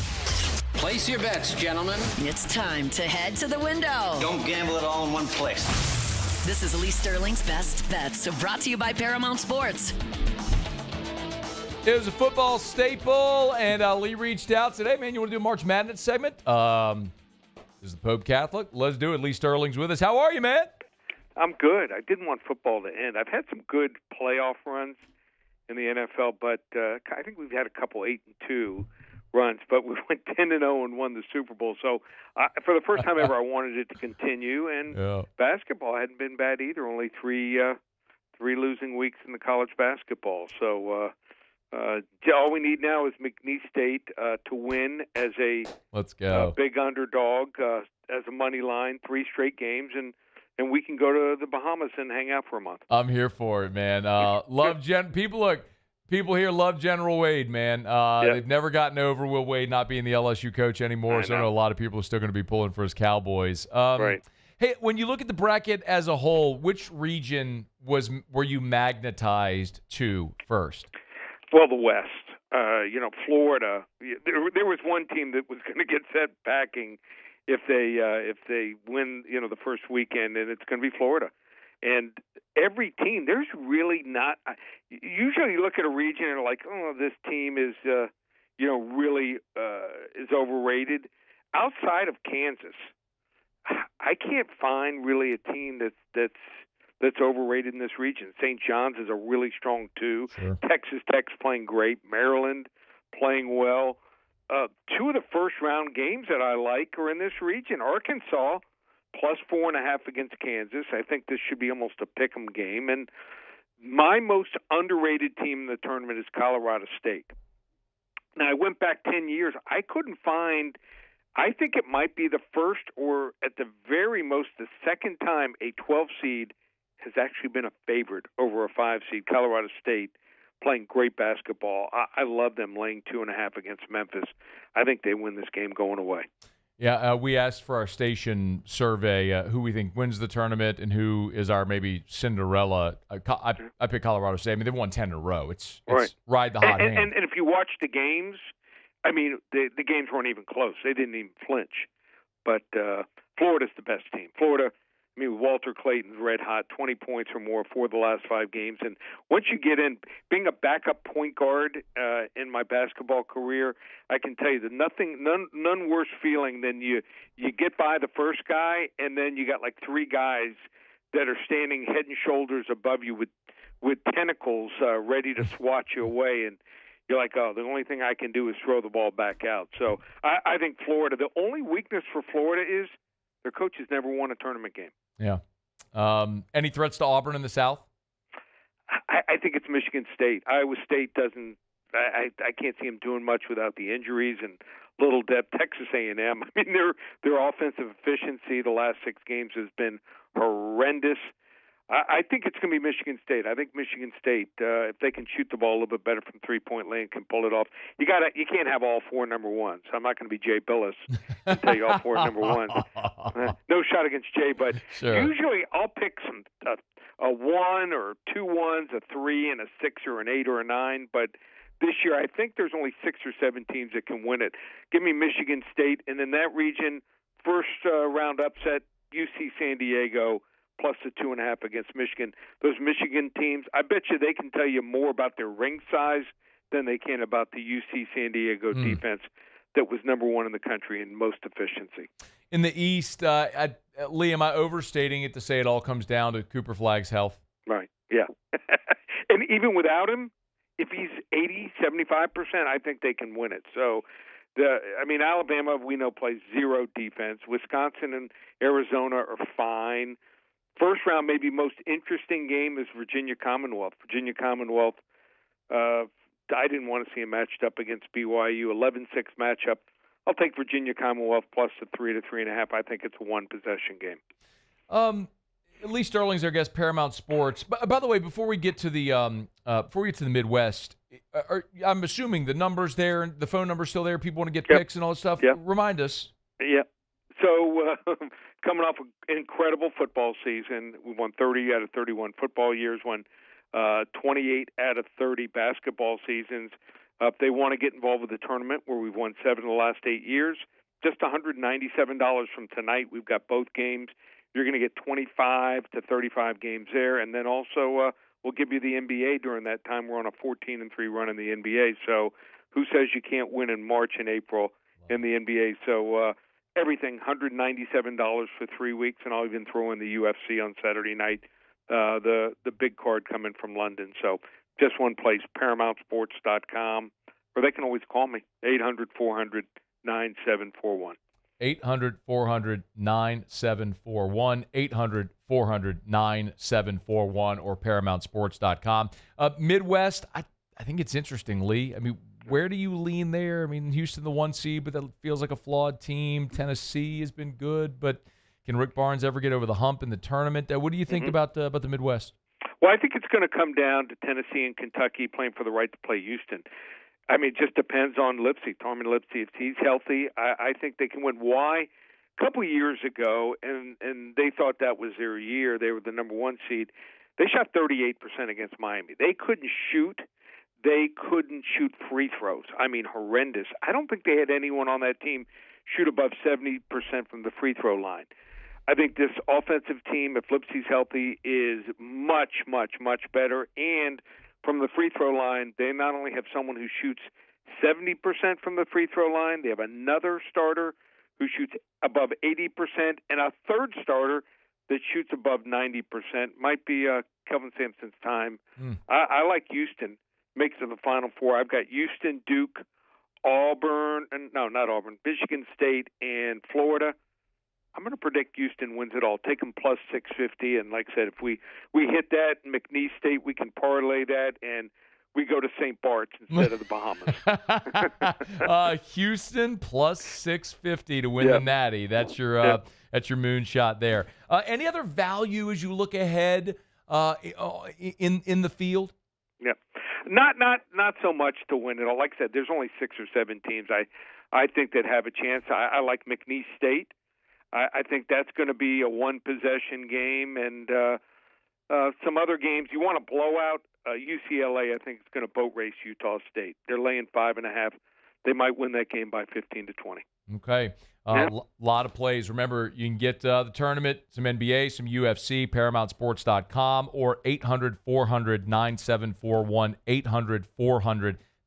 Place your bets, gentlemen. It's time to head to the window. Don't gamble it all in one place. This is Lee Sterling's Best Bets, brought to you by Paramount Sports. It was a football staple, and Lee reached out today. Man, you want to do a March Madness segment? Is the Pope Catholic? Let's do it. Lee Sterling's with us. How are you, man? I'm good. I didn't want football to end. I've had some good playoff runs in the NFL, but I think we've had a couple 8-2 runs, but we went 10-0 and won the Super Bowl. So for the first time ever, I wanted it to continue. And basketball hadn't been bad either. Only three losing weeks in the college basketball. So all we need now is McNeese State to win as a big underdog, as a money line, 3 straight games, and we can go to the Bahamas and hang out for a month. I'm here for it, man. People here love General Wade, man. They've never gotten over Will Wade not being the LSU coach anymore. So I know a lot of people are still going to be pulling for his Cowboys. Right. Hey, when you look at the bracket as a whole, which region were you magnetized to first? Well, the West. Florida. There was one team that was going to get set packing if they win, the first weekend, and it's going to be Florida. And every team, there's really not. Usually, you look at a region and like, oh, this team is, really is overrated. Outside of Kansas, I can't find really a team that's overrated in this region. St. John's is a really strong 2. Sure. Texas Tech's playing great. Maryland playing well. 2 of the first-round games that I like are in this region. Arkansas plus 4.5 against Kansas. I think this should be almost a pick'em game. And my most underrated team in the tournament is Colorado State. Now, I went back 10 years. I couldn't find – I think it might be the first or at the very most the second time a 12 seed has actually been a favorite over a 5 seed. Colorado State playing great basketball. I love them laying 2.5 against Memphis. I think they win this game going away. Yeah, we asked for our station survey who we think wins the tournament and who is our maybe Cinderella. I picked Colorado State. I mean, they've won 10 in a row. It's ride the hot hand. And if you watch the games, I mean, the games weren't even close. They didn't even flinch. But Florida's the best team. Florida, I mean, Walter Clayton's red hot, 20 points or more for the last 5 games. And once you get in, being a backup point guard in my basketball career, I can tell you that none worse feeling than you get by the first guy, and then you got like 3 guys that are standing head and shoulders above you with tentacles ready to swat you away. And you're like, oh, the only thing I can do is throw the ball back out. So I think Florida, the only weakness for Florida is their coaches never won a tournament game. Yeah. Any threats to Auburn in the South? I think it's Michigan State. Iowa State doesn't. I can't see them doing much without the injuries and little depth. Texas A&M. I mean, their offensive efficiency the last 6 games has been horrendous. I think it's going to be Michigan State. I think Michigan State, if they can shoot the ball a little bit better from 3-point land, can pull it off. You can't have all 4 number ones. I'm not going to be Jay Billis and tell you all 4 number ones. No shot against Jay, but usually I'll pick a 1 or 2 1s, a 3, and a 6 or an 8 or a 9. But this year, I think there's only 6 or 7 teams that can win it. Give me Michigan State, and in that region, first round upset, UC San Diego. Plus the 2.5 against Michigan. Those Michigan teams, I bet you they can tell you more about their ring size than they can about the UC San Diego defense that was number 1 in the country in most efficiency. In the East, Lee, am I overstating it to say it all comes down to Cooper Flagg's health? Right, yeah. And even without him, if he's 80, 75%, I think they can win it. So, Alabama, we know, plays 0 defense. Wisconsin and Arizona are fine. First round, maybe most interesting game is Virginia Commonwealth. Virginia Commonwealth, I didn't want to see him matched up against BYU. 11-6 matchup. I'll take Virginia Commonwealth plus the 3 to 3.5. I think it's a 1-possession game. Lee Sterling's our guest, Paramount Sports. By the way, before we get to the Midwest, I'm assuming the numbers there and the phone number's still there. People want to get picks and all that stuff. Yep. Remind us. Yeah. So coming off an incredible football season, we won 30 out of 31 football years, won 28 out of 30 basketball seasons. If they want to get involved with the tournament, where we've won 7 of the last 8 years, just $197 from tonight. We've got both games. You're going to get 25 to 35 games there, and then also we'll give you the NBA during that time. We're on a 14-3 run in the NBA. So who says you can't win in March and April in the NBA? So everything, $197 for 3 weeks, and I'll even throw in the UFC on Saturday night, the big card coming from London. So just one place, ParamountSports.com. or they can always call me, 800-400-9741. 800-400-9741, 800-400-9741, or ParamountSports.com. Midwest, I think it's interesting, Lee. I mean, where do you lean there? I mean, Houston, the 1 seed, but that feels like a flawed team. Tennessee has been good, but can Rick Barnes ever get over the hump in the tournament? What do you think about the Midwest? Well, I think it's going to come down to Tennessee and Kentucky playing for the right to play Houston. I mean, it just depends on Lipsy, Tormund Lipsy. If he's healthy, I think they can win. Why? A couple of years ago, and they thought that was their year. They were the number 1 seed. They shot 38% against Miami. They couldn't shoot. They couldn't shoot free throws. I mean, horrendous. I don't think they had anyone on that team shoot above 70% from the free throw line. I think this offensive team, if Lipsy's healthy, is much, much, much better. And from the free throw line, they not only have someone who shoots 70% from the free throw line, they have another starter who shoots above 80%, and a third starter that shoots above 90%. Might be Kelvin Sampson's time. I like Houston. Makes it the Final Four. I've got Houston, Duke, Auburn, and no, not Auburn, Michigan State, and Florida. I'm going to predict Houston wins it all. Take them plus 650, and like I said, if we hit that, McNeese State, we can parlay that, and we go to St. Bart's instead of the Bahamas. Houston plus 650 to win the Natty. That's your moonshot there. Any other value as you look ahead in the field? Yeah, not so much to win it all. Like I said, there's only 6 or 7 teams I think that have a chance. I like McNeese State. I think that's going to be a 1-possession game, and some other games. You want a blowout? UCLA, I think, is going to boat race Utah State. They're laying 5.5. They might win that game by 15 to 20. Okay. Lot of plays. Remember, you can get the tournament, some NBA, some UFC, ParamountSports.com, or 800-400-9741,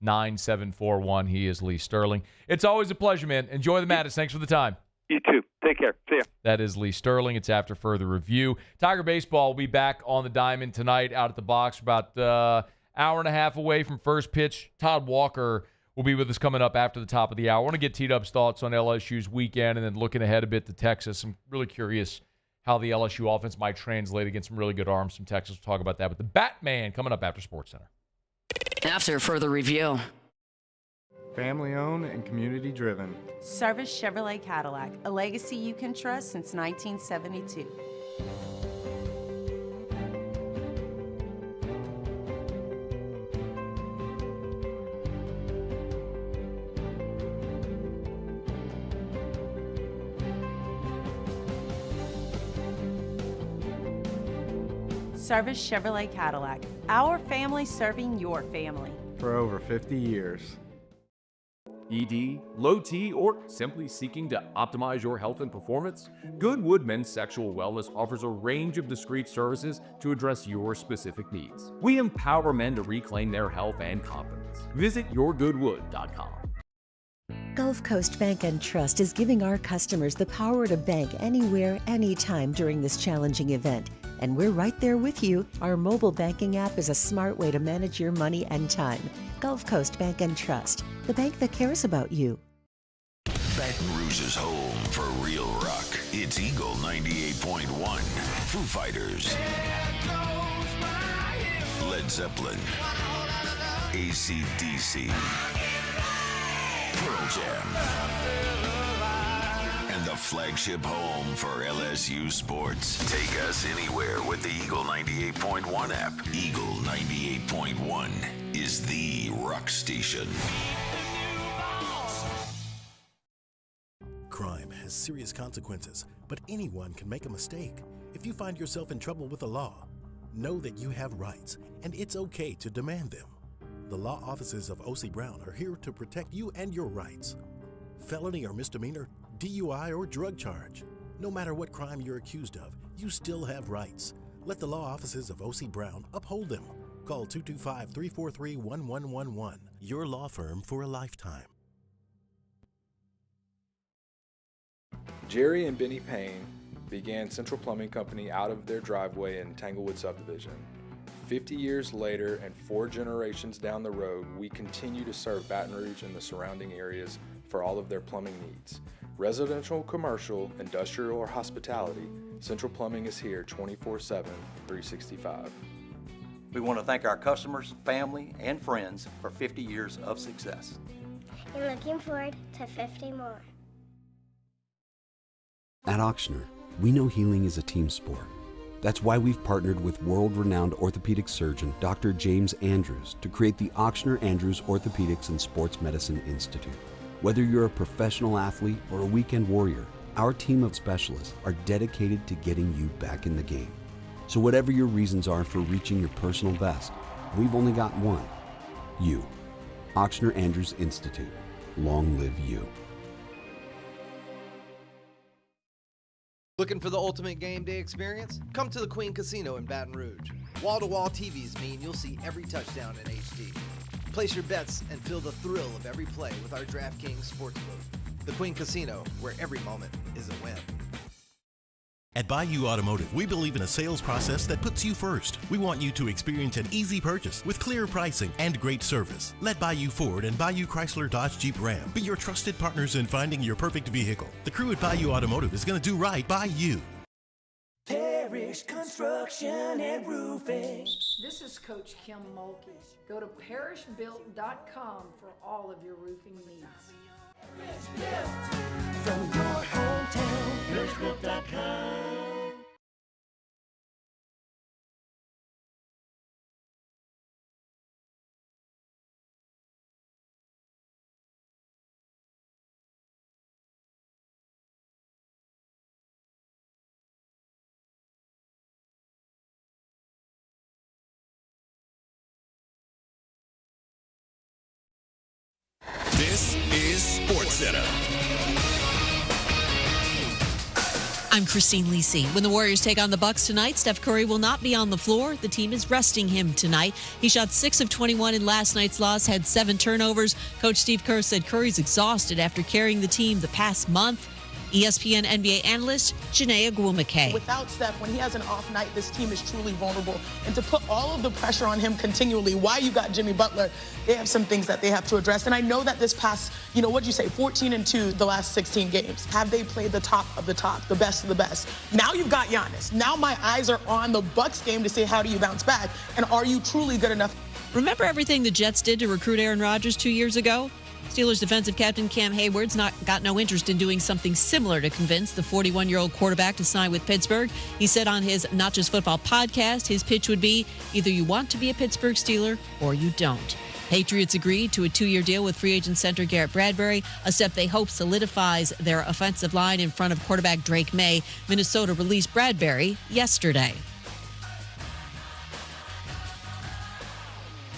800-400-9741. He is Lee Sterling. It's always a pleasure, man. Enjoy the Madness. Thanks for the time. You too. Take care. See ya. That is Lee Sterling. It's after further review. Tiger Baseball will be back on the diamond tonight out at the box, about hour and a half away from first pitch. Todd Walker will be with us coming up after the top of the hour. I want to get T-Dub's thoughts on LSU's weekend and then looking ahead a bit to Texas. I'm really curious how the LSU offense might translate against some really good arms from Texas. We'll talk about that with the Batman coming up after SportsCenter. After further review. Family owned and community driven. Service Chevrolet Cadillac, a legacy you can trust since 1972. Service Chevrolet Cadillac, our family serving your family. For over 50 years. ED, low T, or simply seeking to optimize your health and performance? Goodwood Men's Sexual Wellness offers a range of discreet services to address your specific needs. We empower men to reclaim their health and confidence. Visit yourgoodwood.com. Gulf Coast Bank and Trust is giving our customers the power to bank anywhere, anytime during this challenging event. And we're right there with you. Our mobile banking app is a smart way to manage your money and time. Gulf Coast Bank and Trust, the bank that cares about you. Baton Rouge's home for real rock. It's Eagle 98.1. Foo Fighters. Led Zeppelin. AC/DC. Pearl Jam. And the flagship home for LSU sports. Take us anywhere with the Eagle 98.1 app. Eagle 98.1 is the rock station. Crime has serious consequences, but anyone can make a mistake. If you find yourself in trouble with the law, know that you have rights, and it's okay to demand them. The law offices of O.C. Brown are here to protect you and your rights. Felony or misdemeanor, DUI or drug charge. No matter what crime you're accused of, you still have rights. Let the law offices of O.C. Brown uphold them. Call 225-343-1111. Your law firm for a lifetime. Jerry and Benny Payne began Central Plumbing Company out of their driveway in Tanglewood subdivision. 50 years later and 4 generations down the road, we continue to serve Baton Rouge and the surrounding areas for all of their plumbing needs. Residential, commercial, industrial, or hospitality, Central Plumbing is here 24/7, 365. We want to thank our customers, family, and friends for 50 years of success. And looking forward to 50 more. At Auctioner, we know healing is a team sport. That's why we've partnered with world-renowned orthopedic surgeon Dr. James Andrews to create the Auctioner Andrews Orthopedics and Sports Medicine Institute. Whether you're a professional athlete or a weekend warrior, our team of specialists are dedicated to getting you back in the game. So whatever your reasons are for reaching your personal best, we've only got one: you. Auctioner Andrews Institute. Long live you. Looking for the ultimate game day experience? Come to the Queen Casino in Baton Rouge. Wall-to-wall TVs mean you'll see every touchdown in HD. Place your bets and feel the thrill of every play with our DraftKings Sportsbook. The Queen Casino, where every moment is a win. At Bayou Automotive, we believe in a sales process that puts you first. We want you to experience an easy purchase with clear pricing and great service. Let Bayou Ford and Bayou Chrysler Dodge Jeep Ram be your trusted partners in finding your perfect vehicle. The crew at Bayou Automotive is going to do right by you. Parrish Construction and Roofing. This is Coach Kim Mulkey. Go to parrishbuilt.com for all of your roofing needs. From your hometown, parrishbuilt.com. This is SportsCenter. I'm Christine Lisi. When the Warriors take on the Bucks tonight, Steph Curry will not be on the floor. The team is resting him tonight. He shot 6 of 21 in last night's loss, had 7 turnovers. Coach Steve Kerr said Curry's exhausted after carrying the team the past month. ESPN NBA analyst Janae Agwumake. Without Steph, when he has an off night, this team is truly vulnerable. And to put all of the pressure on him continually, why you got Jimmy Butler, they have some things that they have to address. And I know that this past, what'd you say, 14-2 the last 16 games. Have they played the top of the top, the best of the best? Now you've got Giannis. Now my eyes are on the Bucks game to say, how do you bounce back? And are you truly good enough? Remember everything the Jets did to recruit Aaron Rodgers 2 years ago? Steelers defensive captain Cam Hayward's got no interest in doing something similar to convince the 41-year-old quarterback to sign with Pittsburgh. He said on his Not Just Football podcast, his pitch would be, either you want to be a Pittsburgh Steeler or you don't. Patriots agreed to a 2-year deal with free agent center Garrett Bradbury, a step they hope solidifies their offensive line in front of quarterback Drake May. Minnesota released Bradbury yesterday.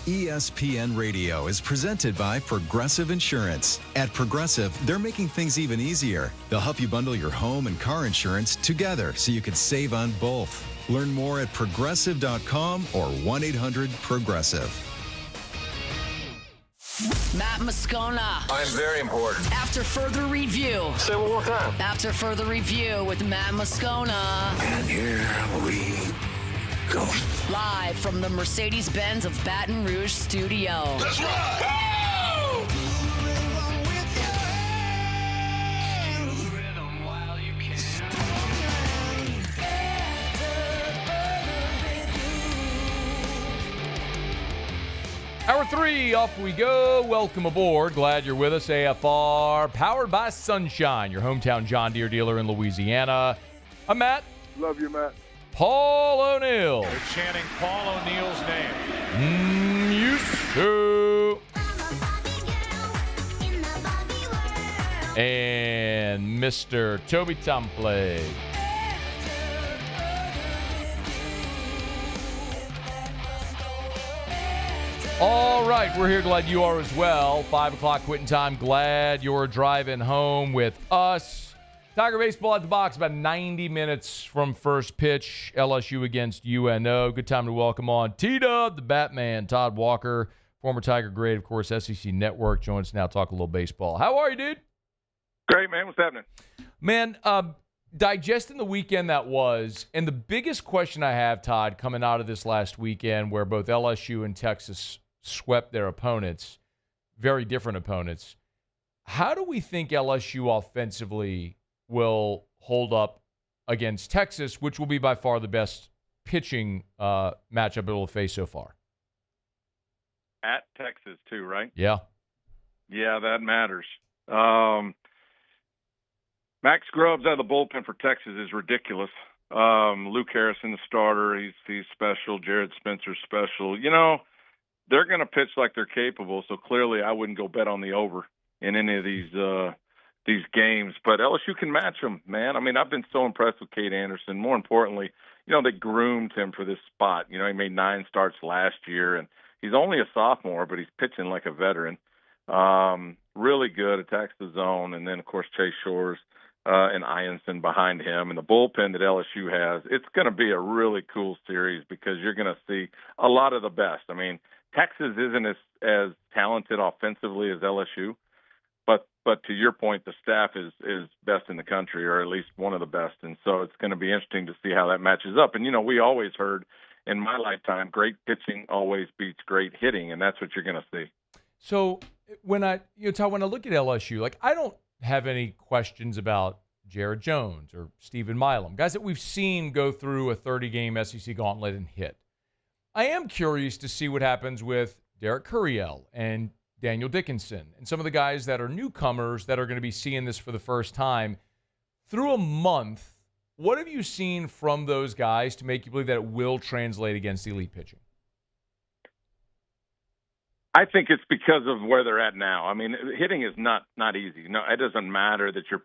ESPN Radio is presented by Progressive Insurance. At Progressive, they're making things even easier. They'll help you bundle your home and car insurance together so you can save on both. Learn more at progressive.com or 1-800-PROGRESSIVE. Matt Moscona. I'm very important. After further review. Say it one more time. After further review with Matt Moscona. And here we go. Live from the Mercedes-Benz of Baton Rouge studio. That's right. Hour 3, off we go. Welcome aboard. Glad you're with us. AFR, powered by Sunshine, your hometown John Deere dealer in Louisiana. I'm Matt. Love you, Matt. Paul O'Neill. They're chanting Paul O'Neill's name. Used to. And Mr. Toby Tomplay. All right, we're here. Glad you are as well. 5 o'clock quitting time. Glad you're driving home with us. Tiger baseball at the box, about 90 minutes from first pitch. LSU against UNO. Good time to welcome on T-Dub, the Batman, Todd Walker, former Tiger great, of course, SEC Network. Joins us now, talk a little baseball. How are you, dude? Great, man. What's happening? Man, digesting the weekend that was, and the biggest question I have, Todd, coming out of this last weekend where both LSU and Texas swept their opponents, very different opponents, how do we think LSU offensively will hold up against Texas, which will be by far the best pitching matchup it will face so far? At Texas, too, right? Yeah. Yeah, that matters. Max Grubbs out of the bullpen for Texas is ridiculous. Luke Harrison, the starter, he's special. Jared Spencer's special. You know, they're going to pitch like they're capable, so clearly I wouldn't go bet on the over in any of these games. But LSU can match them, man. I mean, I've been so impressed with Cade Anderson. More importantly, you know, they groomed him for this spot. You know, he made 9 starts last year, and he's only a sophomore, but he's pitching like a veteran. Really good, attacks the zone, and then, of course, Chase Shores and Ianson behind him. And the bullpen that LSU has, it's going to be a really cool series because you're going to see a lot of the best. I mean, Texas isn't as talented offensively as LSU, but to your point, the staff is best in the country, or at least one of the best. And so it's going to be interesting to see how that matches up. And, you know, we always heard in my lifetime, great pitching always beats great hitting, and that's what you're going to see. So Todd, when I look at LSU, like, I don't have any questions about Jared Jones or Stephen Milam, guys that we've seen go through a 30-game SEC gauntlet and hit. I am curious to see what happens with Derek Curiel and Daniel Dickinson and some of the guys that are newcomers that are going to be seeing this for the first time. Through a month, what have you seen from those guys to make you believe that it will translate against elite pitching? I think it's because of where they're at now. I mean, hitting is not easy. No, it doesn't matter that you're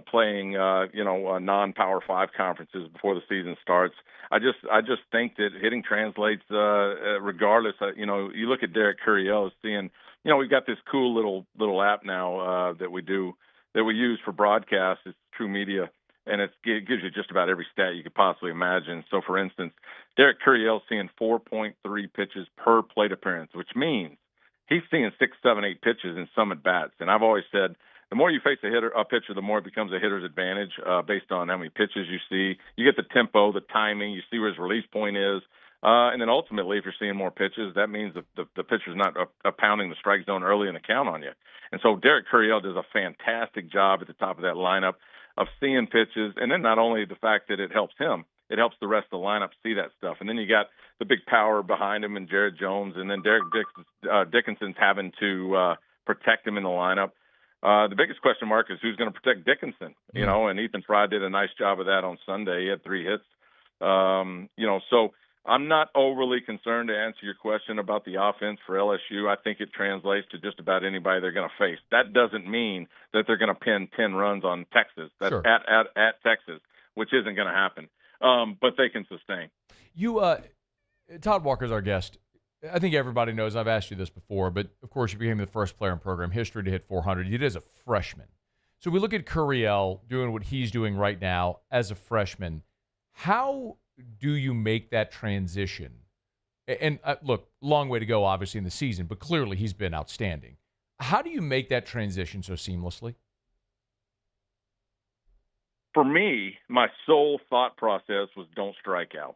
playing non-Power 5 conferences before the season starts. I just think that hitting translates regardless. You look at Derek Curiel, seeing, we've got this cool little app now that we use for broadcasts. It's True Media, and it gives you just about every stat you could possibly imagine. So, for instance, Derek Curiel seeing 4.3 pitches per plate appearance, which means he's seeing 6, 7, 8 pitches in some at bats. And I've always said, the more you face a pitcher, the more it becomes a hitter's advantage based on how many pitches you see. You get the tempo, the timing, you see where his release point is. And then ultimately, if you're seeing more pitches, that means the pitcher's not pounding the strike zone early in the count on you. And so Derek Curiel does a fantastic job at the top of that lineup of seeing pitches. And then not only the fact that it helps him, it helps the rest of the lineup see that stuff. And then you got the big power behind him and Jared Jones, and then Derek Dickinson's having to protect him in the lineup. The biggest question mark is who's going to protect Dickinson, and Ethan Fry did a nice job of that on Sunday. He had 3 hits. So I'm not overly concerned, to answer your question about the offense for LSU. I think it translates to just about anybody they're going to face. That doesn't mean that they're going to pin 10 runs on Texas. That's sure. at Texas, which isn't going to happen. But they can sustain. Todd Walker's our guest. I think everybody knows, I've asked you this before, but of course you became the first player in program history to hit 400. You did as a freshman. So we look at Curiel doing what he's doing right now as a freshman. How do you make that transition? And look, long way to go, obviously, in the season, but clearly he's been outstanding. How do you make that transition so seamlessly? For me, my sole thought process was don't strike out.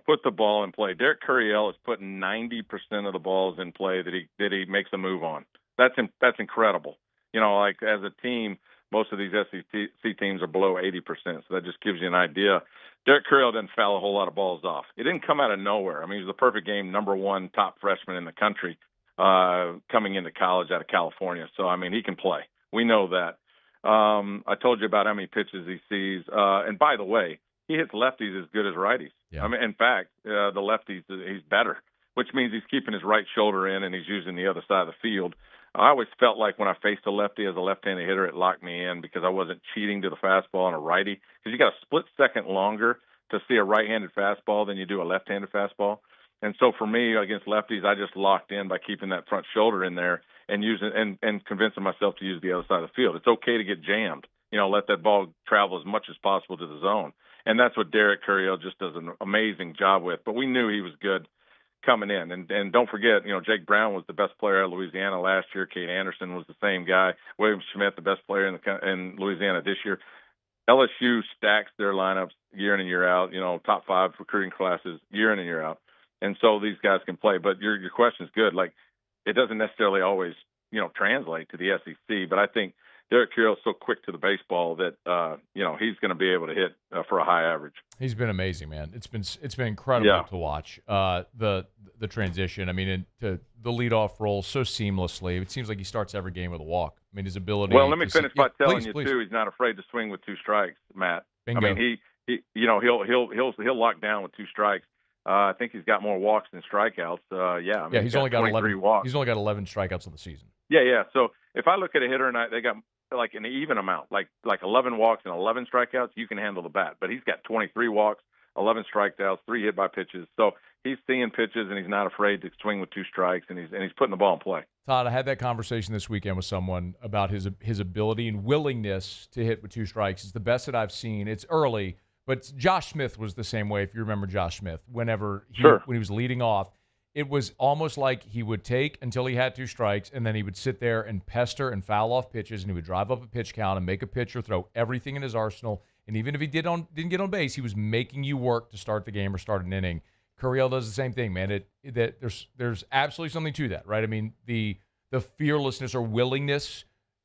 Put the ball in play. Derek Curiel is putting 90% of the balls in play that he makes a move on. That's incredible. Like as a team, most of these SEC teams are below 80%, so that just gives you an idea. Derek Curiel didn't foul a whole lot of balls off. It didn't come out of nowhere. I mean, he was the perfect game, number 1 top freshman in the country coming into college out of California. So, I mean, he can play. We know that. I told you about how many pitches he sees. And by the way, he hits lefties as good as righties. Yeah. I mean, in fact, the lefties, he's better, which means he's keeping his right shoulder in and he's using the other side of the field. I always felt like when I faced a lefty as a left-handed hitter, it locked me in because I wasn't cheating to the fastball on a righty. Because you got a split second longer to see a right-handed fastball than you do a left-handed fastball. And so for me, against lefties, I just locked in by keeping that front shoulder in there and using and convincing myself to use the other side of the field. It's okay to get jammed. Let that ball travel as much as possible to the zone. And that's what Derek Curiel just does an amazing job with. But we knew he was good coming in. And don't forget, Jake Brown was the best player out of Louisiana last year. Cade Anderson was the same guy. William Schmidt, the best player in Louisiana this year. LSU stacks their lineups year in and year out, top 5 recruiting classes year in and year out. And so these guys can play. But your question is good. Like, it doesn't necessarily always, translate to the SEC. But I think Derek Carroll's so quick to the baseball that, he's going to be able to hit for a high average. He's been amazing, man. It's been incredible to watch the transition. I mean, to the leadoff role so seamlessly. It seems like he starts every game with a walk. I mean, his ability. Well, let me finish by telling please. too. He's not afraid to swing with 2 strikes, Matt. Bingo. I mean, he'll lock down with 2 strikes. I think he's got more walks than strikeouts. He's only got 11 walks. He's only got 11 strikeouts on the season. Yeah. So if I look at a hitter and they got like an even amount, like 11 walks and 11 strikeouts, you can handle the bat. But he's got 23 walks, 11 strikeouts, 3 hit by pitches. So he's seeing pitches and he's not afraid to swing with 2 strikes, and he's putting the ball in play. Todd, I had that conversation this weekend with someone about his ability and willingness to hit with 2 strikes. It's the best that I've seen. It's early, but Josh Smith was the same way. If you remember Josh Smith, when he was leading off, it was almost like he would take until he had 2 strikes, and then he would sit there and pester and foul off pitches, and he would drive up a pitch count and make a pitcher throw everything in his arsenal. And even if he didn't get on base, he was making you work to start the game or start an inning. Carriel does the same thing, man. There's absolutely something to that, right? I mean, the fearlessness or willingness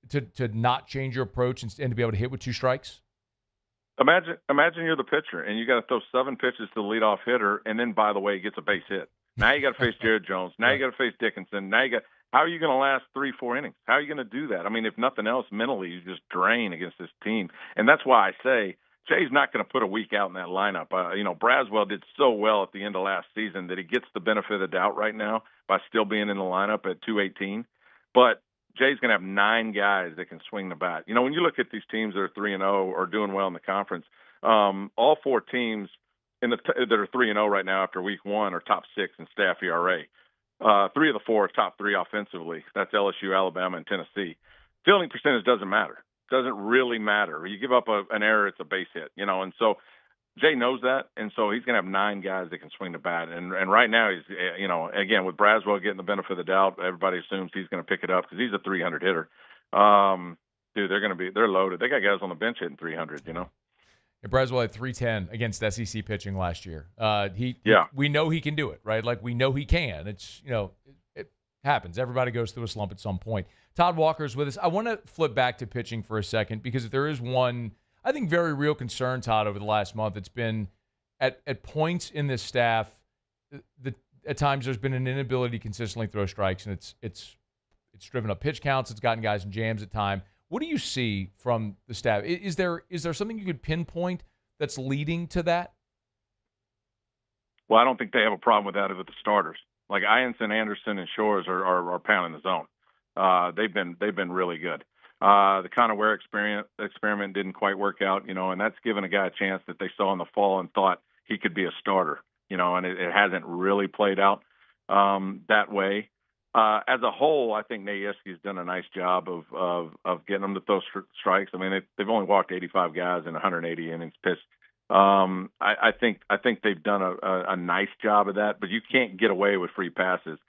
to not change your approach and to be able to hit with 2 strikes. Imagine you're the pitcher and you got to throw 7 pitches to the leadoff hitter, and then, by the way, he gets a base hit. Now you got to face Jared Jones. Now you got to face Dickinson. How are you going to last 3-4 innings? How are you going to do that? I mean, if nothing else, mentally you just drain against this team, and that's why I say Shea's not going to put a week out in that lineup. Braswell did so well at the end of last season that he gets the benefit of the doubt right now by still being in the lineup at 218. But Jay's going to have 9 guys that can swing the bat. When you look at these teams that are 3-0 or doing well in the conference, all 4 teams that are 3-0 right now after week 1 are top 6 in staff ERA. 3 of the 4 are top 3 offensively. That's LSU, Alabama, and Tennessee. Fielding percentage doesn't matter. Doesn't really matter. You give up an error, it's a base hit, and so Jay knows that, and so he's going to have 9 guys that can swing the bat. And right now he's, again, with Braswell getting the benefit of the doubt, everybody assumes he's going to pick it up because he's a 300 hitter. Dude, they're loaded. They got guys on the bench hitting 300, Braswell had 310 against SEC pitching last year. We know he can do it, right? Like, we know he can. It's, it happens. Everybody goes through a slump at some point. Todd Walker's with us. I want to flip back to pitching for a second because if there is one, I think, very real concern, Todd, over the last month, it's been at points in this staff, at times there's been an inability to consistently throw strikes, and it's driven up pitch counts. It's gotten guys in jams at time. What do you see from the staff? Is there something you could pinpoint that's leading to that? Well, I don't think they have a problem with that with the starters. Like Ianson, Anderson, and Shores are pounding the zone. They've been really good. The Connor Ware experiment didn't quite work out, and that's given a guy a chance that they saw in the fall and thought he could be a starter, and it hasn't really played out that way. As a whole, I think Najewski's done a nice job of getting them to throw strikes. I mean, they've only walked 85 guys in 180 innings pitched. I think they've done a nice job of that, but you can't get away with free passes.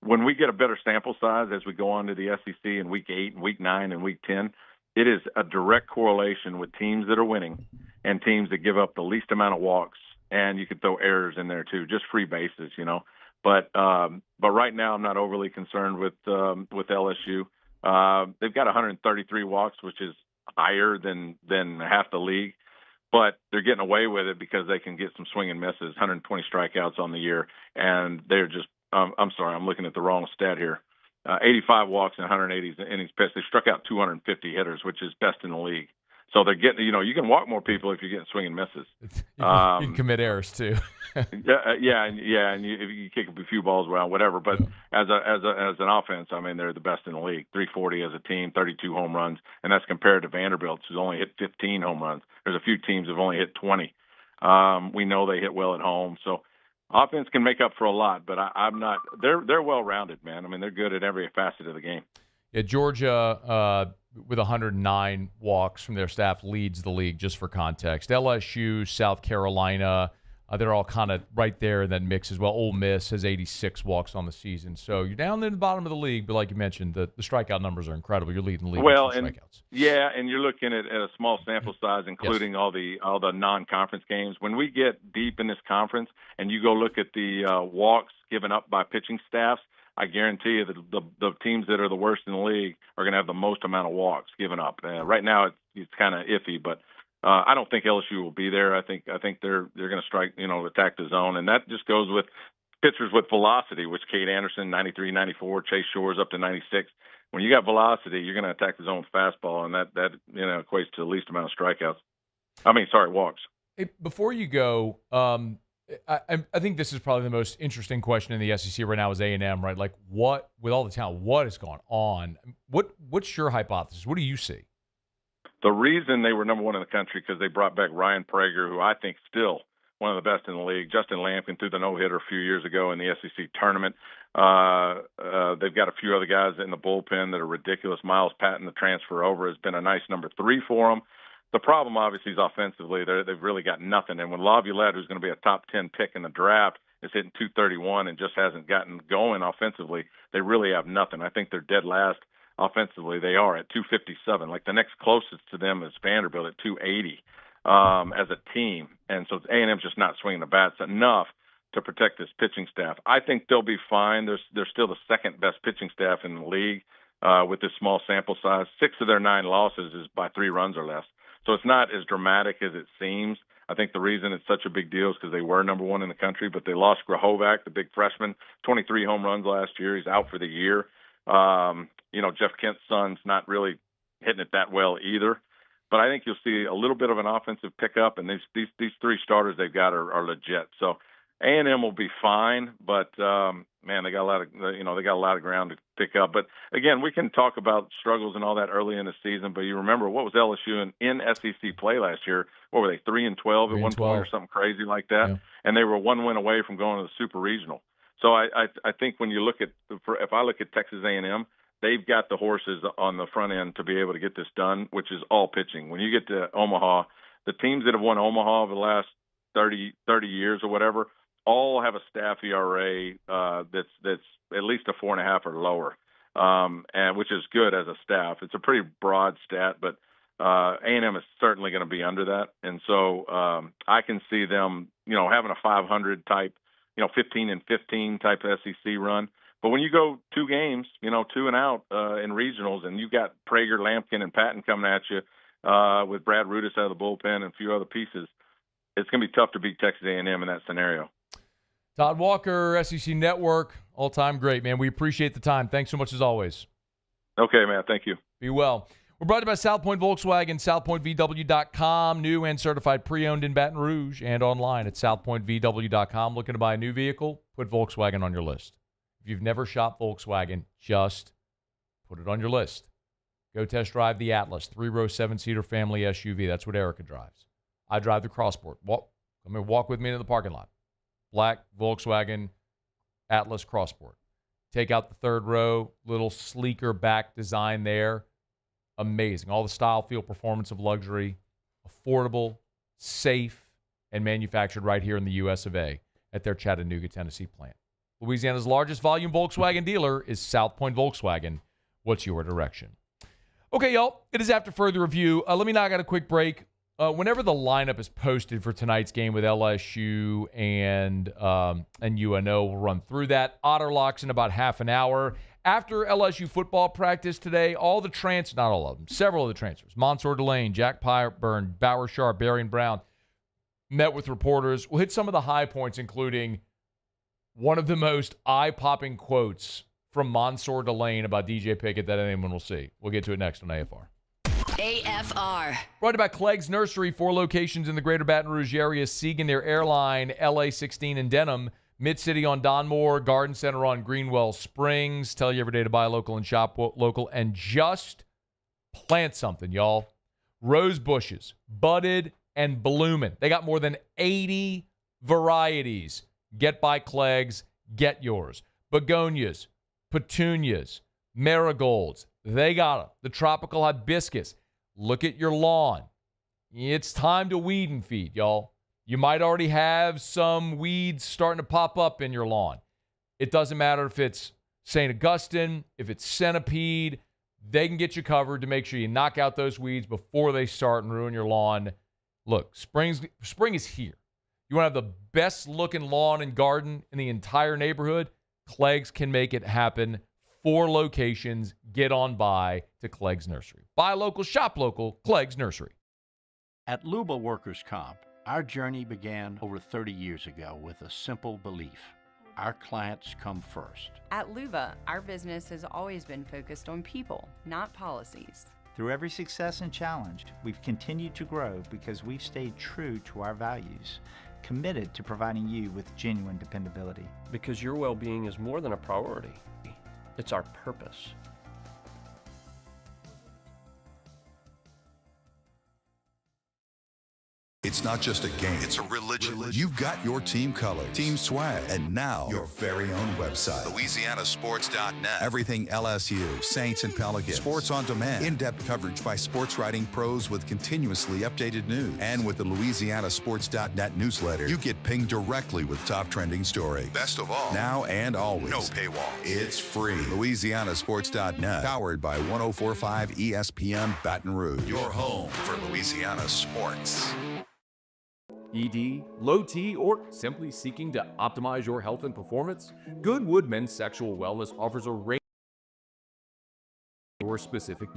When we get a better sample size as we go on to the SEC in week 8 and week 9 and week 10, it is a direct correlation with teams that are winning and teams that give up the least amount of walks, and you could throw errors in there too, just free bases, But right now I'm not overly concerned with LSU. They've got 133 walks, which is higher than half the league, but they're getting away with it because they can get some swing and misses. 120 strikeouts on the year, and they're just. I'm sorry, I'm looking at the wrong stat here. 85 walks and 180 innings pitched. They struck out 250 hitters, which is best in the league. So they're getting, you can walk more people if you're getting swing and misses. You can commit errors too. and you kick a few balls around, whatever. But as an offense, I mean, they're the best in the league. 340 as a team, 32 home runs, and that's compared to Vanderbilt, who's only hit 15 home runs. There's a few teams that have only hit 20. We know they hit well at home, so offense can make up for a lot. But I'm not. They're well rounded, man. I mean, they're good at every facet of the game. Yeah, Georgia with 109 walks from their staff leads the league, just for context. LSU, South Carolina, They're all kind of right there in that mix as well. Ole Miss has 86 walks on the season. So you're down in the bottom of the league, but like you mentioned, the strikeout numbers are incredible. You're leading the league with strikeouts. Yeah, and you're looking at a small sample size, including all the non-conference games. When we get deep in this conference and you go look at the walks given up by pitching staffs, I guarantee you that the teams that are the worst in the league are going to have the most amount of walks given up. Right now it's kind of iffy, but I don't think LSU will be there. I think they're going to strike, attack the zone, and that just goes with pitchers with velocity, which Cade Anderson, 93, 94, Chase Shores up to 96. When you got velocity, you're going to attack the zone with fastball, and that equates to the least amount of strikeouts. Walks. Hey, before you go, I think this is probably the most interesting question in the SEC right now is A&M, right? Like, what, with all the talent, what has gone on? What's your hypothesis? What do you see? The reason they were number one in the country because they brought back Ryan Prager, who I think still one of the best in the league. Justin Lampkin threw the no-hitter a few years ago in the SEC tournament. They've got a few other guys in the bullpen that are ridiculous. Miles Patton, the transfer over, has been a nice number 3 for them. The problem, obviously, is offensively. They've really got nothing. And when Laviolette, who's going to be a top 10 pick in the draft, is hitting 231 and just hasn't gotten going offensively, they really have nothing. I think they're dead last offensively. They are at 257. Like, the next closest to them is Vanderbilt at 280 as a team. And so A&M's just not swinging the bats enough to protect this pitching staff. I think they'll be fine. They're still the second best pitching staff in the league with this small sample size. 6 of their 9 losses is by 3 runs or less. So it's not as dramatic as it seems. I think the reason it's such a big deal is because they were number 1 in the country, but they lost Grahovac, the big freshman, 23 home runs last year. He's out for the year. Jeff Kent's son's not really hitting it that well either. But I think you'll see a little bit of an offensive pickup, and these 3 starters they've got are legit. So A&M will be fine, but they got a lot of ground to pick up. But again, we can talk about struggles and all that early in the season. But you remember what was LSU in SEC play last year? What were they, 3-12 at one point or something crazy like that? Yeah. And they were 1 win away from going to the Super Regional. So I think when you look at if I look at Texas A&M, they've got the horses on the front end to be able to get this done, which is all pitching. When you get to Omaha, the teams that have won Omaha over the last 30 years or whatever, all have a staff ERA that's at least a 4.5 or lower, and which is good as a staff. It's a pretty broad stat, but A&M is certainly going to be under that, and so I can see them, having a 500 type, 15-15 type SEC run. But when you go 2 games, 2 and out in regionals, and you got Prager, Lampkin, and Patton coming at you with Brad Rudis out of the bullpen and a few other pieces, it's going to be tough to beat Texas A&M in that scenario. Todd Walker, SEC Network, all-time great, man. We appreciate the time. Thanks so much as always. Okay, man. Thank you. Be well. We're brought to you by South Point Volkswagen, southpointvw.com, new and certified pre-owned in Baton Rouge, and online at southpointvw.com. Looking to buy a new vehicle? Put Volkswagen on your list. If you've never shopped Volkswagen, just put it on your list. Go test drive the Atlas, 3-row, 7-seater family SUV. That's what Erica drives. I drive the Crossport. Walk with me into the parking lot. Black Volkswagen Atlas Crossport. Take out the 3rd row, little sleeker back design there. Amazing. All the style, feel, performance of luxury. Affordable, safe, and manufactured right here in the US of A at their Chattanooga, Tennessee plant. Louisiana's largest volume Volkswagen dealer is South Point Volkswagen. What's your direction? Okay, y'all, it is after further review. Let me knock out a quick break. Whenever the lineup is posted for tonight's game with LSU and UNO, we'll run through that. Otterlocks in about half an hour. After LSU football practice today, all the transfers, not all of them, several of the transfers, Mansour Delane, Jack Pyburn, Bauer Sharp, Barian Brown, met with reporters. We'll hit some of the high points, including one of the most eye-popping quotes from Mansour Delane about DJ Pickett that anyone will see. We'll get to it next on AFR. AFR. Brought to you by Clegg's Nursery, 4 locations in the greater Baton Rouge area. Siegen Air Airline, LA16 in Denham, Mid-City on Donmore, Garden Center on Greenwell Springs. Tell you every day to buy local and shop local, and just plant something, y'all. Rose bushes, budded and blooming. They got more than 80 varieties. Get by Clegg's, get yours. Begonias, petunias, marigolds, they got them. The tropical hibiscus. Look at your lawn. It's time to weed and feed, y'all. You might already have some weeds starting to pop up in your lawn. It doesn't matter if it's St. Augustine, if it's centipede, they can get you covered to make sure you knock out those weeds before they start and ruin your lawn. Look, spring is here. You want to have the best looking lawn and garden in the entire neighborhood? Clegg's can make it happen. 4 locations. Get on by to Clegg's Nursery. Buy local, shop local, Clegg's Nursery. At Luba Workers' Comp, our journey began over 30 years ago with a simple belief. Our clients come first. At Luba, our business has always been focused on people, not policies. Through every success and challenge, we've continued to grow because we've stayed true to our values, committed to providing you with genuine dependability. Because your well-being is more than a priority. It's our purpose. It's not just a game, it's a religion. You've got your team colors, team swag, and now your very own website, LouisianaSports.net. Everything LSU, Saints, and Pelicans. Sports on demand. In-depth coverage by sports writing pros with continuously updated news. And with the LouisianaSports.net newsletter, you get pinged directly with top trending stories. Best of all, now and always, no paywall. It's free. LouisianaSports.net, powered by 104.5 ESPN Baton Rouge. Your home for Louisiana sports. ED, low T, or simply seeking to optimize your health and performance? Goodwood Men's Sexual Wellness offers a range of your specific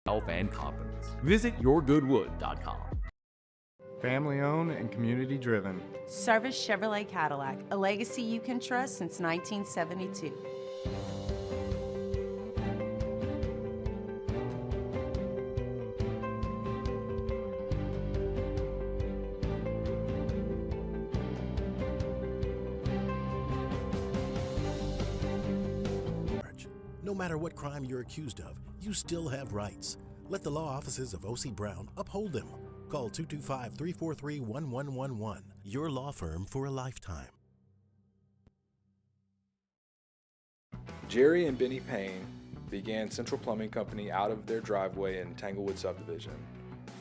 health and confidence. Visit yourgoodwood.com. Family owned and community driven. Service Chevrolet Cadillac, a legacy you can trust since 1972. No matter what crime you're accused of, you still have rights. Let the law offices of O.C. Brown uphold them. Call 225-343-1111. Your law firm for a lifetime. Jerry and Benny Payne began Central Plumbing Company out of their driveway in Tanglewood Subdivision.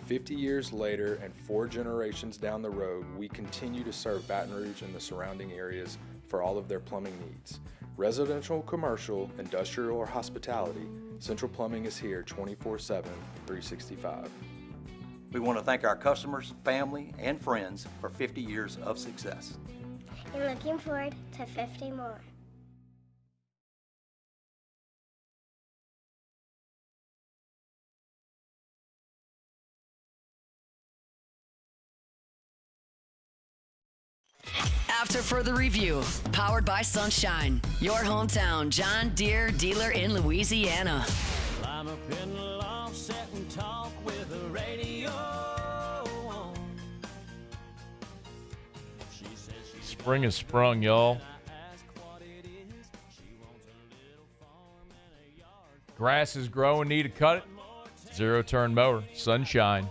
50 years later and 4 generations down the road, we continue to serve Baton Rouge and the surrounding areas for all of their plumbing needs. Residential, commercial, industrial, or hospitality, Central Plumbing is here 24/7, 365. We want to thank our customers, family, and friends for 50 years of success. And looking forward to 50 more. After further review, powered by Sunshine, your hometown John Deere dealer in Louisiana. Climb up in the loft, sit and talk with the radio on. Spring is sprung, y'all. Grass is growing, need to cut it. Zero-turn mower, Sunshine.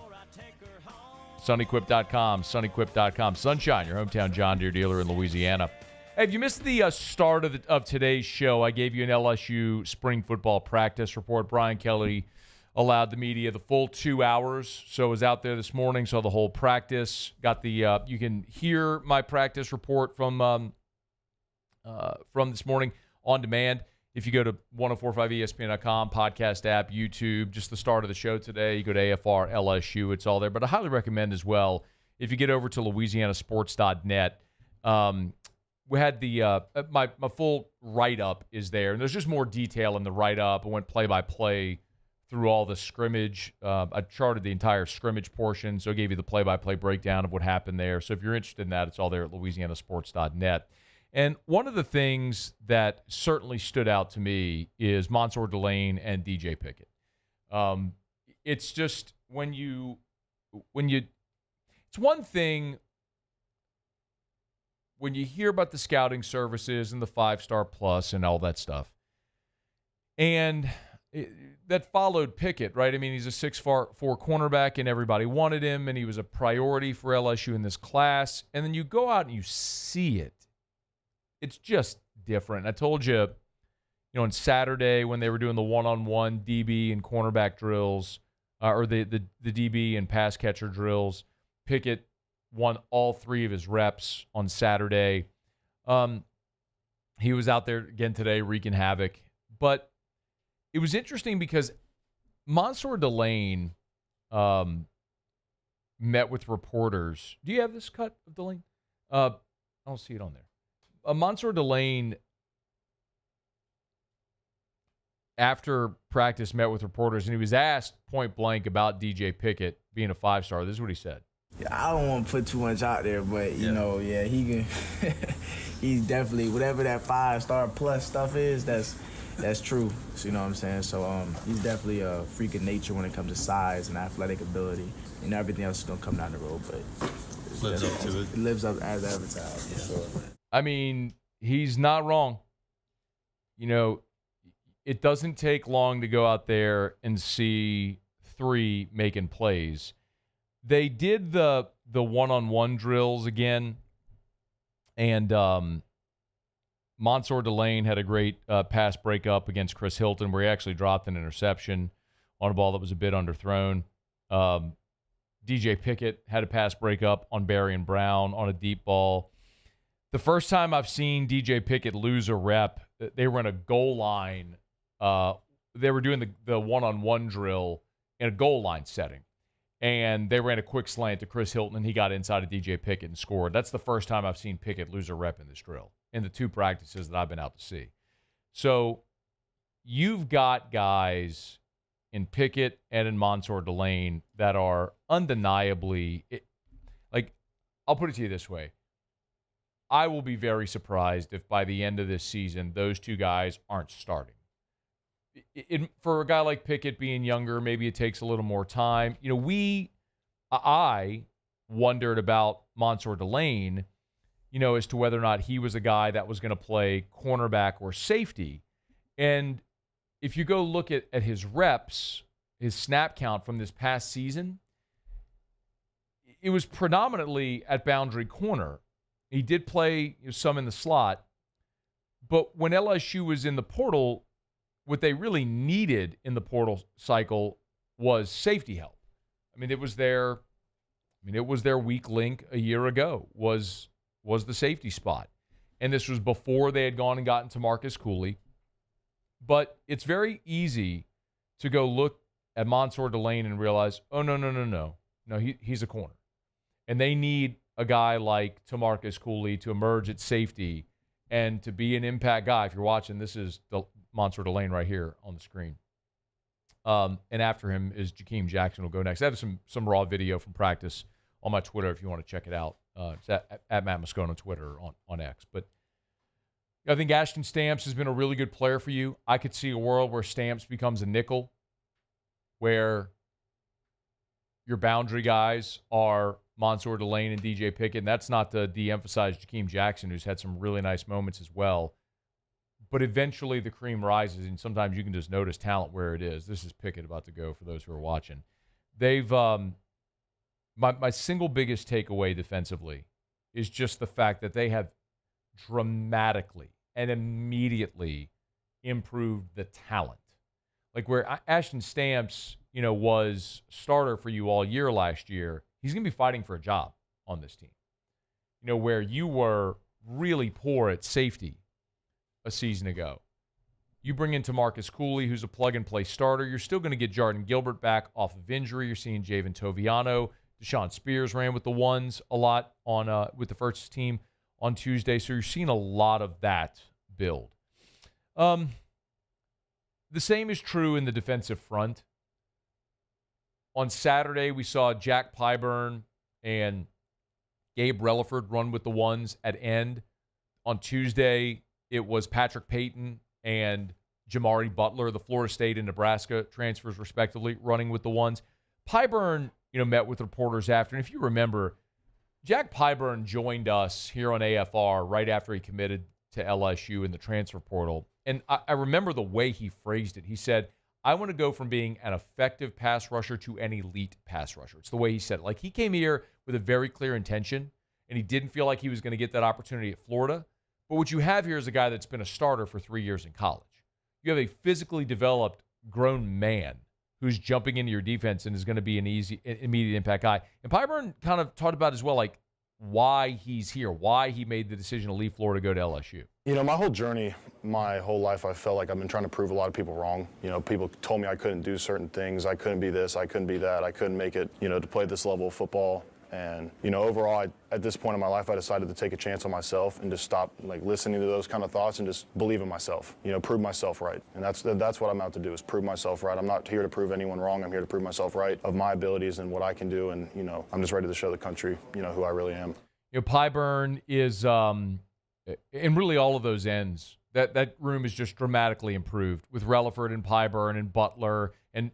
Sunequip.com, Sunequip.com. Sunshine, your hometown John Deere dealer in Louisiana. Hey, if you missed the start of today's show, I gave you an LSU spring football practice report. Brian Kelly allowed the media the full 2 hours, so I was out there this morning, saw the whole practice. Got the you can hear my practice report from this morning on demand. If you go to 1045ESPN.com, podcast app, YouTube, just the start of the show today, you go to AFR, LSU, it's all there. But I highly recommend as well, if you get over to LouisianaSports.net, we had the my full write-up is there. And there's just more detail in the write-up. I went play-by-play through all the scrimmage. I charted the entire scrimmage portion, so I gave you the play-by-play breakdown of what happened there. So if you're interested in that, it's all there at LouisianaSports.net. And one of the things that certainly stood out to me is Mansour Delane and DJ Pickett. It's just it's one thing when you hear about the scouting services and the 5-star plus and all that stuff. And that followed Pickett, right? I mean, he's a 6'4" cornerback and everybody wanted him and he was a priority for LSU in this class. And then you go out and you see it. It's just different. I told you, on Saturday when they were doing the one-on-one DB and cornerback drills, or the DB and pass catcher drills, Pickett won all 3 of his reps on Saturday. He was out there again today wreaking havoc. But it was interesting because Mansour Delane met with reporters. Do you have this cut of Delane? I don't see it on there. Mansour Delane, after practice, met with reporters, and he was asked point blank about DJ Pickett being a 5-star. This is what he said. Yeah, I don't want to put too much out there, but, you know, he can he's definitely, whatever that 5-star plus stuff is, that's true. So, you know what I'm saying? So he's definitely a freak of nature when it comes to size and athletic ability. And everything else is going to come down the road, but lives up to it. It lives up as advertised, for sure. I mean, he's not wrong. You know, it doesn't take long to go out there and see 3 making plays. They did the one-on-one drills again, and Mansour Delane had a great pass breakup against Chris Hilton where he actually dropped an interception on a ball that was a bit underthrown. DJ Pickett had a pass breakup on Barry and Brown on a deep ball. The first time I've seen DJ Pickett lose a rep, they were in a goal line. They were doing the one-on-one drill in a goal line setting. And they ran a quick slant to Chris Hilton, and he got inside of DJ Pickett and scored. That's the first time I've seen Pickett lose a rep in this drill, in the 2 practices that I've been out to see. So you've got guys in Pickett and in Mansour Delane that are undeniably, I'll put it to you this way. I will be very surprised if by the end of this season, those 2 guys aren't starting. For a guy like Pickett being younger, maybe it takes a little more time. You know, I wondered about Mansour Delane, you know, as to whether or not he was a guy that was going to play cornerback or safety. And if you go look at his reps, his snap count from this past season, it was predominantly at boundary corner. He did play some in the slot. But when LSU was in the portal, what they really needed in the portal cycle was safety help. I mean, it was their weak link a year ago was the safety spot. And this was before they had gone and gotten to Marcus Cooley. But it's very easy to go look at Mansour Delane and realize, oh, no. No, he's a corner. And they need a guy like Tamarcus Cooley to emerge at safety and to be an impact guy. If you're watching, this is Mansour Delane right here on the screen. And after him is Jakeem Jaxson will go next. I have some raw video from practice on my Twitter if you want to check it out. It's at Matt Moscone on Twitter on X. But I think Ashton Stamps has been a really good player for you. I could see a world where Stamps becomes a nickel, where your boundary guys are Mansour Delane and DJ Pickett. And that's not to de-emphasize Jakeem Jaxson, who's had some really nice moments as well. But eventually the cream rises, and sometimes you can just notice talent where it is. This is Pickett about to go for those who are watching. They've my single biggest takeaway defensively is just the fact that they have dramatically and immediately improved the talent. Like where Ashton Stamps, was starter for you all year last year, he's going to be fighting for a job on this team. Where you were really poor at safety a season ago. You bring in Tamarcus Cooley, who's a plug-and-play starter. You're still going to get Jordan Gilbert back off of injury. You're seeing Javen Toviano. Deshaun Spears ran with the ones a lot on with the first team on Tuesday. So you're seeing a lot of that build. The same is true in the defensive front. On Saturday, we saw Jack Pyburn and Gabe Relaford run with the ones at end. On Tuesday, it was Patrick Payton and Jamari Butler, the Florida State and Nebraska transfers, respectively, running with the ones. Pyburn, met with reporters after. And if you remember, Jack Pyburn joined us here on AFR right after he committed to LSU in the transfer portal. And I remember the way he phrased it. He said, I want to go from being an effective pass rusher to an elite pass rusher. It's the way he said it. Like, he came here with a very clear intention, and he didn't feel like he was going to get that opportunity at Florida. But what you have here is a guy that's been a starter for 3 years in college. You have a physically developed grown man who's jumping into your defense and is going to be an easy, immediate impact guy. And Pyburn kind of talked about as well, like why he's here, why he made the decision to leave Florida to go to LSU. You know, my whole journey, my whole life, I felt like I've been trying to prove a lot of people wrong. You know, people told me I couldn't do certain things. I couldn't be this, I couldn't be that. I couldn't make it, you know, to play this level of football. And, you know, overall, at this point in my life, I decided to take a chance on myself and just stop, like, listening to those kind of thoughts and just believe in myself, you know, prove myself right. And that's what I'm out to do, is prove myself right. I'm not here to prove anyone wrong. I'm here to prove myself right of my abilities and what I can do. And, you know, I'm just ready to show the country, you know, who I really am. You know, Pyburn is, in really all of those ends, that room is just dramatically improved with Relaford and Pyburn and Butler and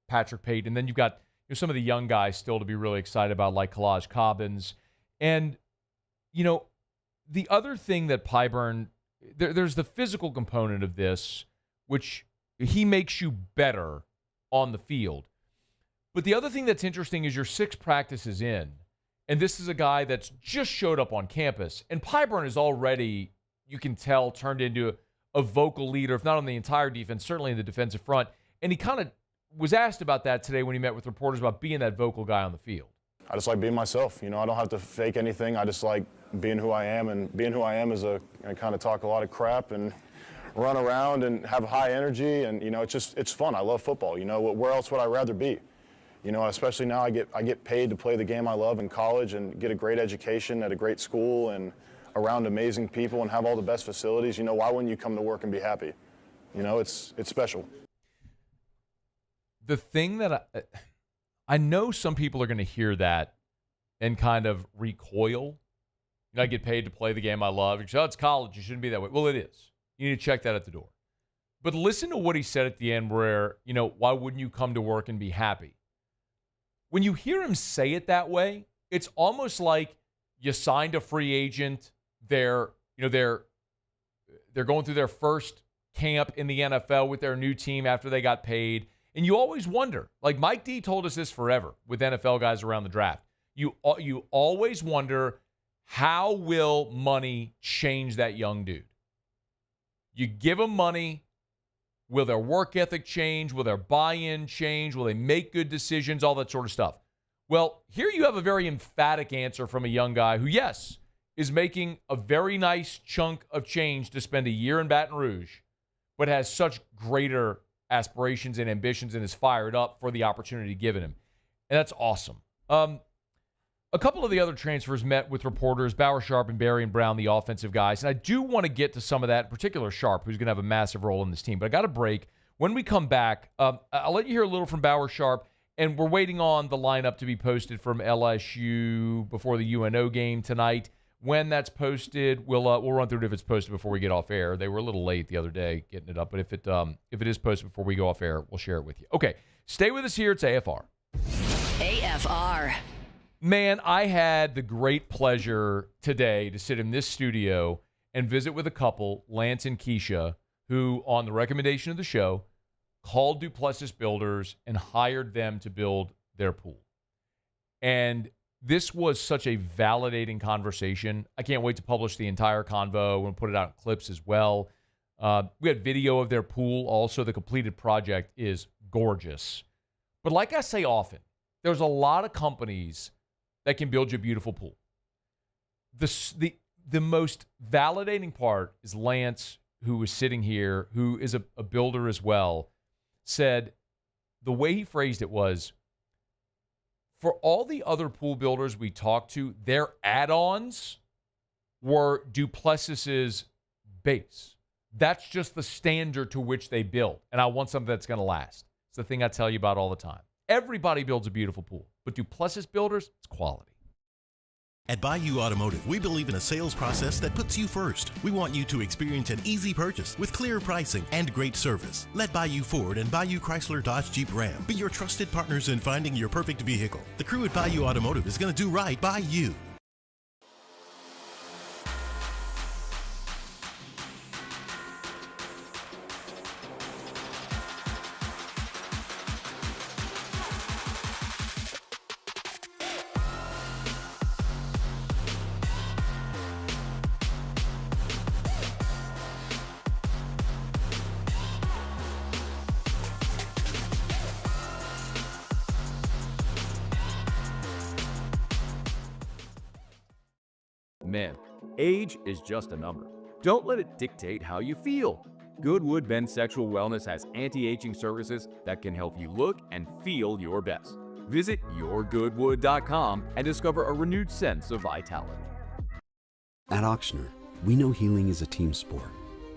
Patrick Payton. And then you've got some of the young guys still to be really excited about, like Kalaj Cobbins. And, you know, the other thing that Pyburn, there's the physical component of this, which he makes you better on the field. But the other thing that's interesting is you're 6 practices in, and this is a guy that's just showed up on campus. And Pyburn is already, you can tell, turned into a vocal leader, if not on the entire defense, certainly in the defensive front. And he kind of was asked about that today when he met with reporters about being that vocal guy on the field. I just like being myself. You know, I don't have to fake anything. I just like being who I am. And being who I am is I kind of talk a lot of crap and run around and have high energy. And, you know, it's fun. I love football. You know, where else would I rather be? You know, especially now I get paid to play the game I love in college and get a great education at a great school and around amazing people and have all the best facilities. You know, why wouldn't you come to work and be happy? You know, it's special. The thing that I know some people are going to hear that and kind of recoil. You know, I get paid to play the game I love. You say, oh, it's college. You shouldn't be that way. Well, it is. You need to check that at the door. But listen to what he said at the end where, you know, why wouldn't you come to work and be happy? When you hear him say it that way, it's almost like you signed a free agent. They're going through their first camp in the NFL with their new team after they got paid. And you always wonder, like Mike D told us this forever with NFL guys around the draft. You always wonder, how will money change that young dude? You give them money. Will their work ethic change? Will their buy-in change? Will they make good decisions? All that sort of stuff. Well, here you have a very emphatic answer from a young guy who, yes, is making a very nice chunk of change to spend a year in Baton Rouge, but has such greater aspirations and ambitions and is fired up for the opportunity given him. And that's awesome. A couple of the other transfers met with reporters, Bauer Sharp and Barry and Brown, the offensive guys. And I do want to get to some of that, in particular Sharp, who's going to have a massive role in this team. But I got a break. When we come back, I'll let you hear a little from Bauer Sharp. And we're waiting on the lineup to be posted from LSU before the UNO game tonight. When that's posted, we'll run through it if it's posted before we get off air. They were a little late the other day getting it up, but if it is posted before we go off air, we'll share it with you. Okay, stay with us here. It's AFR. AFR. Man, I had the great pleasure today to sit in this studio and visit with a couple, Lance and Keisha, who, on the recommendation of the show, called Duplessis Builders and hired them to build their pool. And this was such a validating conversation. I can't wait to publish the entire convo and put it out in clips as well. We had video of their pool. Also, the completed project is gorgeous. But like I say often, there's a lot of companies that can build you a beautiful pool. The most validating part is Lance, who was sitting here, who is a builder as well, said the way he phrased it was, for all the other pool builders we talked to, their add-ons were Duplessis's base. That's just the standard to which they build. And I want something that's going to last. It's the thing I tell you about all the time. Everybody builds a beautiful pool, but Duplessis Builders, it's quality. At Bayou Automotive, we believe in a sales process that puts you first. We want you to experience an easy purchase with clear pricing and great service. Let Bayou Ford and Bayou Chrysler Dodge Jeep Ram be your trusted partners in finding your perfect vehicle. The crew at Bayou Automotive is going to do right by you. Man, age is just a number. Don't let it dictate how you feel. Goodwood Men's Sexual Wellness has anti-aging services that can help you look and feel your best. Visit yourgoodwood.com and discover a renewed sense of vitality. At Ochsner, we know healing is a team sport.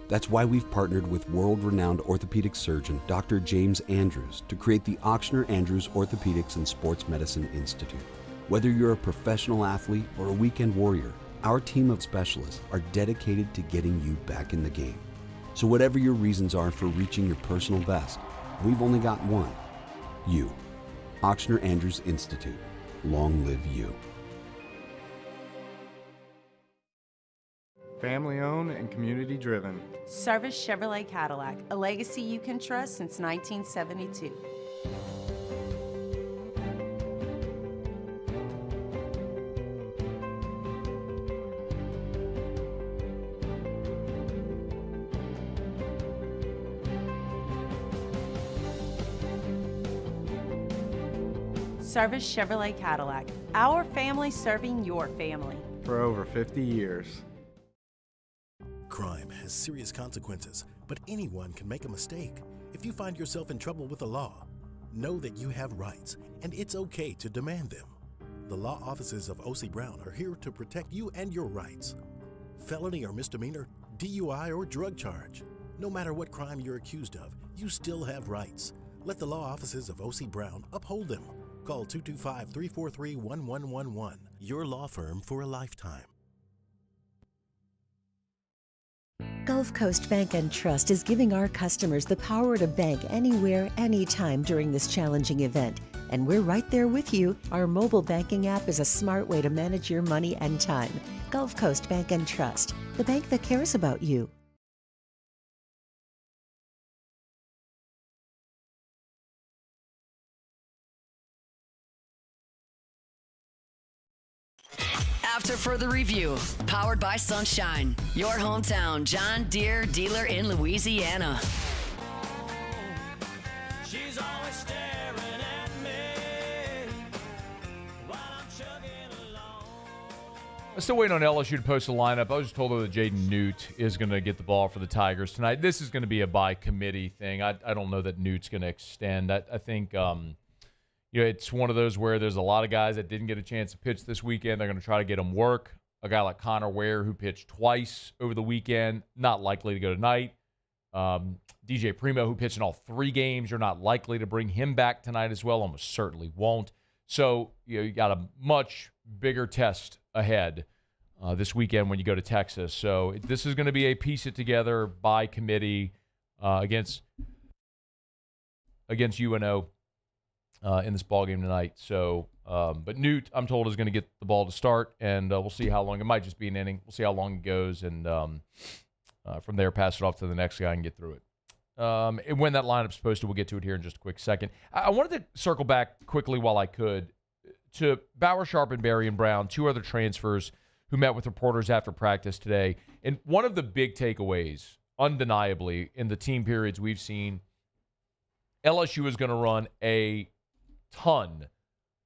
That's why we've partnered with world-renowned orthopedic surgeon Dr. James Andrews to create the Ochsner Andrews Orthopedics and Sports Medicine Institute. Whether you're a professional athlete or a weekend warrior, our team of specialists are dedicated to getting you back in the game. So whatever your reasons are for reaching your personal best, we've only got one: you. Ochsner Andrews Institute. Long live you. Family owned and community driven. Service Chevrolet Cadillac, a legacy you can trust since 1972. Service Chevrolet Cadillac, our family serving your family. For over 50 years. Crime has serious consequences, but anyone can make a mistake. If you find yourself in trouble with the law, know that you have rights, and it's okay to demand them. The law offices of O.C. Brown are here to protect you and your rights. Felony or misdemeanor, DUI or drug charge. No matter what crime you're accused of, you still have rights. Let the law offices of O.C. Brown uphold them. Call 225-343-1111. Your law firm for a lifetime. Gulf Coast Bank and Trust is giving our customers the power to bank anywhere, anytime during this challenging event. And we're right there with you. Our mobile banking app is a smart way to manage your money and time. Gulf Coast Bank and Trust, the bank that cares about you. After further review, powered by Sunshine, your hometown John Deere dealer in Louisiana. She's always staring at me while I'm chugging along. I'm still waiting on LSU to post a lineup. I was just told that Jaden Newt is going to get the ball for the Tigers tonight. This is going to be a by committee thing. I don't know that Newt's going to extend. I think it's one of those where there's a lot of guys that didn't get a chance to pitch this weekend. They're going to try to get them work. A guy like Connor Ware, who pitched twice over the weekend, not likely to go tonight. DJ Primo, who pitched in all 3 games, you're not likely to bring him back tonight as well. Almost certainly won't. So you got a much bigger test ahead this weekend when you go to Texas. So this is going to be a piece it together by committee against UNO. In this ballgame tonight. So, but Newt, I'm told, is going to get the ball to start, and we'll see how long. It might just be an inning. We'll see how long it goes, and from there, pass it off to the next guy and get through it. And when that lineup's posted, we'll get to it here in just a quick second. I wanted to circle back quickly while I could to Bauer, Sharp, and Berry and Brown, 2 other transfers who met with reporters after practice today. And one of the big takeaways, undeniably, in the team periods we've seen, LSU is going to run a ton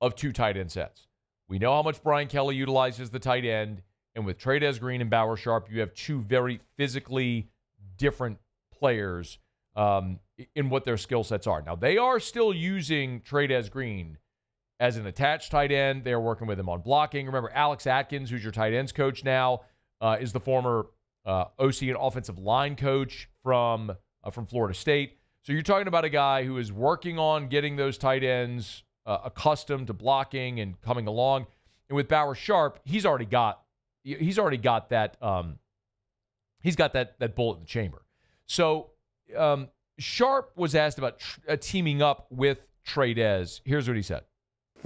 of 2 tight end sets. We know how much Brian Kelly utilizes the tight end, and with Trades Green and Bauer Sharp, you have 2 very physically different players in what their skill sets are. Now, they are still using Trades Green as an attached tight end. They're working with him on blocking. Remember, Alex Atkins, who's your tight ends coach now, is the former OC and offensive line coach from Florida State. So you're talking about a guy who is working on getting those tight ends accustomed to blocking and coming along. And with Bauer Sharp, he's already got that that bullet in the chamber. So Sharp was asked about teaming up with Trades. Here's what he said.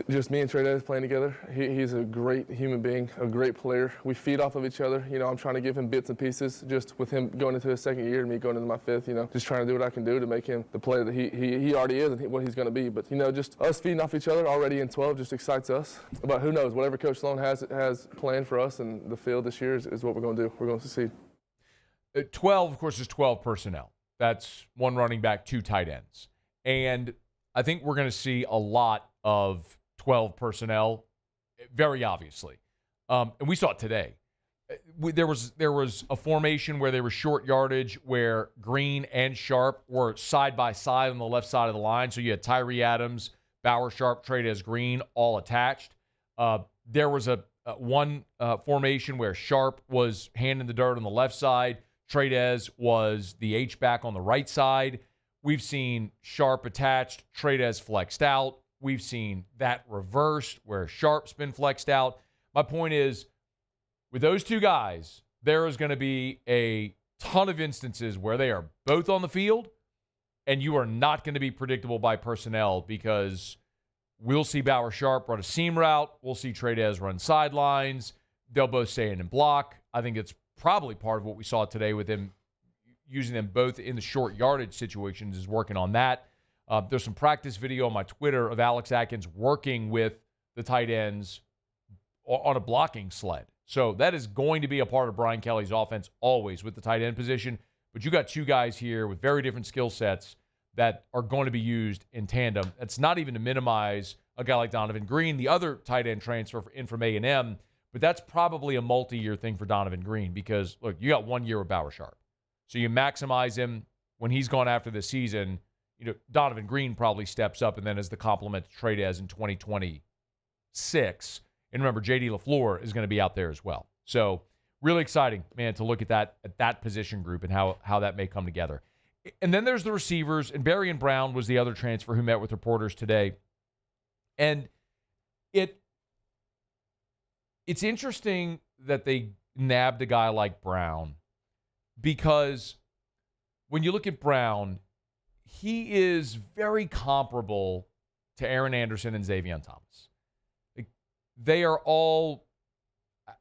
Just me and Trades playing together. He's a great human being, a great player. We feed off of each other. I'm trying to give him bits and pieces just with him going into his 2nd year and me going into my 5th, just trying to do what I can do to make him the player that he already is and what he's going to be. But, just us feeding off each other already in 12 just excites us. But who knows, whatever Coach Sloan has planned for us in the field this year is what we're going to do. We're going to succeed. 12, of course, is 12 personnel. That's 1 running back, 2 tight ends. And I think we're going to see a lot of 12 personnel, very obviously. And we saw it today. there was a formation where there was short yardage where Green and Sharp were side by side on the left side of the line. So you had Tyree Adams, Bauer, Sharp, Trey'Dez Green all attached. There was one formation where Sharp was hand in the dirt on the left side. Trey'Dez was the H-back on the right side. We've seen Sharp attached, Trey'Dez flexed out. We've seen that reversed where Sharp's been flexed out. My point is, with those two guys, there is going to be a ton of instances where they are both on the field, and you are not going to be predictable by personnel because we'll see Bauer Sharp run a seam route. We'll see Trey'Dez run sidelines. They'll both stay in and block. I think it's probably part of what we saw today with him using them both in the short yardage situations is working on that. There's some practice video on my Twitter of Alex Atkins working with the tight ends on a blocking sled. So that is going to be a part of Brian Kelly's offense always with the tight end position. But you got two guys here with very different skill sets that are going to be used in tandem. It's not even to minimize a guy like Donovan Green, the other tight end transfer in from A&M, but that's probably a multi-year thing for Donovan Green because, look, you got 1 year with Bauer Sharp. So you maximize him when he's gone after this season. You know, Donovan Green probably steps up and then as the complement to Trey'Dez in 2026. And remember, J.D. LaFleur is going to be out there as well. So really exciting, man, to look at that position group and how that may come together. And then there's the receivers, and Berrien Brown was the other transfer who met with reporters today. And it's interesting that they nabbed a guy like Brown because when you look at Brown, he is very comparable to Aaron Anderson and Xavier Thomas. They are all,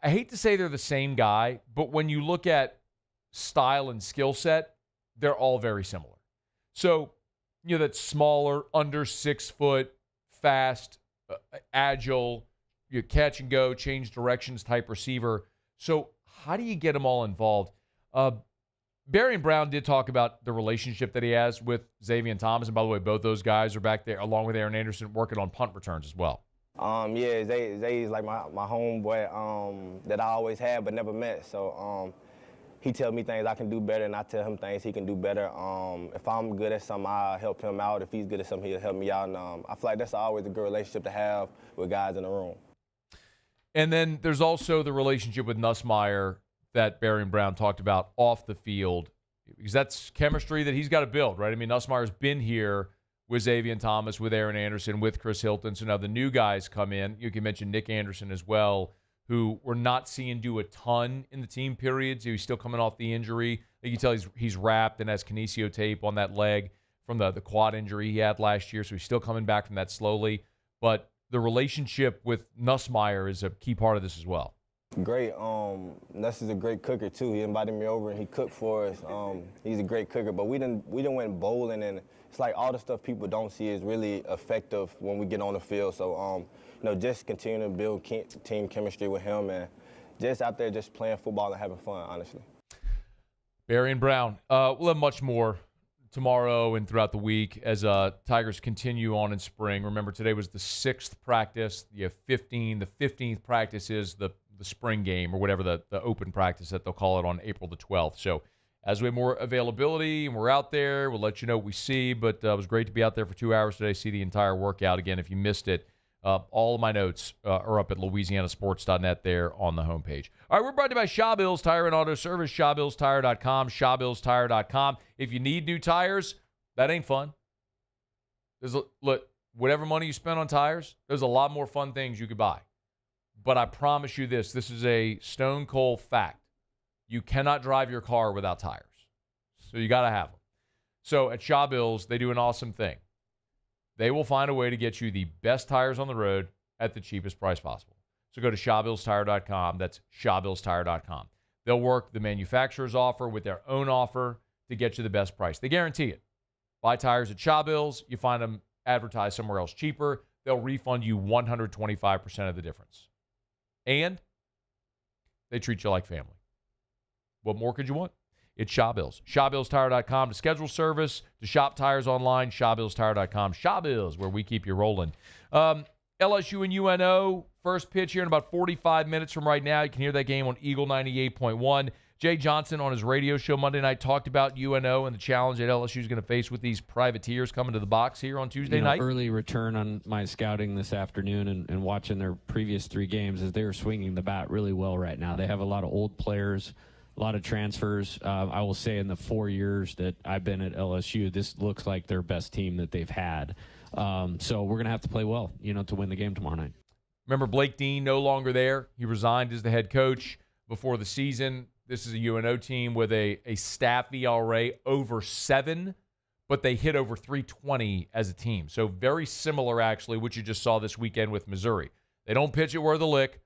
I hate to say they're the same guy, but when you look at style and skill set, they're all very similar. So, you know, that smaller, under 6 foot, fast, agile, you catch and go, change directions type receiver. So how do you get them all involved? Berrien Brown did talk about the relationship that he has with Xavier Thomas. And by the way, both those guys are back there, along with Aaron Anderson, working on punt returns as well. Yeah, Zay's like my homeboy that I always had but never met. So he tells me things I can do better, and I tell him things he can do better. If I'm good at something, I'll help him out. If he's good at something, he'll help me out. And I feel like that's always a good relationship to have with guys in the room. And then there's also the relationship with Nussmeier that Berrien Brown talked about off the field, because that's chemistry that he's got to build, right? I mean, Nussmeier's been here with Xavier Thomas, with Aaron Anderson, with Chris Hilton. So now the new guys come in. You can mention Nick Anderson as well, who we're not seeing do a ton in the team periods. He's still coming off the injury. You can tell he's wrapped and has kinesio tape on that leg from the quad injury he had last year. So he's still coming back from that slowly. But the relationship with Nussmeier is a key part of this as well. Great. Nuss is a great cooker too. He invited me over and he cooked for us. He's a great cooker. But we didn't went bowling, and it's like all the stuff people don't see is really effective when we get on the field. So just continue to build team chemistry with him and just out there just playing football and having fun, honestly. Berrien Brown. We'll have much more tomorrow and throughout the week as Tigers continue on in spring. Remember, today was the 6th practice. You have 15. The 15th practice is the spring game or whatever the open practice that they'll call it on April the 12th. So as we have more availability and we're out there, we'll let you know what we see. But it was great to be out there for 2 hours today, see the entire workout. Again, if you missed it, all of my notes are up at louisianasports.net there on the homepage. All right, we're brought to you by Shaw Bills Tire and Auto Service, ShawBillsTire.com, ShawBillsTire.com. If you need new tires, that ain't fun. Look, whatever money you spend on tires, there's a lot more fun things you could buy. But I promise you this is a stone cold fact. You cannot drive your car without tires. So you got to have them. So at Shaw Bills, they do an awesome thing. They will find a way to get you the best tires on the road at the cheapest price possible. So go to ShawBillsTire.com. That's ShawBillsTire.com. They'll work the manufacturer's offer with their own offer to get you the best price. They guarantee it. Buy tires at Shaw Bills. You find them advertised somewhere else cheaper, they'll refund you 125% of the difference. And they treat you like family. What more could you want? It's Shaw Bills. ShawBillsTire.com to schedule service, to shop tires online, ShawBillsTire.com. Shaw Bills, where we keep you rolling. LSU and UNO, first pitch here in about 45 minutes from right now. You can hear that game on Eagle 98.1. Jay Johnson on his radio show Monday night talked about UNO and the challenge that LSU is going to face with these privateers coming to the box here on Tuesday night. Early return on my scouting this afternoon and watching their previous 3 games is they are swinging the bat really well right now. They have a lot of old players, a lot of transfers. I will say in the 4 years that I've been at LSU, this looks like their best team that they've had. So we're going to have to play well, to win the game tomorrow night. Remember, Blake Dean no longer there. He resigned as the head coach before the season. This is a UNO team with a staff ERA over 7, but they hit over 320 as a team. So very similar, actually, what you just saw this weekend with Missouri. They don't pitch it worth a lick,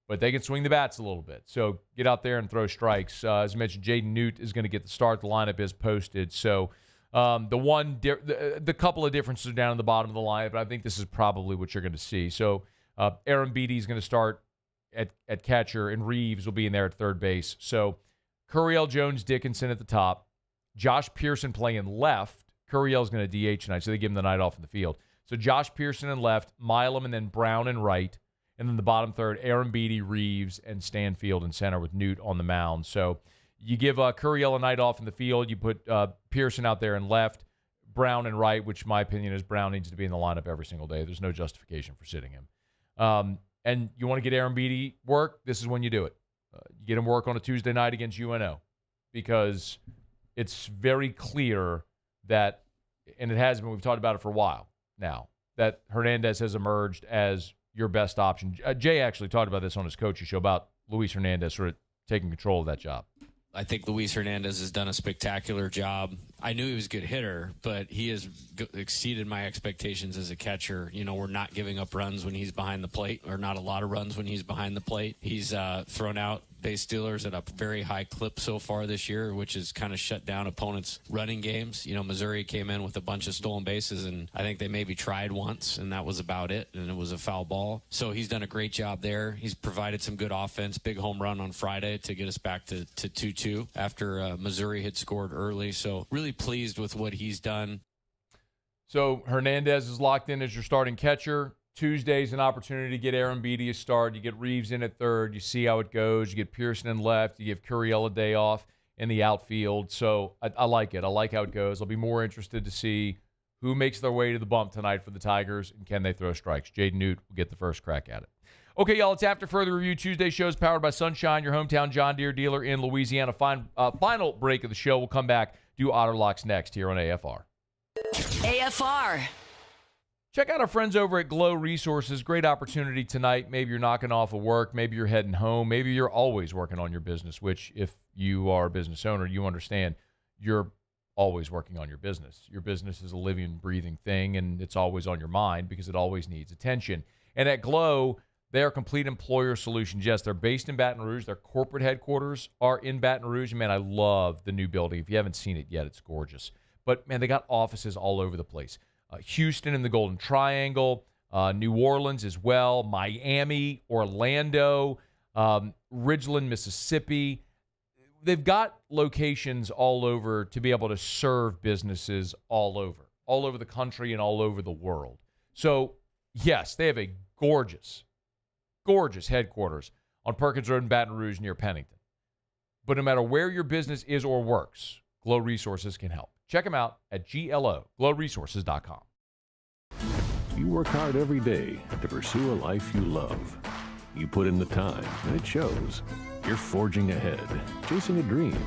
but they can swing the bats a little bit. So get out there and throw strikes. As I mentioned, Jaden Newt is going to get the start. The lineup is posted. So the couple of differences are down in the bottom of the lineup, but I think this is probably what you're going to see. So Aaron Beatty is going to start at catcher, and Reeves will be in there at third base. So Curiel Jones Dickinson at the top, Josh Pearson playing left. Curiel's going to DH tonight, so they give him the night off in the field. So Josh Pearson in left, Milam and then Brown in right, and then the bottom third, Aaron Beatty, Reeves, and Stanfield in center with Newt on the mound. So you give Curiel a night off in the field. You put Pearson out there in left, Brown in right, which my opinion is Brown needs to be in the lineup every single day. There's no justification for sitting him. And you want to get Aaron Beatty work, this is when you do it. You get him work on a Tuesday night against UNO because it's very clear that, and it has been, we've talked about it for a while now, that Hernandez has emerged as your best option. Jay actually talked about this on his coaching show about Luis Hernandez sort of taking control of that job. I think Luis Hernandez has done a spectacular job. I knew he was a good hitter, but he has exceeded my expectations as a catcher. We're not giving up runs when he's behind the plate, or not a lot of runs when he's behind the plate. He's thrown out base stealers at a very high clip so far this year, which has kind of shut down opponents' running games. Missouri came in with a bunch of stolen bases, and I think they maybe tried once, and that was about it, and it was a foul ball. So he's done a great job there. He's provided some good offense, big home run on Friday to get us back to 2-2 after Missouri had scored early. So really pleased with what he's done. So Hernandez is locked in as your starting catcher. Tuesday's an opportunity to get Aaron Beatty a start. You get Reeves in at third. You see how it goes. You get Pearson in left. You give Curiel a day off in the outfield. So I like it. I like how it goes. I'll be more interested to see who makes their way to the bump tonight for the Tigers, and can they throw strikes. Jaden Newt will get the first crack at it. Okay, y'all, it's After Further Review. Tuesday show is powered by Sunshine, your hometown John Deere dealer in Louisiana. Final break of the show. We'll come back, do Otter Locks next here on AFR. AFR. Check out our friends over at Glow Resources. Great opportunity tonight. Maybe you're knocking off of work. Maybe you're heading home. Maybe you're always working on your business, which if you are a business owner, you understand you're always working on your business. Your business is a living, breathing thing, and it's always on your mind because it always needs attention. And at Glow, they are complete employer solutions. Yes, they're based in Baton Rouge. Their corporate headquarters are in Baton Rouge. Man, I love the new building. If you haven't seen it yet, it's gorgeous. But, man, they got offices all over the place. Houston in the Golden Triangle, New Orleans as well, Miami, Orlando, Ridgeland, Mississippi. They've got locations all over to be able to serve businesses all over the country and all over the world. So, yes, they have a gorgeous headquarters on Perkins Road in Baton Rouge near Pennington. But no matter where your business is or works, Glow Resources can help. Check them out at glowresources.com. You work hard every day to pursue a life you love. You put in the time, and it shows. You're forging ahead, chasing a dream,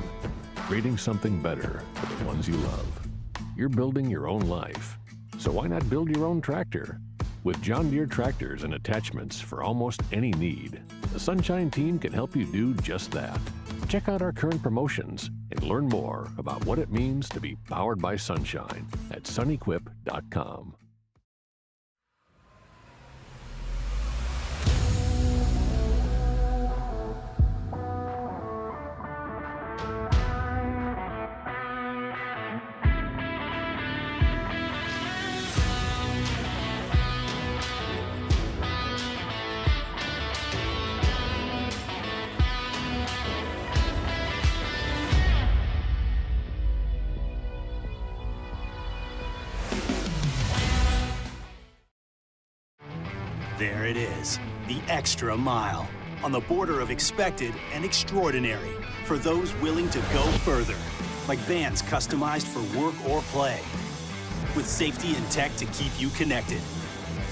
creating something better for the ones you love. You're building your own life. So why not build your own tractor? With John Deere tractors and attachments for almost any need, the Sunshine team can help you do just that. Check out our current promotions and learn more about what it means to be powered by Sunshine at sunequip.com. There it is, the extra mile, on the border of expected and extraordinary, for those willing to go further, like vans customized for work or play, with safety and tech to keep you connected,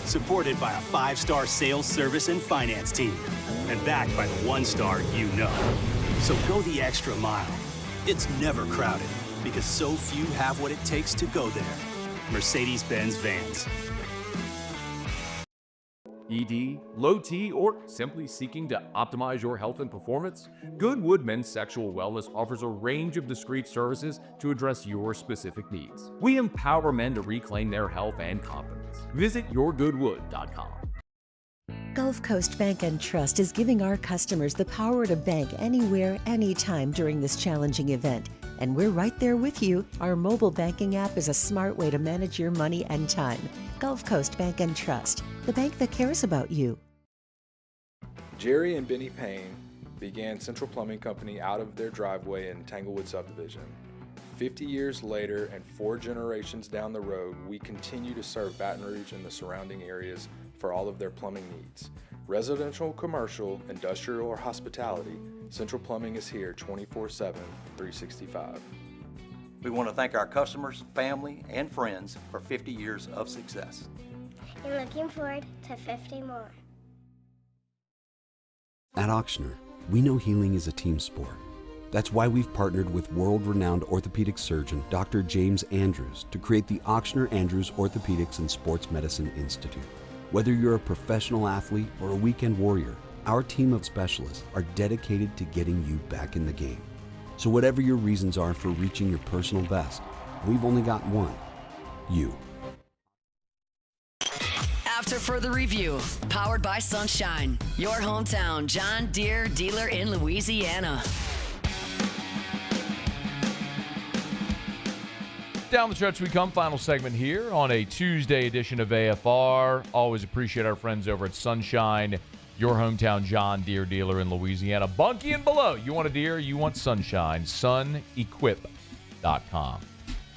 supported by a 5-star sales, service, and finance team, and backed by the 1-star you know. So go the extra mile. It's never crowded, because so few have what it takes to go there. Mercedes-Benz Vans. ED, low T, or simply seeking to optimize your health and performance? Goodwood Men's Sexual Wellness offers a range of discreet services to address your specific needs. We empower men to reclaim their health and confidence. Visit yourgoodwood.com. Gulf Coast Bank and Trust is giving our customers the power to bank anywhere, anytime during this challenging event. And we're right there with you. Our mobile banking app is a smart way to manage your money and time. Gulf Coast Bank and Trust, the bank that cares about you. Jerry and Benny Payne began Central Plumbing Company out of their driveway in Tanglewood subdivision. 50 years later and 4 generations down the road, we continue to serve Baton Rouge and the surrounding areas for all of their plumbing needs. Residential, commercial, industrial, or hospitality, Central Plumbing is here 24/7, 365. We want to thank our customers, family, and friends for 50 years of success. And looking forward to 50 more. At Auctioner, we know healing is a team sport. That's why we've partnered with world-renowned orthopedic surgeon Dr. James Andrews to create the Auctioner Andrews Orthopedics and Sports Medicine Institute. Whether you're a professional athlete or a weekend warrior, our team of specialists are dedicated to getting you back in the game. So whatever your reasons are for reaching your personal best, we've only got one: you. After further review, powered by Sunshine, your hometown John Deere dealer in Louisiana. Down the stretch we come. Final segment here on a Tuesday edition of AFR. Always appreciate our friends over at Sunshine, your hometown John Deere dealer in Louisiana. Bunky and below. You want a Deere, you want Sunshine. Sunequip.com.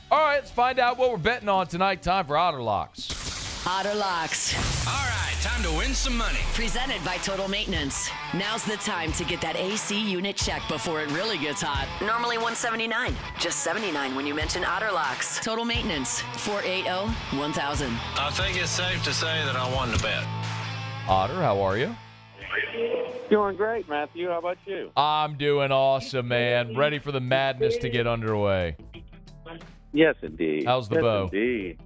All right, let's find out what we're betting on tonight. Time for Otter Locks. Otter Locks. All right, time to win some money. Presented by Total Maintenance. Now's the time to get that AC unit checked before it really gets hot. Normally $179, just $79 when you mention Otter Locks. Total Maintenance, 480-1000. I think it's safe to say that I won the bet. Otter, how are you? Doing great, Matthew. How about you? I'm doing awesome, man. Ready for the madness to get underway. Yes, indeed. How's the yes, bow? Indeed.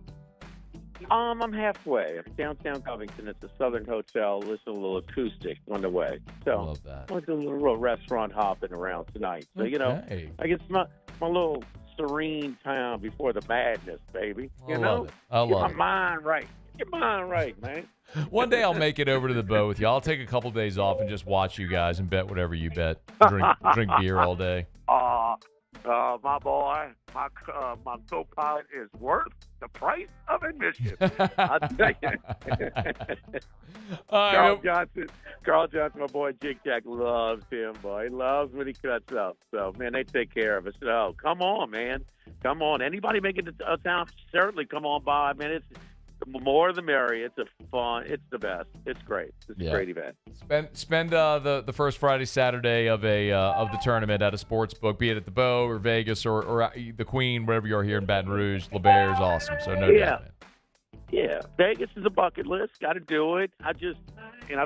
I'm halfway. I'm downtown Covington. It's a Southern hotel. Listen to a little acoustic on the way. So I love that. I'm doing a little restaurant hopping around tonight. So, you know, I guess my little serene time before the madness, baby. You know? I love Get it. my mind right. Get my mind right, man. One day I'll make it over to the bow with you. I'll take a couple days off and just watch you guys and bet whatever you bet. Drink beer all day. My boy, my co-pilot is worth the price of admission. I'll tell you. Carl Johnson, my boy, Jig Jack loves him, boy. He loves when he cuts up. So, man, they take care of us. So, come on, man. Come on. Anybody making it to town, certainly come on by. Man, it's the more the merrier. It's it's the best. It's great. It's a great event. Spend the first Friday, Saturday of the tournament at a sports book, be it at the Bow or Vegas or the Queen, wherever you are here in Baton Rouge. LeBaire is awesome, so no doubt, man. Yeah, Vegas is a bucket list. Got to do it. I've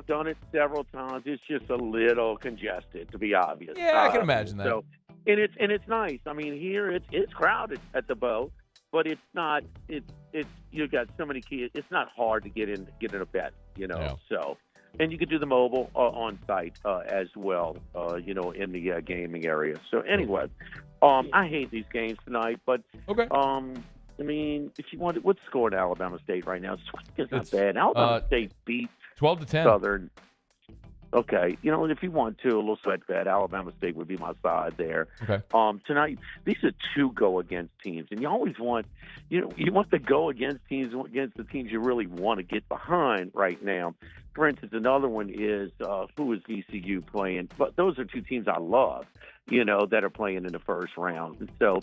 done it several times. It's just a little congested, to be obvious. Yeah, I can imagine that. So, and it's nice. I mean, here it's crowded at the Bow. But it's not. It's you got so many kids. It's not hard to get in a bet, you know. Yeah. So, and you could do the mobile on site as well, you know, in the gaming area. So anyway, I hate these games tonight, but okay. I mean, if you want, what's the score in Alabama State right now? It's not bad. Alabama State beat 12-10 Southern. Okay, you know, if you want to, a little sweat bet, Alabama State would be my side there. Okay. Tonight, these are two go-against teams, and you always want, you want the go-against teams against the teams you really want to get behind right now. For instance, another one is who is VCU playing? But those are two teams I love, you know, that are playing in the first round. And so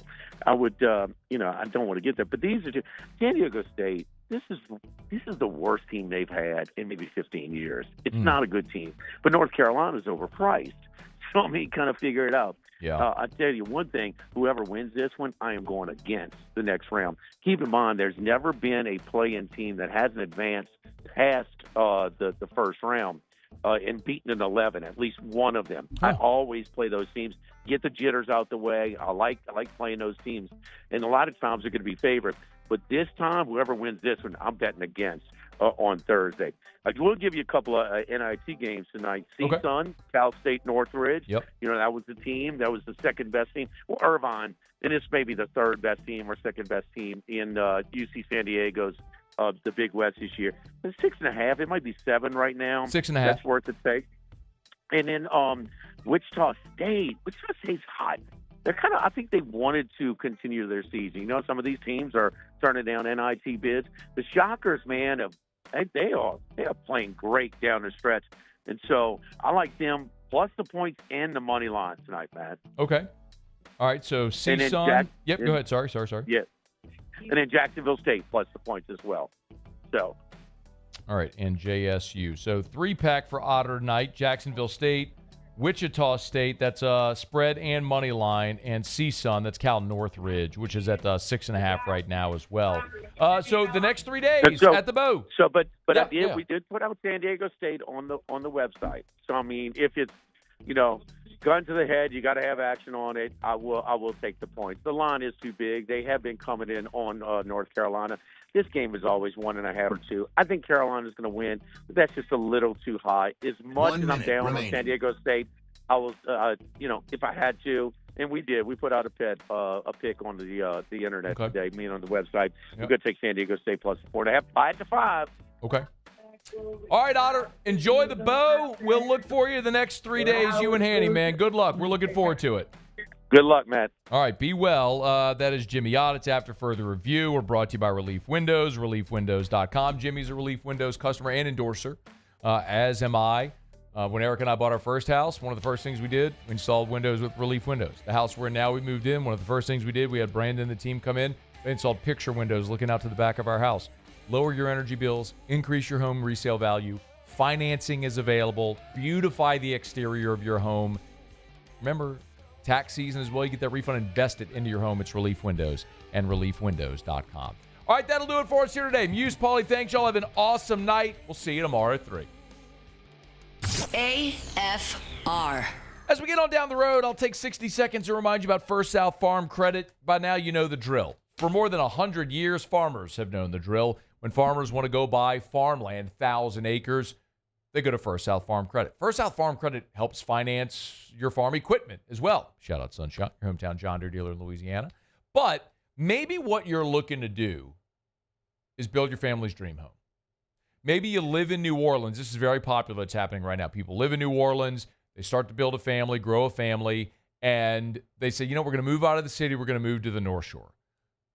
I would, I don't want to get there. But these are two. San Diego State, this is the worst team they've had in maybe 15 years. It's not a good team. But North Carolina's overpriced. So, I mean, kind of figure it out. Yeah. I tell you one thing, whoever wins this one, I am going against the next round. Keep in mind, there's never been a play-in team that hasn't advanced past the first round and beaten an 11, at least one of them. I always play those teams, get the jitters out the way. I like playing those teams. And a lot of times they're going to be favored. But this time, whoever wins this one, I'm betting against on Thursday. We'll give you a couple of NIT games tonight. CSUN, Cal State Northridge. Yep. You know, that was the team. That was the second best team. Well, Irvine, and this may be the third best team or second best team in UC San Diego's the Big West this year. It's 6.5. It might be 7 right now. 6.5. That's worth the take. And then Wichita State. Wichita State's hot. They're kind of, I think they wanted to continue their season. You know, some of these teams are turning down NIT bids. The Shockers, man, they are playing great down the stretch. And so I like them plus the points and the money line tonight, Matt. Okay. All right, so CSUN. Yep, go ahead. Sorry. Yeah. And then Jacksonville State plus the points as well. So. All right, and JSU. So 3-pack for Otter tonight. Jacksonville State, Wichita State, that's spread and money line, and CSUN, that's Cal Northridge, which is at 6.5 right now as well. So the next 3 days at the Bow. So, but we did put out San Diego State on the website. So I mean, if it's gun to the head, you got to have action on it. I will take the points. The line is too big. They have been coming in on North Carolina. This game is always 1.5 or 2. I think Carolina's going to win, but that's just a little too high. As much as I'm down with San Diego State, I was, if I had to, and we did, we put out a pick on the internet today, me on the website. We're going to take San Diego State plus 4.5, 5-5. Okay. All right, Otter, enjoy the Bow. We'll look for you the next 3 days, you and Hanny, man. Good luck. We're looking forward to it. Good luck, Matt. All right, be well. That is Jimmy Ott. It's After Further Review. We're brought to you by Relief Windows, reliefwindows.com. Jimmy's a Relief Windows customer and endorser, as am I. When Eric and I bought our first house, one of the first things we did, we installed windows with Relief Windows. The house we're in now, we moved in. One of the first things we did, we had Brandon and the team come in. They installed picture windows looking out to the back of our house. Lower your energy bills, increase your home resale value. Financing is available. Beautify the exterior of your home. Remember, tax season as well. You get that refund invested into your home. It's Relief Windows and reliefwindows.com. All right, that'll do it for us here today. Muse, Paulie, thanks. Y'all have an awesome night. We'll see you tomorrow at 3. AFR. As we get on down the road, I'll take 60 seconds to remind you about First South Farm Credit. By now, you know the drill. For more than 100 years, farmers have known the drill. When farmers want to go buy farmland, 1,000 acres, they go to First South Farm Credit. First South Farm Credit helps finance your farm equipment as well. Shout out Sunshot, your hometown John Deere dealer in Louisiana. But maybe what you're looking to do is build your family's dream home. Maybe you live in New Orleans. This is very popular. It's happening right now. People live in New Orleans. They start to build a family, grow a family, and they say, we're going to move out of the city. We're going to move to the North Shore.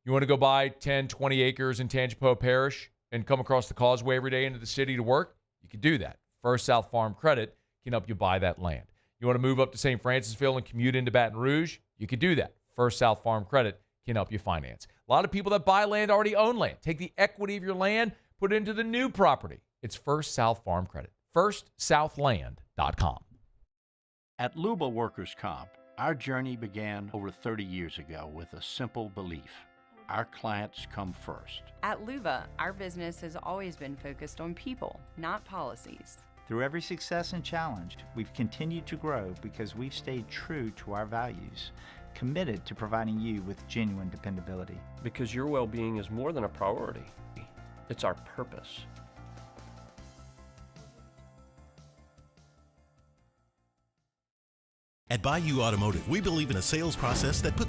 You want to go buy 10, 20 acres in Tangipahoa Parish and come across the causeway every day into the city to work? You can do that. First South Farm Credit can help you buy that land. You want to move up to St. Francisville and commute into Baton Rouge? You can do that. First South Farm Credit can help you finance. A lot of people that buy land already own land. Take the equity of your land, put it into the new property. It's First South Farm Credit. FirstSouthLand.com. At Luba Workers' Comp, our journey began over 30 years ago with a simple belief. Our clients come first. At Luba, our business has always been focused on people, not policies. Through every success and challenge, we've continued to grow because we've stayed true to our values, committed to providing you with genuine dependability. Because your well-being is more than a priority. It's our purpose. At Bayou Automotive, we believe in a sales process that puts